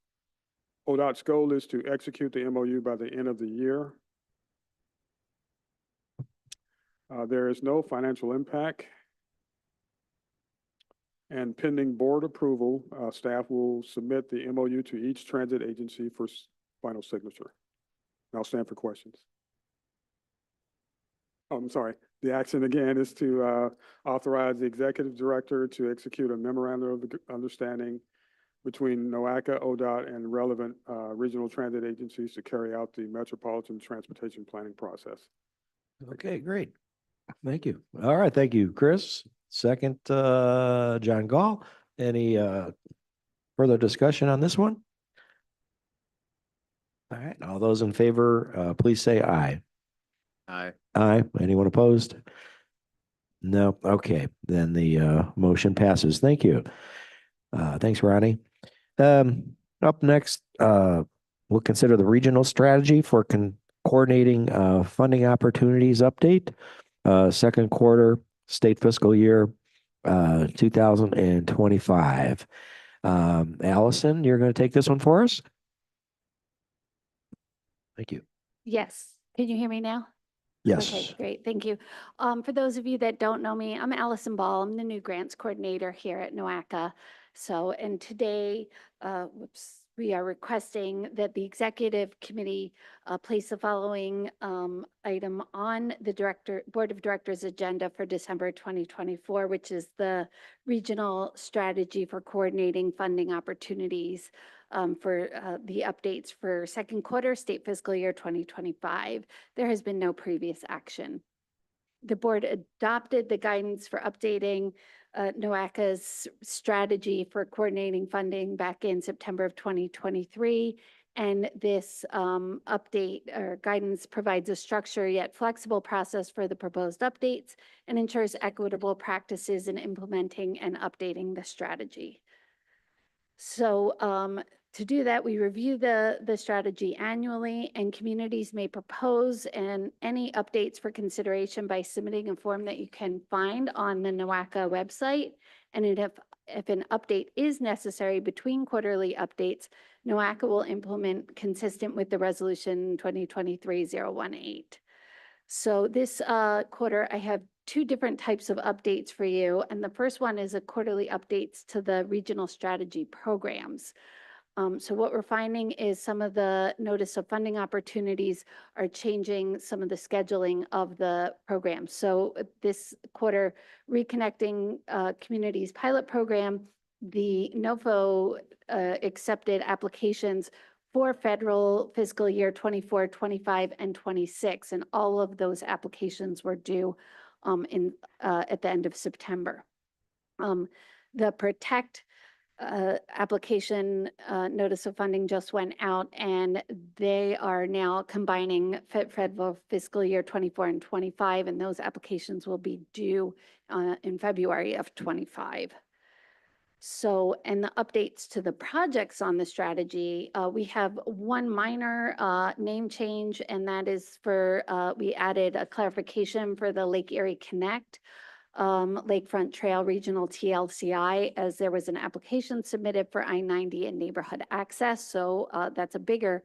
Speaker 21: ODOT's goal is to execute the MOU by the end of the year. There is no financial impact. And pending board approval, staff will submit the MOU to each transit agency for final signature. And I'll stand for questions. Oh, I'm sorry. The action again is to authorize the executive director to execute a memorandum of understanding between NOACA, ODOT, and relevant regional transit agencies to carry out the metropolitan transportation planning process.
Speaker 18: Okay, great. Thank you. All right, thank you, Chris. Second, John Gall. Any further discussion on this one? All right, all those in favor, please say aye.
Speaker 16: Aye.
Speaker 18: Aye. Anyone opposed? No. Okay, then the motion passes. Thank you. Thanks, Ronnie. Up next, we'll consider the regional strategy for coordinating funding opportunities update. Second quarter state fiscal year 2025. Allison, you're going to take this one for us? Thank you.
Speaker 22: Yes. Can you hear me now?
Speaker 18: Yes.
Speaker 22: Okay, great. Thank you. For those of you that don't know me, I'm Allison Ball. I'm the new grants coordinator here at NOACA. So, and today, we are requesting that the executive committee place the following item on the board of directors agenda for December 2024, which is the regional strategy for coordinating funding opportunities for the updates for second quarter state fiscal year 2025. There has been no previous action. The board adopted the guidance for updating NOACA's strategy for coordinating funding back in September of 2023. And this update or guidance provides a structure yet flexible process for the proposed updates and ensures equitable practices in implementing and updating the strategy. So to do that, we review the strategy annually, and communities may propose and any updates for consideration by submitting a form that you can find on the NOACA website. And if an update is necessary between quarterly updates, NOACA will implement consistent with the resolution 2023-018. So this quarter, I have two different types of updates for you. And the first one is a quarterly updates to the regional strategy programs. So what we're finding is some of the notice of funding opportunities are changing some of the scheduling of the program. So this quarter, Reconnecting Communities pilot program, the NOFO accepted applications for federal fiscal year 24, 25, and 26. And all of those applications were due at the end of September. The Protect application notice of funding just went out, and they are now combining federal fiscal year 24 and 25, and those applications will be due in February of 25. So, and the updates to the projects on the strategy, we have one minor name change, and that is for, we added a clarification for the Lake Erie Connect Lakefront Trail Regional TLCI, as there was an application submitted for I-90 and neighborhood access. So that's a bigger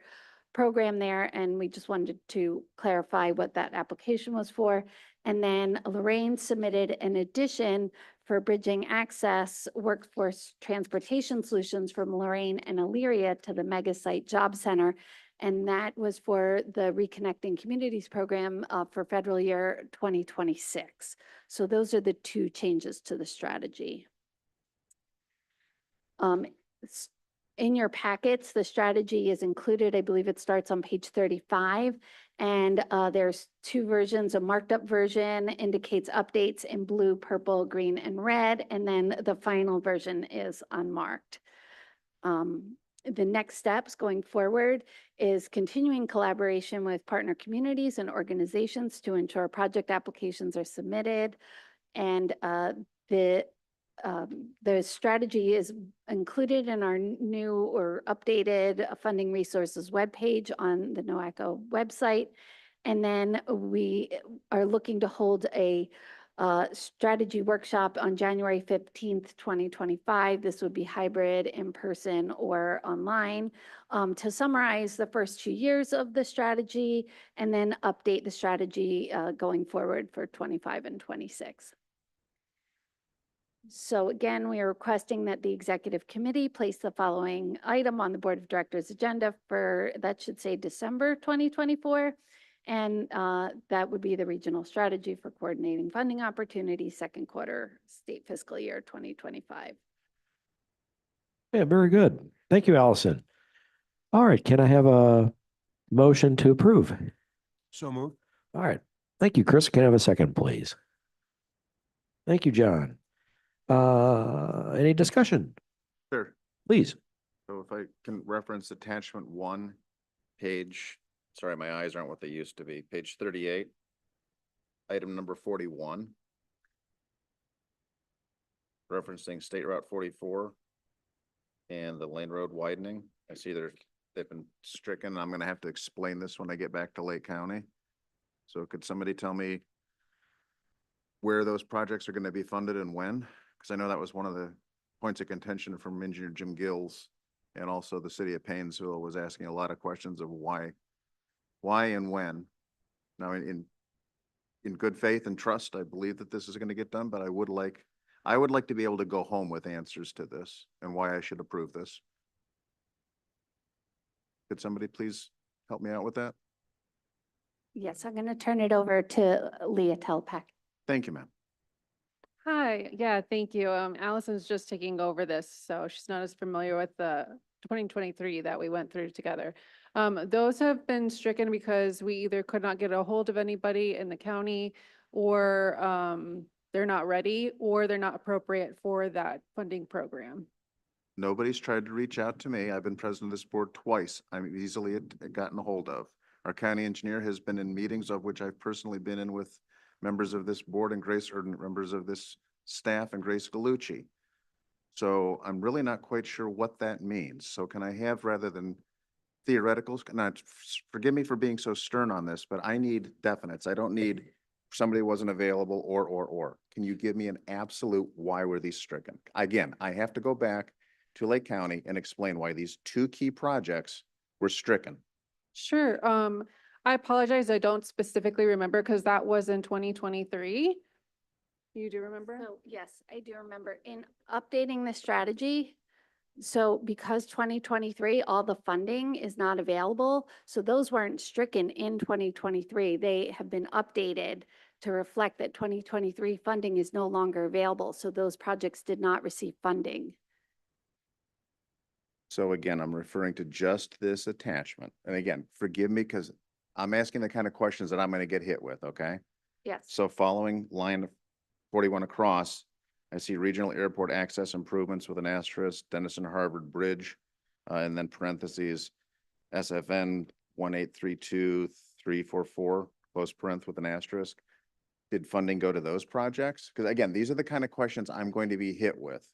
Speaker 22: program there, and we just wanted to clarify what that application was for. And then Lorraine submitted an addition for bridging access workforce transportation solutions from Lorraine and Elyria to the Mega Site Job Center. And that was for the Reconnecting Communities program for federal year 2026. So those are the two changes to the strategy. In your packets, the strategy is included. I believe it starts on page 35. And there's two versions. A marked up version indicates updates in blue, purple, green, and red. And then the final version is unmarked. The next steps going forward is continuing collaboration with partner communities and organizations to ensure project applications are submitted. And the strategy is included in our new or updated funding resources webpage on the NOACA website. And then we are looking to hold a strategy workshop on January 15th, 2025. This would be hybrid, in person, or online, to summarize the first 2 years of the strategy and then update the strategy going forward for 25 and 26. So again, we are requesting that the executive committee place the following item on the board of directors agenda for, that should say December 2024. And that would be the regional strategy for coordinating funding opportunities, second quarter state fiscal year 2025.
Speaker 4: Yeah, very good. Thank you, Allison. All right, can I have a motion to approve?
Speaker 5: So moved.
Speaker 4: All right. Thank you, Chris. Can I have a second, please? Thank you, John. Any discussion?
Speaker 16: Sure.
Speaker 4: Please.
Speaker 16: So if I can reference attachment 1, page, sorry, my eyes aren't what they used to be, page 38, item number 41, referencing State Route 44 and the lane road widening. I see they've been stricken. I'm going to have to explain this when I get back to Lake County. So could somebody tell me where those projects are going to be funded and when? Because I know that was one of the points of contention from Engineer Jim Gills, and also the city of Painesville was asking a lot of questions of why and when. Now, in good faith and trust, I believe that this is going to get done, but I would like to be able to go home with answers to this and why I should approve this. Could somebody please help me out with that?
Speaker 22: Yes, I'm going to turn it over to Leah Telpak.
Speaker 16: Thank you, ma'am.
Speaker 8: Hi, yeah, thank you. Allison's just taking over this, so she's not as familiar with the 2023 that we went through together. Those have been stricken because we either could not get a hold of anybody in the county, or they're not ready, or they're not appropriate for that funding program.
Speaker 16: Nobody's tried to reach out to me. I've been president of this board twice. I'm easily gotten a hold of. Our county engineer has been in meetings, of which I've personally been in with members of this board and members of this staff and Grace Galucci. So I'm really not quite sure what that means. So can I have, rather than theoreticals, not, forgive me for being so stern on this, but I need definites. I don't need somebody wasn't available or. Can you give me an absolute why were these stricken? Again, I have to go back to Lake County and explain why these 2 key projects were stricken.
Speaker 8: Sure. I apologize. I don't specifically remember because that was in 2023. You do remember?
Speaker 22: So yes, I do remember. In updating the strategy, so because 2023, all the funding is not available, so those weren't stricken in 2023. They have been updated to reflect that 2023 funding is no longer available. So those projects did not receive funding.
Speaker 16: So again, I'm referring to just this attachment. And again, forgive me because I'm asking the kind of questions that I'm going to get hit with, okay?
Speaker 22: Yes.
Speaker 16: So following line 41 across, I see regional airport access improvements with an asterisk, Denison Harvard Bridge, and then parentheses, SFN 1832344, close parenthesis with an asterisk. Did funding go to those projects? Because again, these are the kind of questions I'm going to be hit with.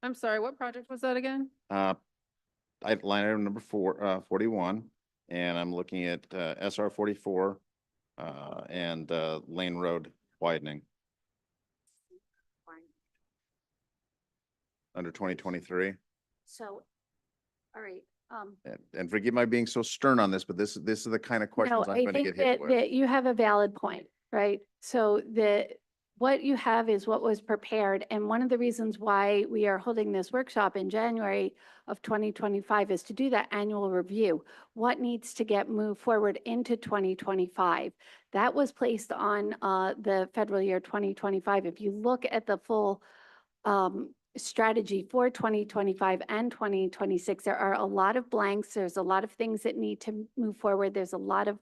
Speaker 8: I'm sorry, what project was that again?
Speaker 16: Line item number 41, and I'm looking at, SR 44, and, Lane Road widening. Under 2023.
Speaker 22: So, all right,
Speaker 16: And forgive my being so stern on this, but this is the kind of
Speaker 22: no,
Speaker 16: questions I'm
Speaker 22: I
Speaker 16: going to
Speaker 22: think
Speaker 16: get hit
Speaker 22: that,
Speaker 16: with.
Speaker 22: that you have a valid point, right? So what you have is what was prepared. And one of the reasons why we are holding this workshop in January of 2025 is to do that annual review. What needs to get moved forward into 2025? That was placed on the federal year 2025. If you look at the full strategy for 2025 and 2026, there are a lot of blanks. There's a lot of things that need to move forward. There's a lot of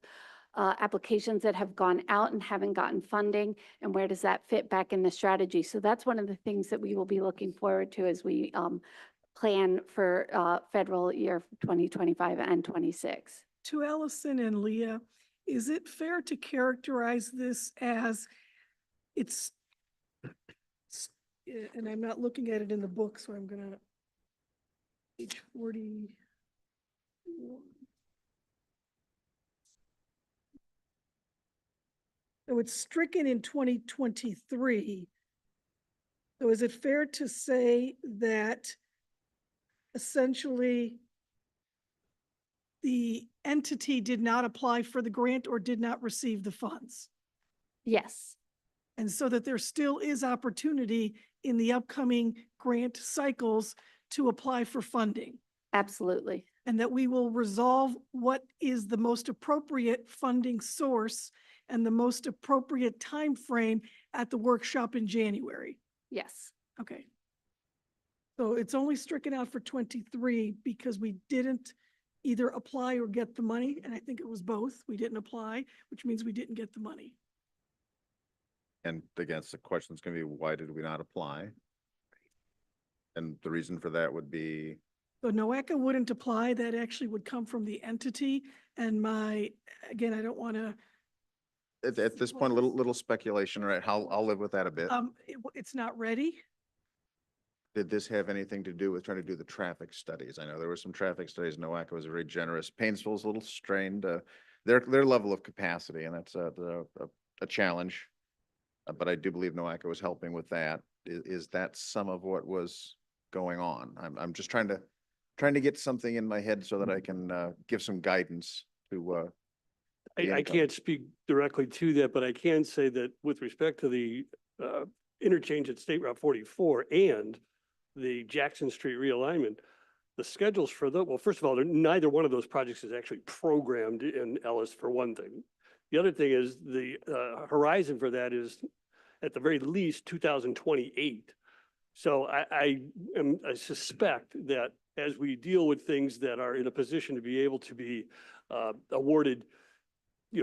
Speaker 22: applications that have gone out and haven't gotten funding, and where does that fit back in the strategy? So that's one of the things that we will be looking forward to as we plan for federal year 2025 and 26.
Speaker 3: To Allison and Leah, is it fair to characterize this as it's, and I'm not looking at it in the book, so I'm gonna, page 40. So it's stricken in 2023. So is it fair to say that essentially the entity did not apply for the grant or did not receive the funds?
Speaker 22: Yes.
Speaker 3: And so that there still is opportunity in the upcoming grant cycles to apply for funding?
Speaker 22: Absolutely.
Speaker 3: And that we will resolve what is the most appropriate funding source and the most appropriate time frame at the workshop in January?
Speaker 22: Yes.
Speaker 3: Okay. So it's only stricken out for 23 because we didn't either apply or get the money, and I think it was both. We didn't apply, which means we didn't get the money.
Speaker 16: And again, the question is going to be, why did we not apply? And the reason for that would be,
Speaker 3: So NOACA wouldn't apply. That actually would come from the entity. And again, I don't want to.
Speaker 16: at this point, a little speculation, right? I'll live with that a bit.
Speaker 3: It's not ready.
Speaker 16: Did this have anything to do with trying to do the traffic studies? I know there were some traffic studies. NOACA was very generous. Painesville's a little strained, their level of capacity, and that's a challenge. But I do believe NOACA was helping with that. Is that some of what was going on? I'm just trying to get something in my head so that I can give some guidance to.
Speaker 10: I can't speak directly to that, but I can say that with respect to the interchange at State Route 44 and the Jackson Street realignment, the schedules for well, first of all, neither one of those projects is actually programmed in Ellis, for one thing. The other thing is the horizon for that is at the very least 2028. So I suspect that as we deal with things that are in a position to be able to be awarded,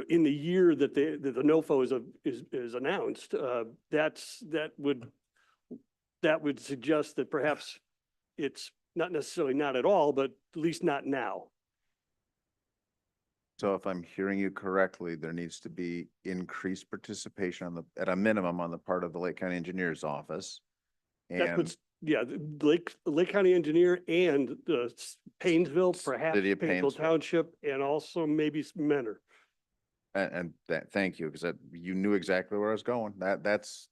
Speaker 10: in the year that the NOFO is announced, that would suggest that perhaps it's not necessarily not at all, but at least not now.
Speaker 16: So if I'm hearing you correctly, there needs to be increased participation at a minimum on the part of the Lake County Engineer's Office. And
Speaker 10: the Lake County Engineer and Painesville, perhaps
Speaker 16: City of
Speaker 10: Painesville
Speaker 16: Painesville.
Speaker 10: Township, and also maybe Mentor.
Speaker 16: And thank you, because you knew exactly where I was going. That's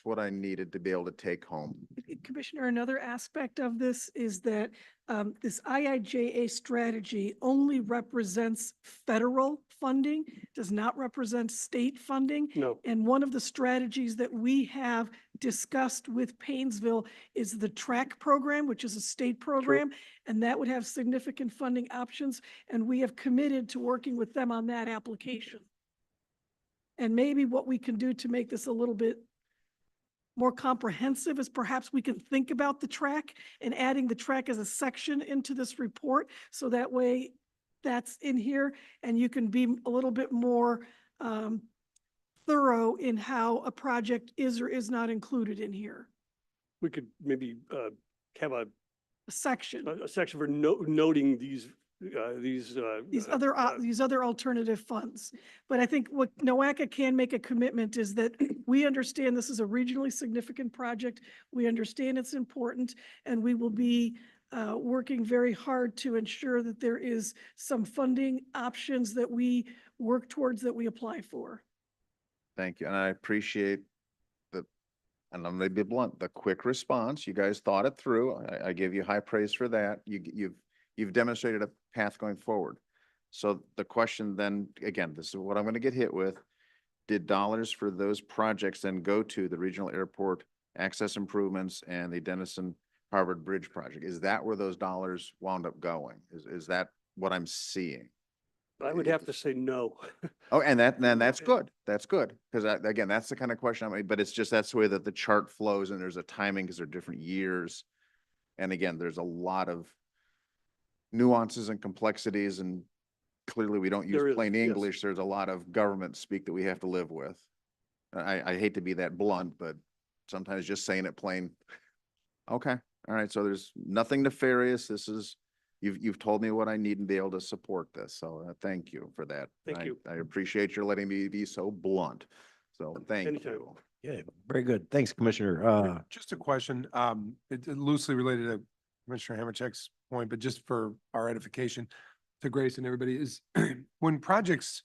Speaker 16: what I needed to be able to take home.
Speaker 3: Commissioner, another aspect of this is that this IIJA strategy only represents federal funding, does not represent state funding.
Speaker 10: No.
Speaker 3: And one of the strategies that we have discussed with Painesville is the TRACK program, which is a state program, and that would have significant funding options. And we have committed to working with them on that application. And maybe what we can do to make this a little bit more comprehensive is perhaps we can think about the track and adding the track as a section into this report. So that way that's in here and you can be a little bit more thorough in how a project is or is not included in here.
Speaker 10: We could maybe have a
Speaker 3: section
Speaker 10: for noting these these
Speaker 3: these other alternative funds. But I think what NOACA can make a commitment is that we understand this is a regionally significant project. We understand it's important, and we will be working very hard to ensure that there is some funding options that we work towards, that we apply for.
Speaker 16: Thank you. And I appreciate the, and I'm gonna be blunt, the quick response. You guys thought it through. I give you high praise for that. You've demonstrated a path going forward. So the question then, again, this is what I'm gonna get hit with. Did dollars for those projects then go to the regional airport access improvements and the Denison Harvard Bridge project? Is that where those dollars wound up going? Is that what I'm seeing?
Speaker 10: I would have to say no.
Speaker 16: Oh, and that's good. That's good. Because again, that's the kind of question but it's just that's the way that the chart flows and there's a timing because they're different years. And again, there's a lot of nuances and complexities, and clearly we don't use
Speaker 10: There is,
Speaker 16: plain
Speaker 10: yes.
Speaker 16: English. There's a lot of government speak that we have to live with. I hate to be that blunt, but sometimes just saying it plain. Okay. All right. So there's nothing nefarious. This is, you've told me what I need and be able to support this. So thank you for that.
Speaker 10: Thank you.
Speaker 16: I appreciate your letting me be so blunt. So thank
Speaker 10: Anytime.
Speaker 16: you.
Speaker 4: Yeah, very good. Thanks, Commissioner.
Speaker 6: Just a question, it's loosely related to Commissioner Hammercheck's point, but just for our edification to Grace and everybody is when projects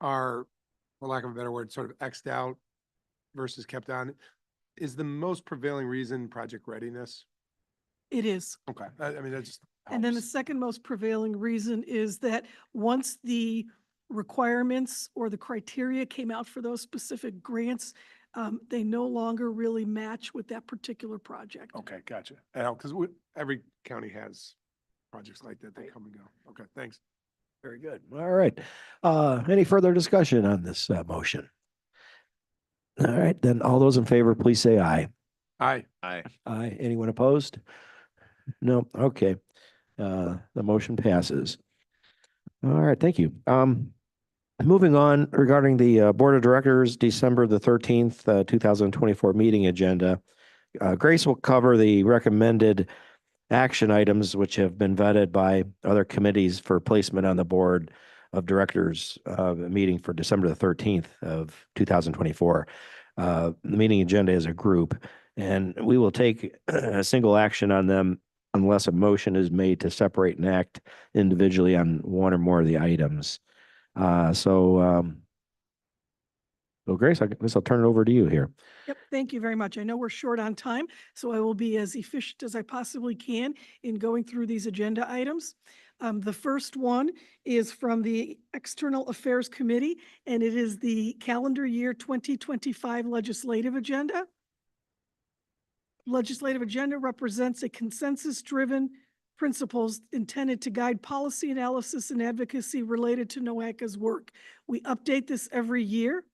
Speaker 6: are, for lack of a better word, sort of X'd out versus kept on, is the most prevailing reason project readiness?
Speaker 3: It is.
Speaker 6: Okay, I mean, that just
Speaker 3: And then the
Speaker 6: helps.
Speaker 3: second most prevailing reason is that once the requirements or the criteria came out for those specific grants, they no longer really match with that particular project.
Speaker 6: Okay, gotcha. Because every county has projects like that, they come and go. Okay, thanks.
Speaker 4: Very good. All right. Any further discussion on this motion? All right, then all those in favor, please say aye.
Speaker 6: Aye.
Speaker 16: Aye.
Speaker 4: Aye. Anyone opposed? No. Okay. The motion passes. All right, thank you. Moving on regarding the Board of Directors, December the 13th, 2024 meeting agenda. Grace will cover the recommended action items which have been vetted by other committees for placement on the Board of Directors meeting for December the 13th of 2024. The meeting agenda is a group, and we will take a single action on them unless a motion is made to separate and act individually on one or more of the items. So Grace, I guess I'll turn it over to you here.
Speaker 3: Yep, thank you very much. I know we're short on time, so I will be as efficient as I possibly can in going through these agenda items. The first one is from the External Affairs Committee, and it is the calendar year 2025 legislative agenda. Legislative agenda represents a consensus-driven principles intended to guide policy analysis and advocacy related to NOACA's work. We update this every year.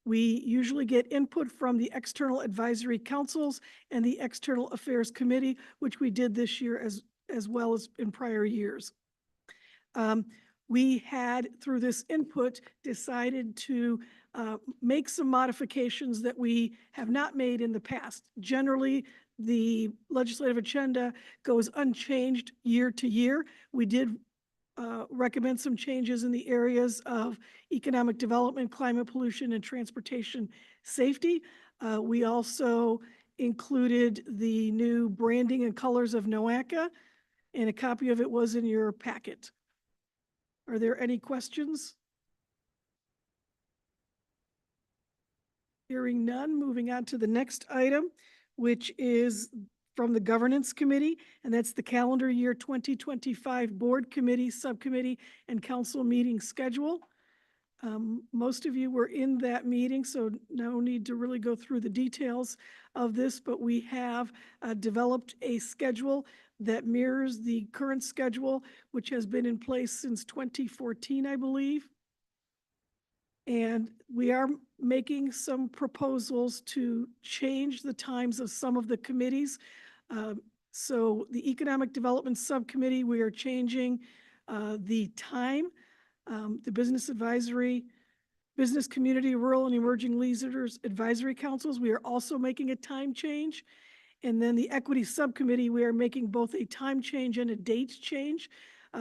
Speaker 3: We usually get input from the External Advisory Councils and the External Affairs Committee, which we did this year as well as in prior years. We had, through this input, decided to make some modifications that we have not made in the past. Generally, the legislative agenda goes unchanged year to year. We did recommend some changes in the areas of economic development, climate pollution, and transportation safety. We also included the new branding and colors of NOACA, and a copy of it was in your packet. Are there any questions? Hearing none, moving on to the next item, which is from the Governance Committee, and that's the calendar year 2025 Board Committee, Subcommittee, and Council meeting schedule. Most of you were in that meeting, so no need to really go through the details of this, but we have developed a schedule that mirrors the current schedule, which has been in place since 2014, I believe. And we are making some proposals to change the times of some of the committees. So the Economic Development Subcommittee, we are changing the time. The Business Advisory, Business Community, Rural and Emerging Leaders Advisory Councils, we are also making a time change. And then the Equity Subcommittee, we are making both a time change and a date change.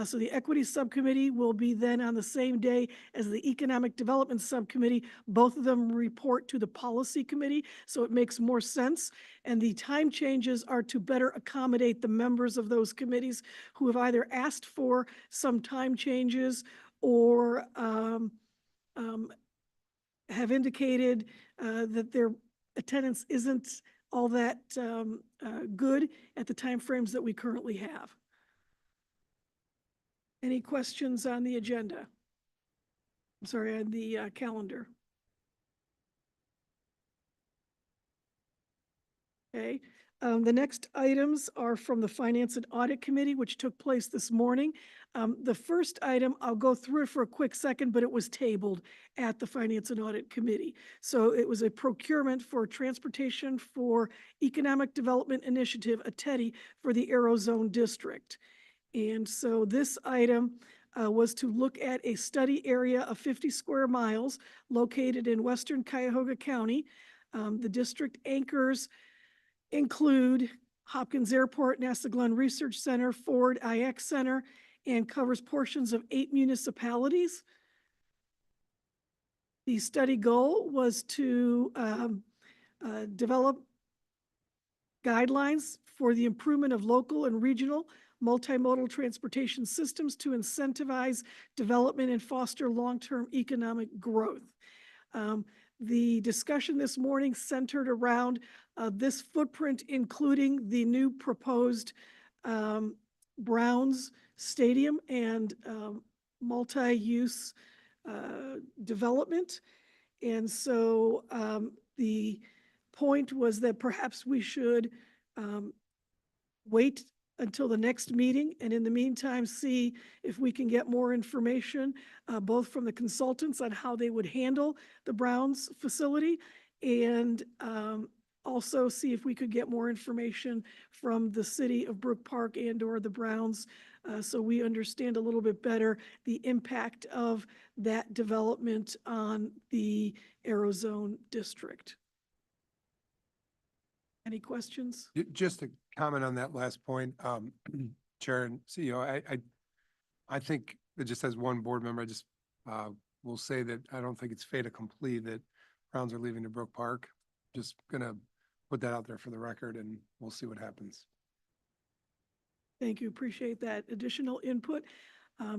Speaker 3: So the Equity Subcommittee will be then on the same day as the Economic Development Subcommittee. Both of them report to the Policy Committee, so it makes more sense. And the time changes are to better accommodate the members of those committees who have either asked for some time changes or have indicated that their attendance isn't all that good at the timeframes that we currently have. Any questions on the agenda? I'm sorry, on the calendar. Okay, the next items are from the Finance and Audit Committee, which took place this morning. The first item, I'll go through it for a quick second, but it was tabled at the Finance and Audit Committee. So it was a procurement for transportation for Economic Development Initiative, a TEDI, for the Aerozone District. And so this item was to look at a study area of 50 square miles located in western Cuyahoga County. The district anchors include Hopkins Airport, NASA Glenn Research Center, Ford IX Center, and covers portions of 8 municipalities. The study goal was to develop guidelines for the improvement of local and regional multimodal transportation systems to incentivize development and foster long-term economic growth. The discussion this morning centered around this footprint, including the new proposed Browns Stadium and multi-use development. And so the point was that perhaps we should wait until the next meeting, and in the meantime, see if we can get more information, both from the consultants on how they would handle the Browns facility, and also see if we could get more information from the city of Brook Park and or the Browns, so we understand a little bit better the impact of that development on the Aerozone district. Any questions?
Speaker 6: Just to comment on that last point, Chair and CEO, I think it just has one board member. I just will say that I don't think it's fait accompli that Browns are leaving to Brook Park. Just gonna put that out there for the record, and we'll see what happens.
Speaker 3: Thank you. Appreciate that additional input.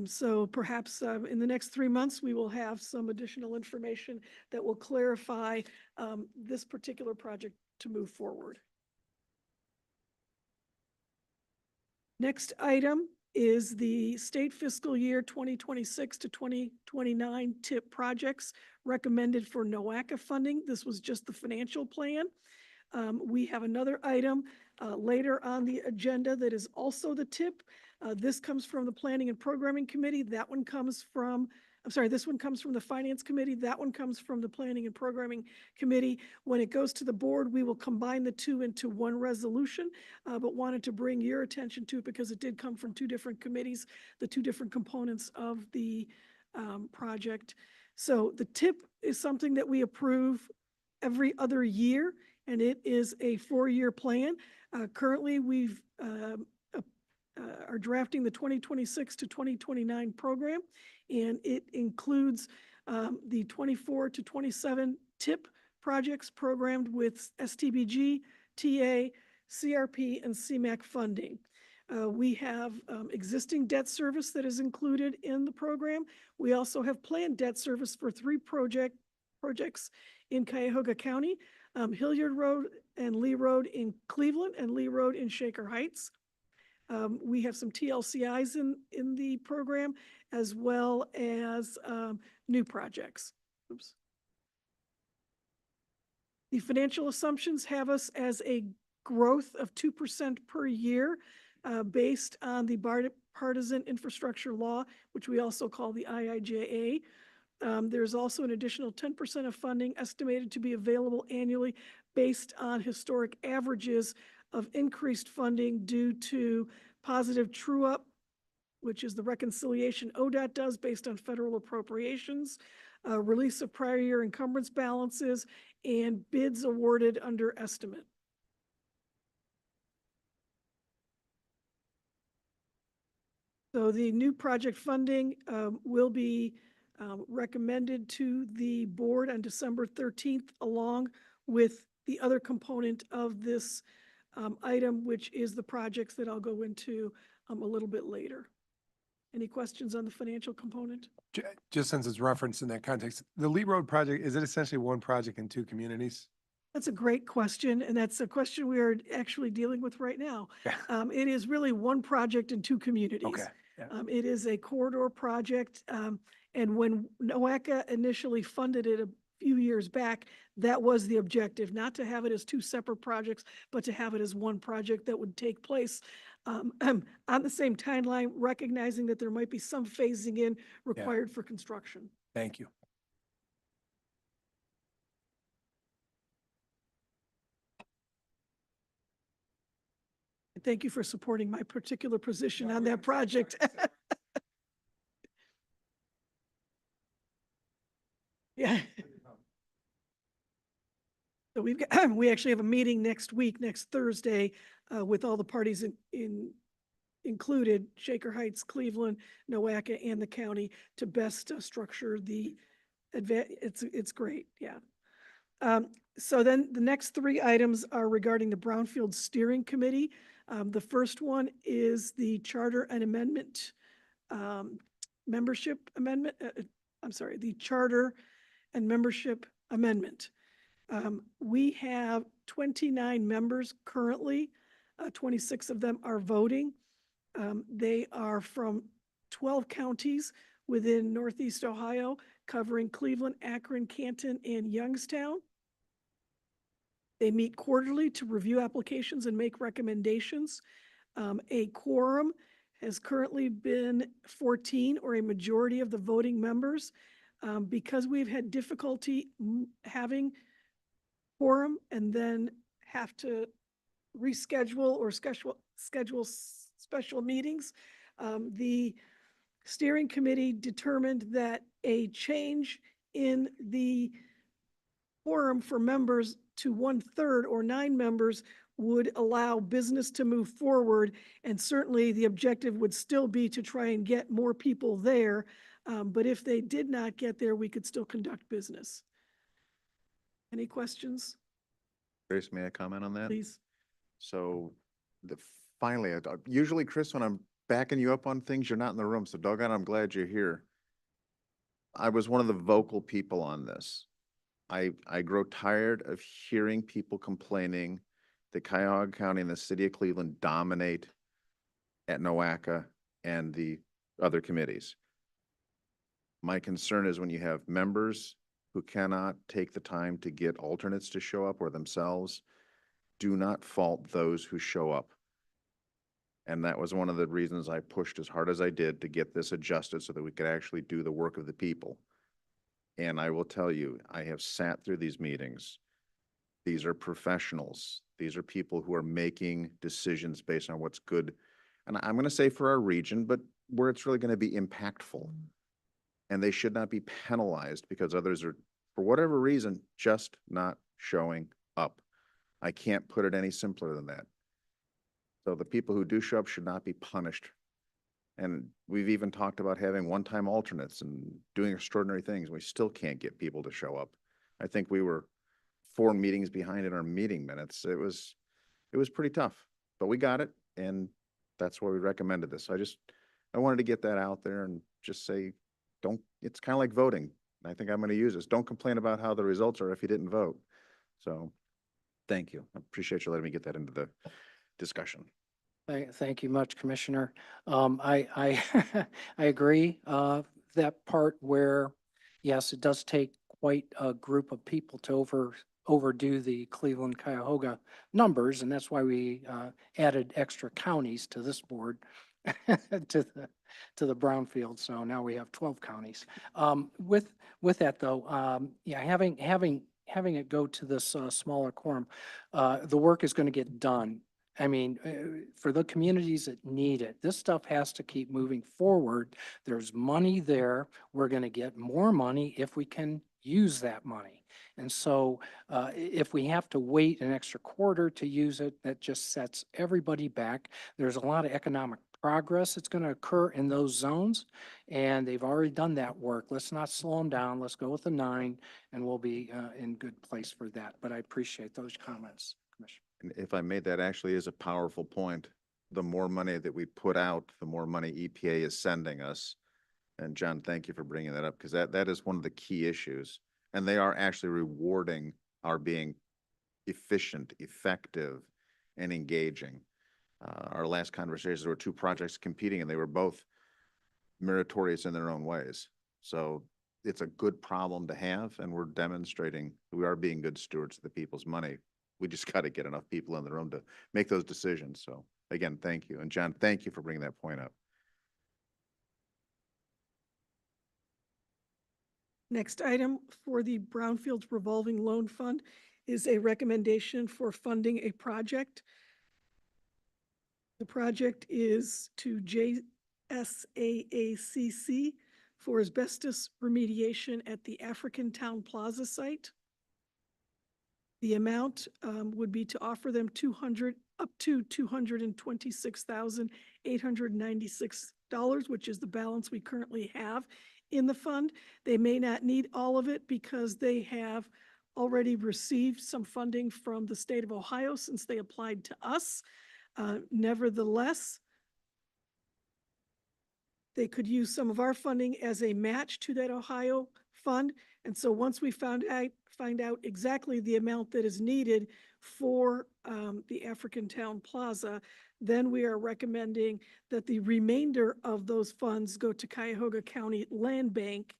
Speaker 3: So perhaps in the next 3 months, we will have some additional information that will clarify this particular project to move forward. Next item is the state fiscal year 2026 to 2029 TIP projects recommended for NOACA funding. This was just the financial plan. We have another item later on the agenda that is also the TIP. This comes from the Planning and Programming Committee. That one comes from, this one comes from the Finance Committee. That one comes from the Planning and Programming Committee. When it goes to the board, we will combine the two into one resolution, but wanted to bring your attention to it because it did come from 2 different committees, the 2 different components of the project. So the TIP is something that we approve every other year, and it is a 4-year plan. Currently, we've are drafting the 2026 to 2029 program, and it includes the 24 to 27 TIP projects programmed with STBG, TA, CRP, and CMAQ funding. We have existing debt service that is included in the program. We also have planned debt service for 3 projects in Cuyahoga County, Hilliard Road and Lee Road in Cleveland, and Lee Road in Shaker Heights. We have some TLCIs in the program, as well as new projects. Oops. The financial assumptions have us as a growth of 2% per year based on the Bipartisan Infrastructure Law, which we also call the IIJA. There's also an additional 10% of funding estimated to be available annually based on historic averages of increased funding due to positive true-up, which is the reconciliation ODOT does based on federal appropriations, release of prior year encumbrance balances, and bids awarded under estimate. . So the new project funding will be recommended to the board on December 13th, along with the other component of this item, which is the projects that I'll go into a little bit later. Any questions on the financial component?
Speaker 6: Just since it's referenced in that context, the Lee Road project, is it essentially one project in two communities?
Speaker 3: That's a great question, and that's a question we are actually dealing with right now. It is really one project in two communities.
Speaker 6: Okay. Yeah.
Speaker 3: It is a corridor project, and when NOACA initially funded it a few years back, that was the objective, not to have it as two separate projects, but to have it as one project that would take place on the same timeline, recognizing that there might be some phasing in required for construction.
Speaker 6: Thank you.
Speaker 3: Thank you for supporting my particular position on that project. Yeah. So we actually have a meeting next week, next Thursday, with all the parties included, Shaker Heights, Cleveland, NOACA, and the county to best structure the it's great, yeah. So then the next three items are regarding the Brownfield Steering Committee. The first one is the charter and amendment, membership amendment. The charter and membership amendment. We have 29 members currently. 26 of them are voting. They are from 12 counties within Northeast Ohio, covering Cleveland, Akron, Canton, and Youngstown. They meet quarterly to review applications and make recommendations. A quorum has currently been 14, or a majority of the voting members. Because we've had difficulty having quorum and then have to reschedule or schedule special meetings, the steering committee determined that a change in the quorum for members to 1/3 or 9 members would allow business to move forward. And certainly the objective would still be to try and get more people there. But if they did not get there, we could still conduct business. Any questions,
Speaker 16: Grace, may I comment on that?
Speaker 3: please?
Speaker 16: So finally, usually, Chris, when I'm backing you up on things, you're not in the room. So doggone, I'm glad you're here. I was one of the vocal people on this. I grow tired of hearing people complaining that Cuyahoga County and the city of Cleveland dominate at NOACA and the other committees. My concern is when you have members who cannot take the time to get alternates to show up or themselves, do not fault those who show up. And that was one of the reasons I pushed as hard as I did to get this adjusted so that we could actually do the work of the people. And I will tell you, I have sat through these meetings. These are professionals. These are people who are making decisions based on what's good. And I'm going to say for our region, but where it's really going to be impactful. And they should not be penalized because others are, for whatever reason, just not showing up. I can't put it any simpler than that. So the people who do show up should not be punished. And we've even talked about having one-time alternates and doing extraordinary things. We still can't get people to show up. I think we were 4 meetings behind in our meeting minutes. It was pretty tough, but we got it. And that's why we recommended this. I wanted to get that out there and just say, it's kind of like voting. I think I'm going to use this. Don't complain about how the results are if you didn't vote. So thank you. I appreciate you letting me get that into the discussion.
Speaker 14: Thank you much, Commissioner. I I agree, that part where, yes, it does take quite a group of people to overdo the Cleveland Cuyahoga numbers, and that's why we added extra counties to this board to the Brownfield. So now we have 12 counties. With that though, yeah, having it go to this smaller quorum, the work is going to get done. I mean, for the communities that need it, this stuff has to keep moving forward. There's money there. We're going to get more money if we can use that money. And so if we have to wait an extra quarter to use it, that just sets everybody back. There's a lot of economic progress that's going to occur in those zones. And they've already done that work. Let's not slow them down. Let's go with the 9 and we'll be in good place for that. But I appreciate those comments, Commissioner.
Speaker 16: And if I may, that actually is a powerful point. The more money that we put out, the more money EPA is sending us. And John, thank you for bringing that up because that is one of the key issues. And they are actually rewarding our being efficient, effective, and engaging. Our last conversations, there were 2 projects competing and they were both meritorious in their own ways. So it's a good problem to have, and we're demonstrating we are being good stewards of the people's money. We just got to get enough people in the room to make those decisions. So again, thank you. And John, thank you for bringing that point up.
Speaker 3: Next item for the Brownfields Revolving Loan Fund is a recommendation for funding a project. The project is to JSAACC for asbestos remediation at the African Town Plaza site. The amount would be to offer them up to $226,896, which is the balance we currently have in the fund. They may not need all of it because they have already received some funding from the state of Ohio since they applied to us. Nevertheless, they could use some of our funding as a match to that Ohio fund. And so once we find out exactly the amount that is needed for the African Town Plaza, then we are recommending that the remainder of those funds go to Cuyahoga County Land Bank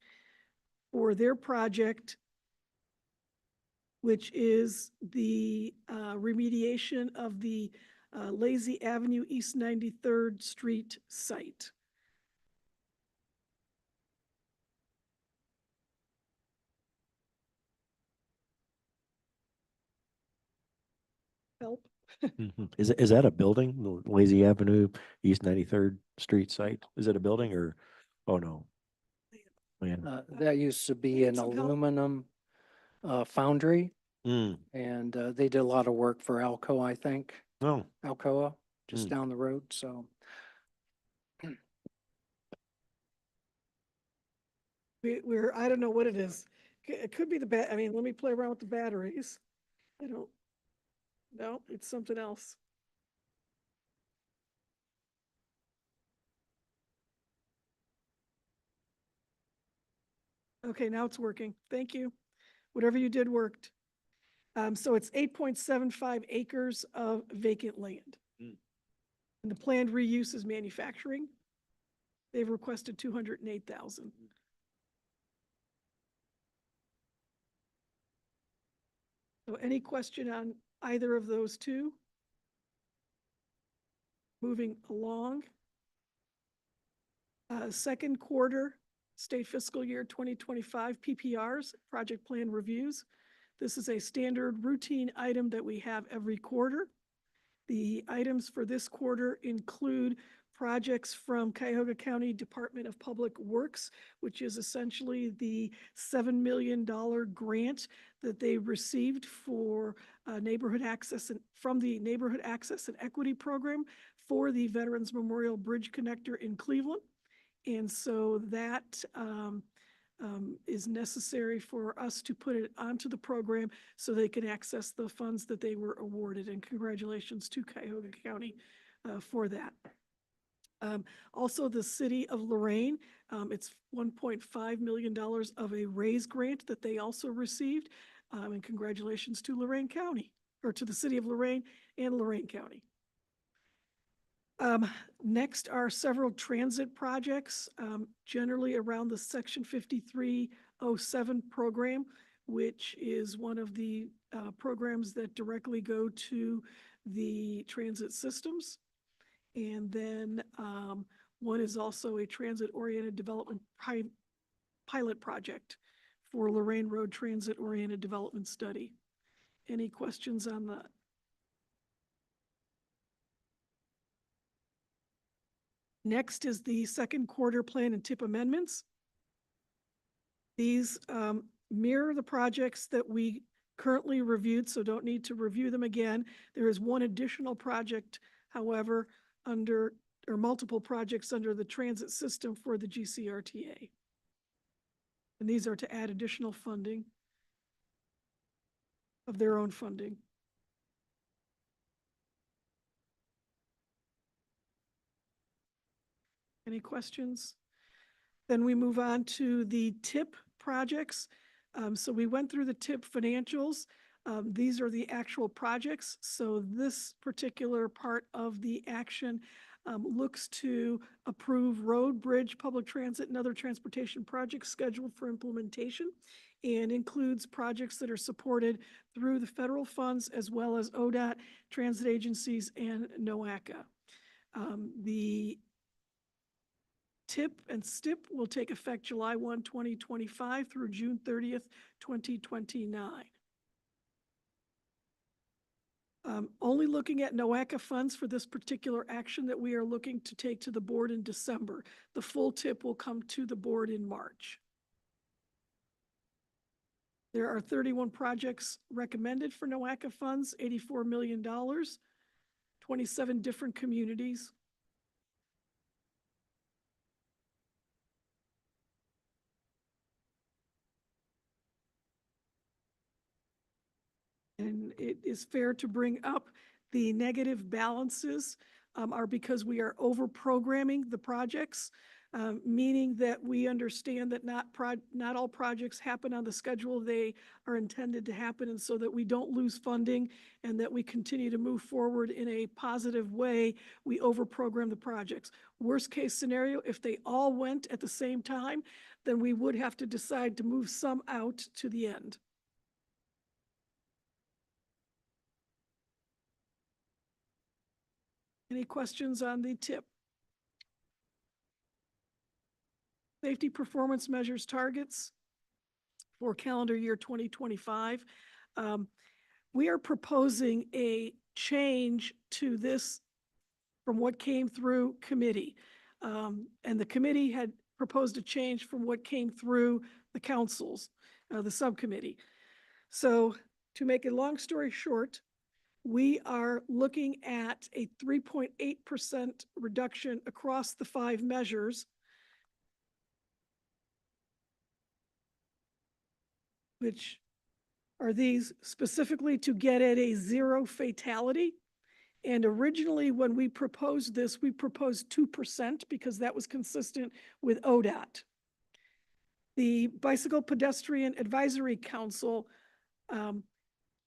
Speaker 3: for their project, which is the remediation of the Lazy Avenue East 93rd Street site. Help.
Speaker 4: Is that a building, the Lazy Avenue, East 93rd Street site? Is it a building or, oh no? Man.
Speaker 14: That used to be an aluminum foundry,
Speaker 4: Mm.
Speaker 14: and they did a lot of work for Alcoa, I think.
Speaker 4: Oh.
Speaker 14: Alcoa, just down the road, so.
Speaker 3: We're, I don't know what it is. It could be I mean, let me play around with the batteries. No, it's something else. Okay, now it's working. Thank you. Whatever you did worked. So it's 8.75 acres of vacant land. And the planned reuse is manufacturing. They've requested 208,000. So any question on either of those two? Moving along. Second quarter, state fiscal year 2025 PPRs, project plan reviews. This is a standard routine item that we have every quarter. The items for this quarter include projects from Cuyahoga County Department of Public Works, which is essentially the $7 million grant that they received for neighborhood access and from the Neighborhood Access and Equity Program for the Veterans Memorial Bridge Connector in Cleveland. And so that is necessary for us to put it onto the program so they can access the funds that they were awarded. And congratulations to Cuyahoga County for that. Also, the city of Lorraine, it's $1.5 million of a RAISE grant that they also received. And congratulations to Lorraine County, or to the city of Lorraine and Lorraine County. Next are several transit projects, generally around the Section 5307 program, which is one of the programs that directly go to the transit systems. And then one is also a transit-oriented development pilot project for Lorraine Road Transit-Oriented Development Study. Any questions on that? Next is the second quarter plan and tip amendments. These mirror the projects that we currently reviewed, so don't need to review them again. There is one additional project, however, or multiple projects under the transit system for the GCRTA. And these are to add additional funding of their own funding. Any questions? Then we move on to the TIP projects. So we went through the TIP financials. These are the actual projects. So this particular part of the action looks to approve road, bridge, public transit, and other transportation projects scheduled for implementation, and includes projects that are supported through the federal funds as well as ODOT, transit agencies, and NOACA. The TIP and STIP will take effect July 1, 2025 through June 30th, 2029. Only looking at NOACA funds for this particular action that we are looking to take to the board in December. The full TIP will come to the board in March. There are 31 projects recommended for NOACA funds, $84 million, 27 different communities. And it is fair to bring up the negative balances are because we are over programming the projects, meaning that we understand that not all projects happen on the schedule they are intended to happen, and so that we don't lose funding and that we continue to move forward in a positive way, we over program the projects. Worst case scenario, if they all went at the same time, then we would have to decide to move some out to the end. Any questions on the TIP? Safety performance measures targets for calendar year 2025. We are proposing a change to this from what came through committee. And the committee had proposed a change from what came through the councils, the subcommittee. So to make a long story short, we are looking at a 3.8% reduction across the 5 measures, which are these specifically to get at a 0 fatality. And originally, when we proposed this, we proposed 2% because that was consistent with ODOT. The Bicycle Pedestrian Advisory Council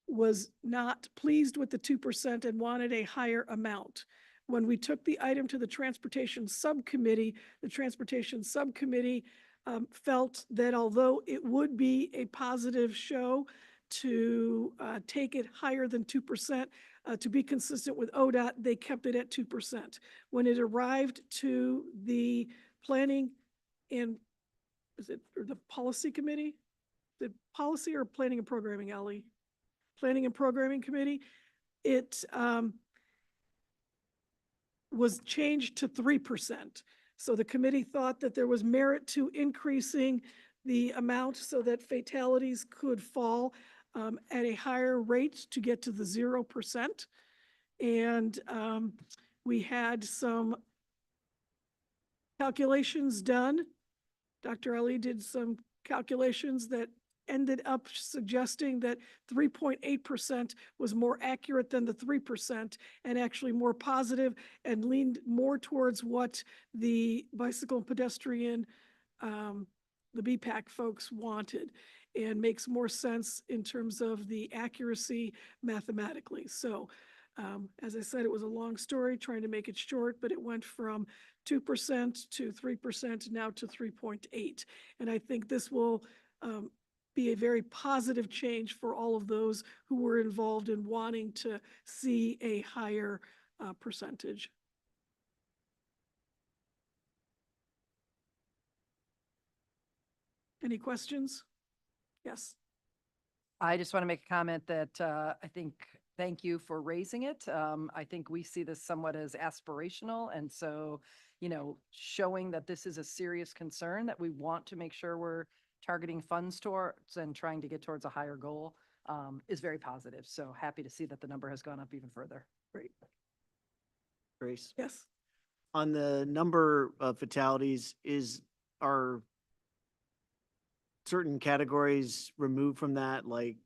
Speaker 3: was not pleased with the 2% and wanted a higher amount. When we took the item to the Transportation Subcommittee, the Transportation Subcommittee felt that although it would be a positive show to take it higher than 2%, to be consistent with ODOT, they kept it at 2%. When it arrived to the Planning and, or the Policy Committee? The Policy or Planning and Programming, Ally? Planning and Programming Committee, it was changed to 3%. So the committee thought that there was merit to increasing the amount so that fatalities could fall at a higher rate to get to the 0%. And we had some calculations done. Dr. Ali did some calculations that ended up suggesting that 3.8% was more accurate than the 3% and actually more positive and leaned more towards what the bicycle and pedestrian, the BPAC folks wanted, and makes more sense in terms of the accuracy mathematically. So as I said, it was a long story trying to make it short, but it went from 2% to 3%, now to 3.8. And I think this will be a very positive change for all of those who were involved in wanting to see a higher percentage. Any questions? Yes.
Speaker 2: I just want to make a comment that I think, thank you for raising it. I think we see this somewhat as aspirational. And so, you know, showing that this is a serious concern that we want to make sure we're targeting funds towards and trying to get towards a higher goal is very positive. So happy to see that the number has gone up even further.
Speaker 11: Great. Grace?
Speaker 3: Yes.
Speaker 11: on the number of fatalities, are certain categories removed from that, like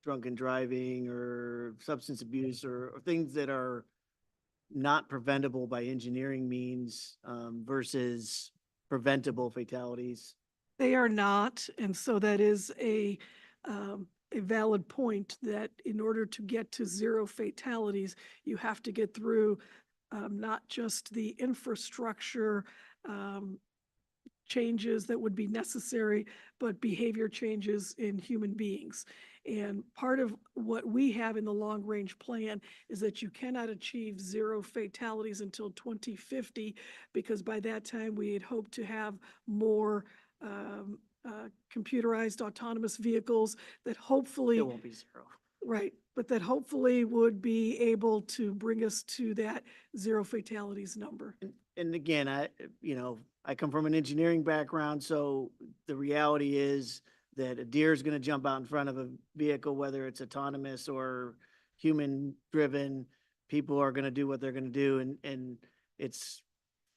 Speaker 11: drunken driving or substance abuse or things that are not preventable by engineering means, versus preventable fatalities?
Speaker 3: They are not, and so that is a valid point that in order to get to zero fatalities, you have to get through not just the infrastructure changes that would be necessary, but behavior changes in human beings. And part of what we have in the long-range plan is that you cannot achieve zero fatalities until 2050, because by that time we had hoped to have more computerized autonomous vehicles that hopefully.
Speaker 11: It won't be zero.
Speaker 3: Right, but that hopefully would be able to bring us to that zero fatalities number.
Speaker 11: And again, I come from an engineering background, so the reality is that a deer is going to jump out in front of a vehicle, whether it's autonomous or human driven. People are going to do what they're going to do, and it's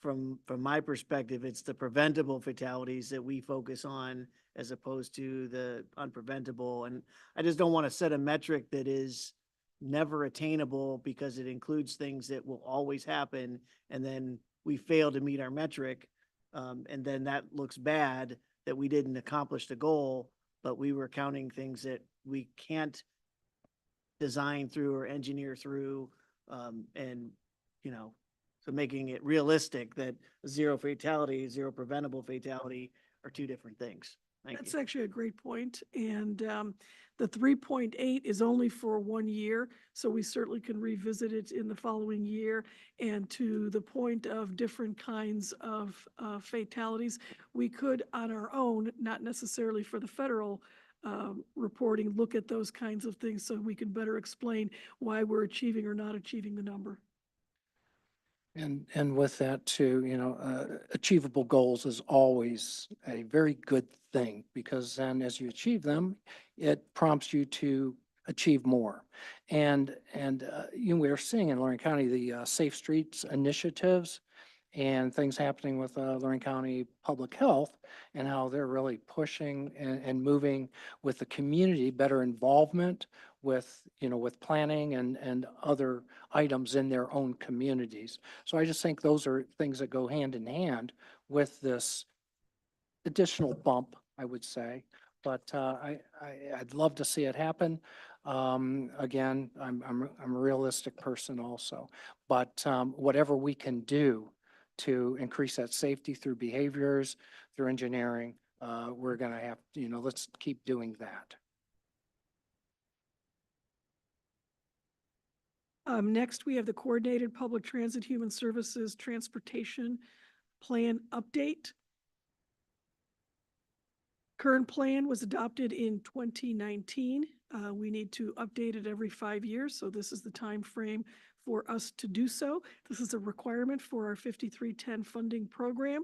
Speaker 11: from my perspective, it's the preventable fatalities that we focus on as opposed to the unpreventable. And I just don't want to set a metric that is never attainable because it includes things that will always happen, and then we fail to meet our metric. And then that looks bad that we didn't accomplish the goal, but we were counting things that we can't design through or engineer through. And, so making it realistic that zero fatality, zero preventable fatality are two different things. Thank
Speaker 3: That's
Speaker 11: you.
Speaker 3: actually a great point. And the 3.8 is only for 1 year, so we certainly can revisit it in the following year. And to the point of different kinds of fatalities, we could on our own, not necessarily for the federal reporting, look at those kinds of things so we can better explain why we're achieving or not achieving the number.
Speaker 14: And with that too, achievable goals is always a very good thing, because then as you achieve them, it prompts you to achieve more. And we're seeing in Lorraine County, the Safe Streets initiatives and things happening with Lorraine County Public Health, and how they're really pushing and moving with the community, better involvement with, with planning and other items in their own communities. So I just think those are things that go hand in hand with this additional bump, I would say. But I'd love to see it happen. Again, I'm a realistic person also, but whatever we can do to increase that safety through behaviors, through engineering, we're going to have, let's keep doing that.
Speaker 3: Next, we have the Coordinated Public Transit Human Services Transportation Plan Update. Current plan was adopted in 2019. We need to update it every 5 years, so this is the time frame for us to do so. This is a requirement for our 5310 funding program.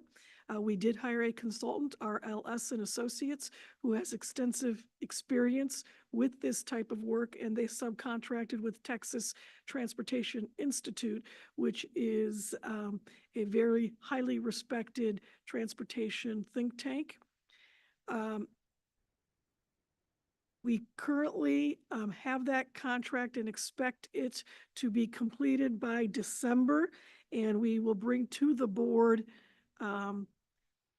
Speaker 3: We did hire a consultant, RLS and Associates, who has extensive experience with this type of work, and they subcontracted with Texas Transportation Institute, which is a very highly respected transportation think tank. We currently have that contract and expect it to be completed by December, and we will bring to the board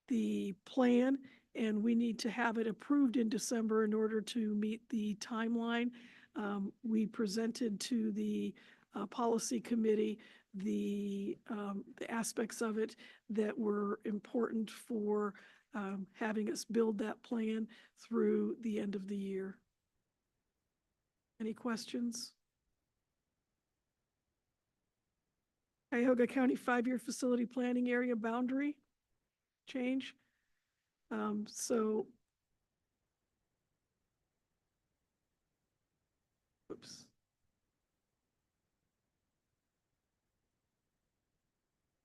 Speaker 3: the plan, and we need to have it approved in December in order to meet the timeline. We presented to the policy committee the aspects of it that were important for having us build that plan through the end of the year. Any questions? Cuyahoga County 5-year facility planning area boundary change. Oops.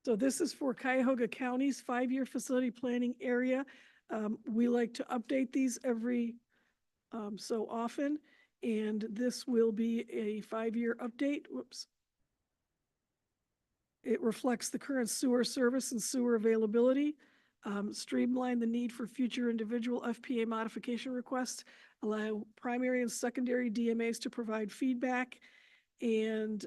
Speaker 3: So this is for Cuyahoga County's 5-year facility planning area. We like to update these every so often, and this will be a 5-year update. Whoops. It reflects the current sewer service and sewer availability, streamline the need for future individual FPA modification requests, allow primary and secondary DMAs to provide feedback, and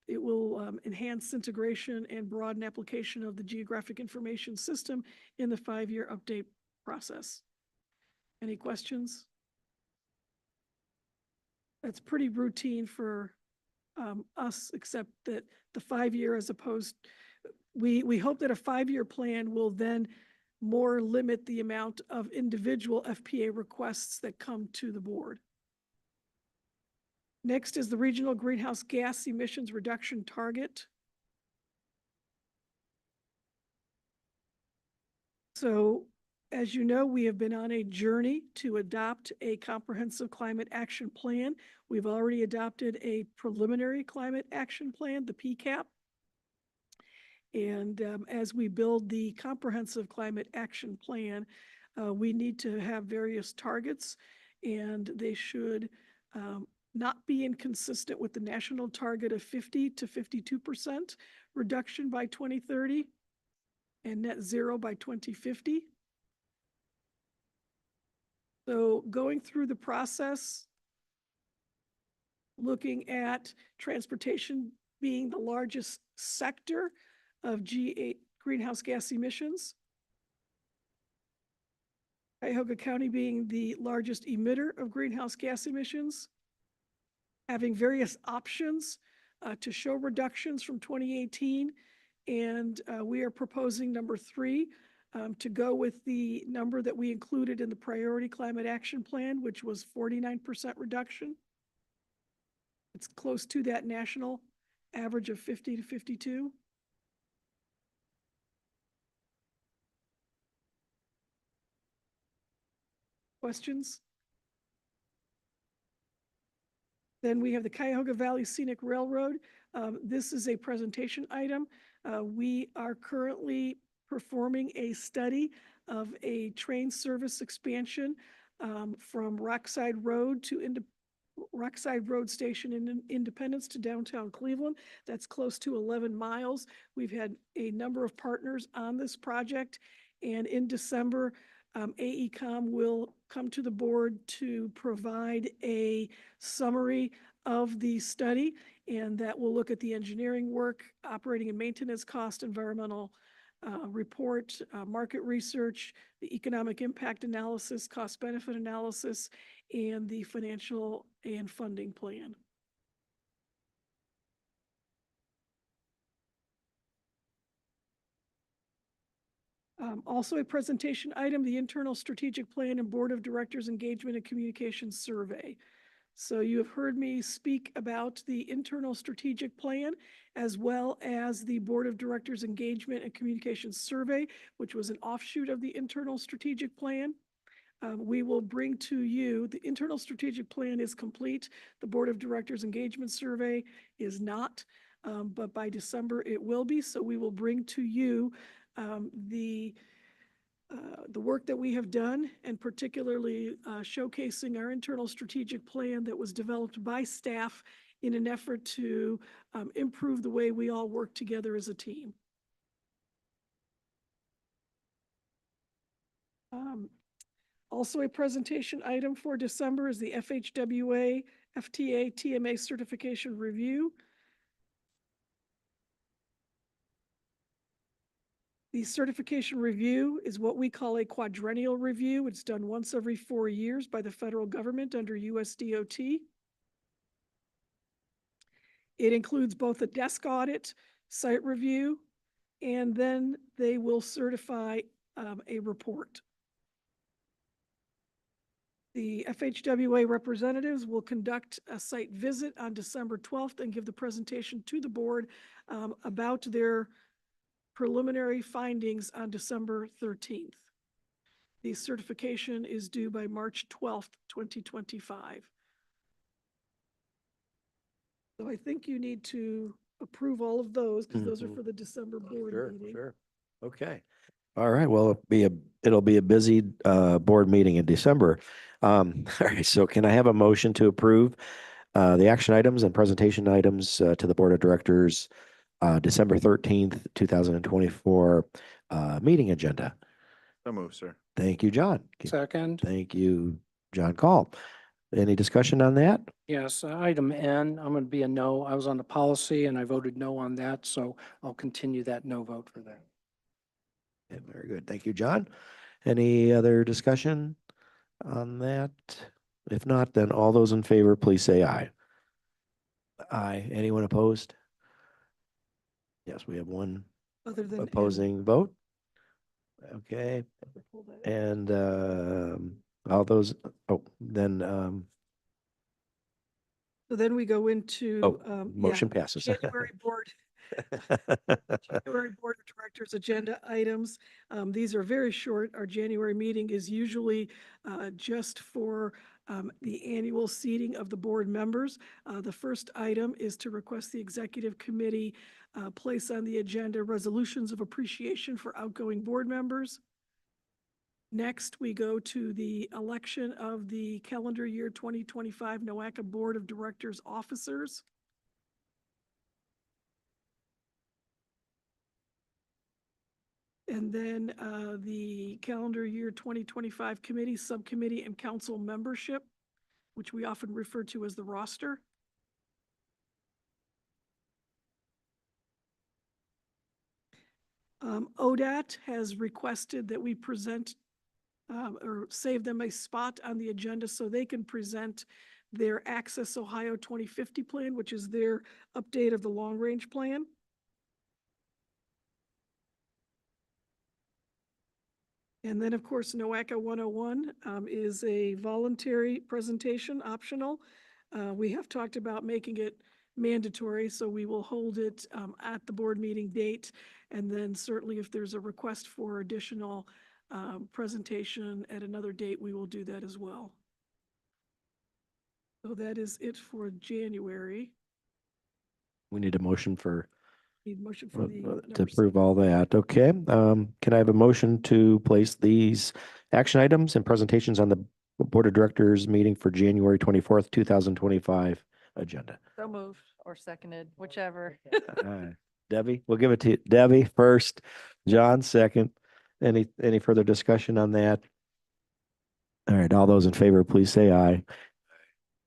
Speaker 3: it will enhance integration and broaden application of the geographic information system in the 5-year update process. Any questions? That's pretty routine for us, except that the 5-year as opposed, we hope that a 5-year plan will then more limit the amount of individual FPA requests that come to the board. Next is the regional greenhouse gas emissions reduction target. So, as you know, we have been on a journey to adopt a comprehensive climate action plan. We've already adopted a preliminary climate action plan, the PCAP. And as we build the comprehensive climate action plan, we need to have various targets, and they should not be inconsistent with the national target of 50 to 52% reduction by 2030 and net zero by 2050. So going through the process, looking at transportation being the largest sector of G8 greenhouse gas emissions, Cuyahoga County being the largest emitter of greenhouse gas emissions, having various options to show reductions from 2018. And we are proposing number 3 to go with the number that we included in the priority climate action plan, which was 49% reduction. It's close to that national average of 50 to 52. Questions? Then we have the Cuyahoga Valley Scenic Railroad. This is a presentation item. We are currently performing a study of a train service expansion from Rockside Road to Rockside Road Station in Independence to downtown Cleveland. That's close to 11 miles. We've had a number of partners on this project, and in December, AECom will come to the board to provide a summary of the study, and that will look at the engineering work, operating and maintenance cost, environmental report, market research, the economic impact analysis, cost benefit analysis, and the financial and funding plan. Also a presentation item, the internal strategic plan and board of directors engagement and communications survey. So you have heard me speak about the internal strategic plan as well as the board of directors engagement and communications survey, which was an offshoot of the internal strategic plan. We will bring to you, the internal strategic plan is complete. The board of directors engagement survey is not, but by December it will be. So we will bring to you the work that we have done, and particularly showcasing our internal strategic plan that was developed by staff in an effort to improve the way we all work together as a team. Also a presentation item for December is the FHWA FTA TMA certification review. The certification review is what we call a quadrennial review. It's done once every 4 years by the federal government under USDOT. It includes both a desk audit, site review, and then they will certify a report. The FHWA representatives will conduct a site visit on December 12th and give the presentation to the board about their preliminary findings on December 13th. The certification is due by March 12th, 2025. So I think you need to approve all of those because those are for the December board meeting.
Speaker 4: Sure. Okay. All right. Well, it'll be a busy board meeting in December. All right. So can I have a motion to approve the action items and presentation items to the board of directors December 13th, 2024 meeting agenda.
Speaker 16: So move, sir.
Speaker 4: Thank you, John.
Speaker 14: Second.
Speaker 4: Thank you, John Call. Any discussion on that?
Speaker 14: Yes, item N, I'm going to be a no. I was on the policy and I voted no on that, so I'll continue that no vote for that.
Speaker 4: Yeah, very good. Thank you, John. Any other discussion on that? If not, then all those in favor, please say aye. Aye. Anyone opposed? Yes, we have one
Speaker 3: Other than. N.
Speaker 4: opposing vote. Okay. And all those, oh, then,
Speaker 3: So then we go into.
Speaker 4: oh, motion passes.
Speaker 3: January Board Board of Directors agenda items. These are very short. Our January meeting is usually just for the annual seating of the board members. The first item is to request the executive committee place on the agenda resolutions of appreciation for outgoing board members. Next, we go to the election of the calendar year 2025 NOACA Board of Directors officers. And then the calendar year 2025 committee, subcommittee, and council membership, which we often refer to as the roster. ODAT has requested that we present or save them a spot on the agenda so they can present their Access Ohio 2050 plan, which is their update of the long-range plan. And then, of course, NOACA 101 is a voluntary presentation, optional. We have talked about making it mandatory, so we will hold it at the board meeting date. And then certainly if there's a request for additional presentation at another date, we will do that as well. So that is it for January.
Speaker 4: We need a motion for
Speaker 3: Need a motion for the
Speaker 4: to
Speaker 3: number
Speaker 4: approve all that. Okay. Can I have a motion to place these action items and presentations on the Board of Directors meeting for January 24th, 2025 agenda?
Speaker 2: So moved or seconded, whichever.
Speaker 4: Debbie, we'll give it to Debbie first, John second. Any further discussion on that? All right, all those in favor, please say aye.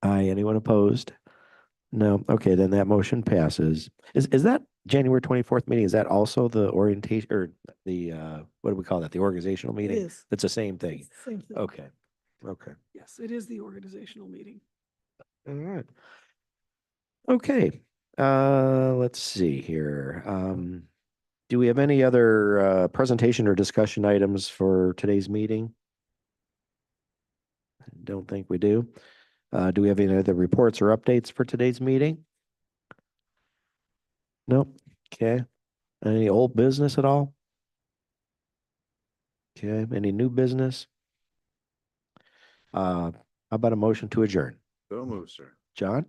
Speaker 4: Aye. Anyone opposed? No. Okay, then that motion passes. Is that January 24th meeting? Is that also the orientation or the what do we call that? The organizational meeting?
Speaker 3: It is.
Speaker 4: It's the same thing.
Speaker 3: It's the same thing.
Speaker 4: Okay. Okay.
Speaker 3: Yes, it is the organizational meeting.
Speaker 4: All right. Okay. Let's see here. Do we have any other presentation or discussion items for today's meeting? I don't think we do. Do we have any other reports or updates for today's meeting? Nope. Okay. Any old business at all? Okay. Any new business? How about a motion to adjourn?
Speaker 16: So move, sir.
Speaker 4: John?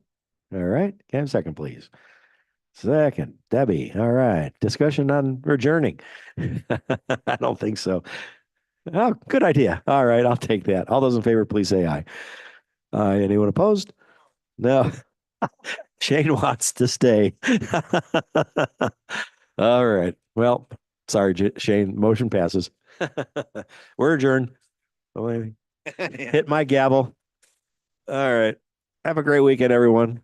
Speaker 4: All right. Can I have a second, please? Second, Debbie. All right. Discussion on adjourning. I don't think so. Oh, good idea. All right. I'll take that. All those in favor, please say aye. Aye. Anyone opposed? No. Shane wants to stay. All right. Well, sorry, Shane. Motion passes. We're adjourned. Hit my gavel. All right. Have a great weekend, everyone.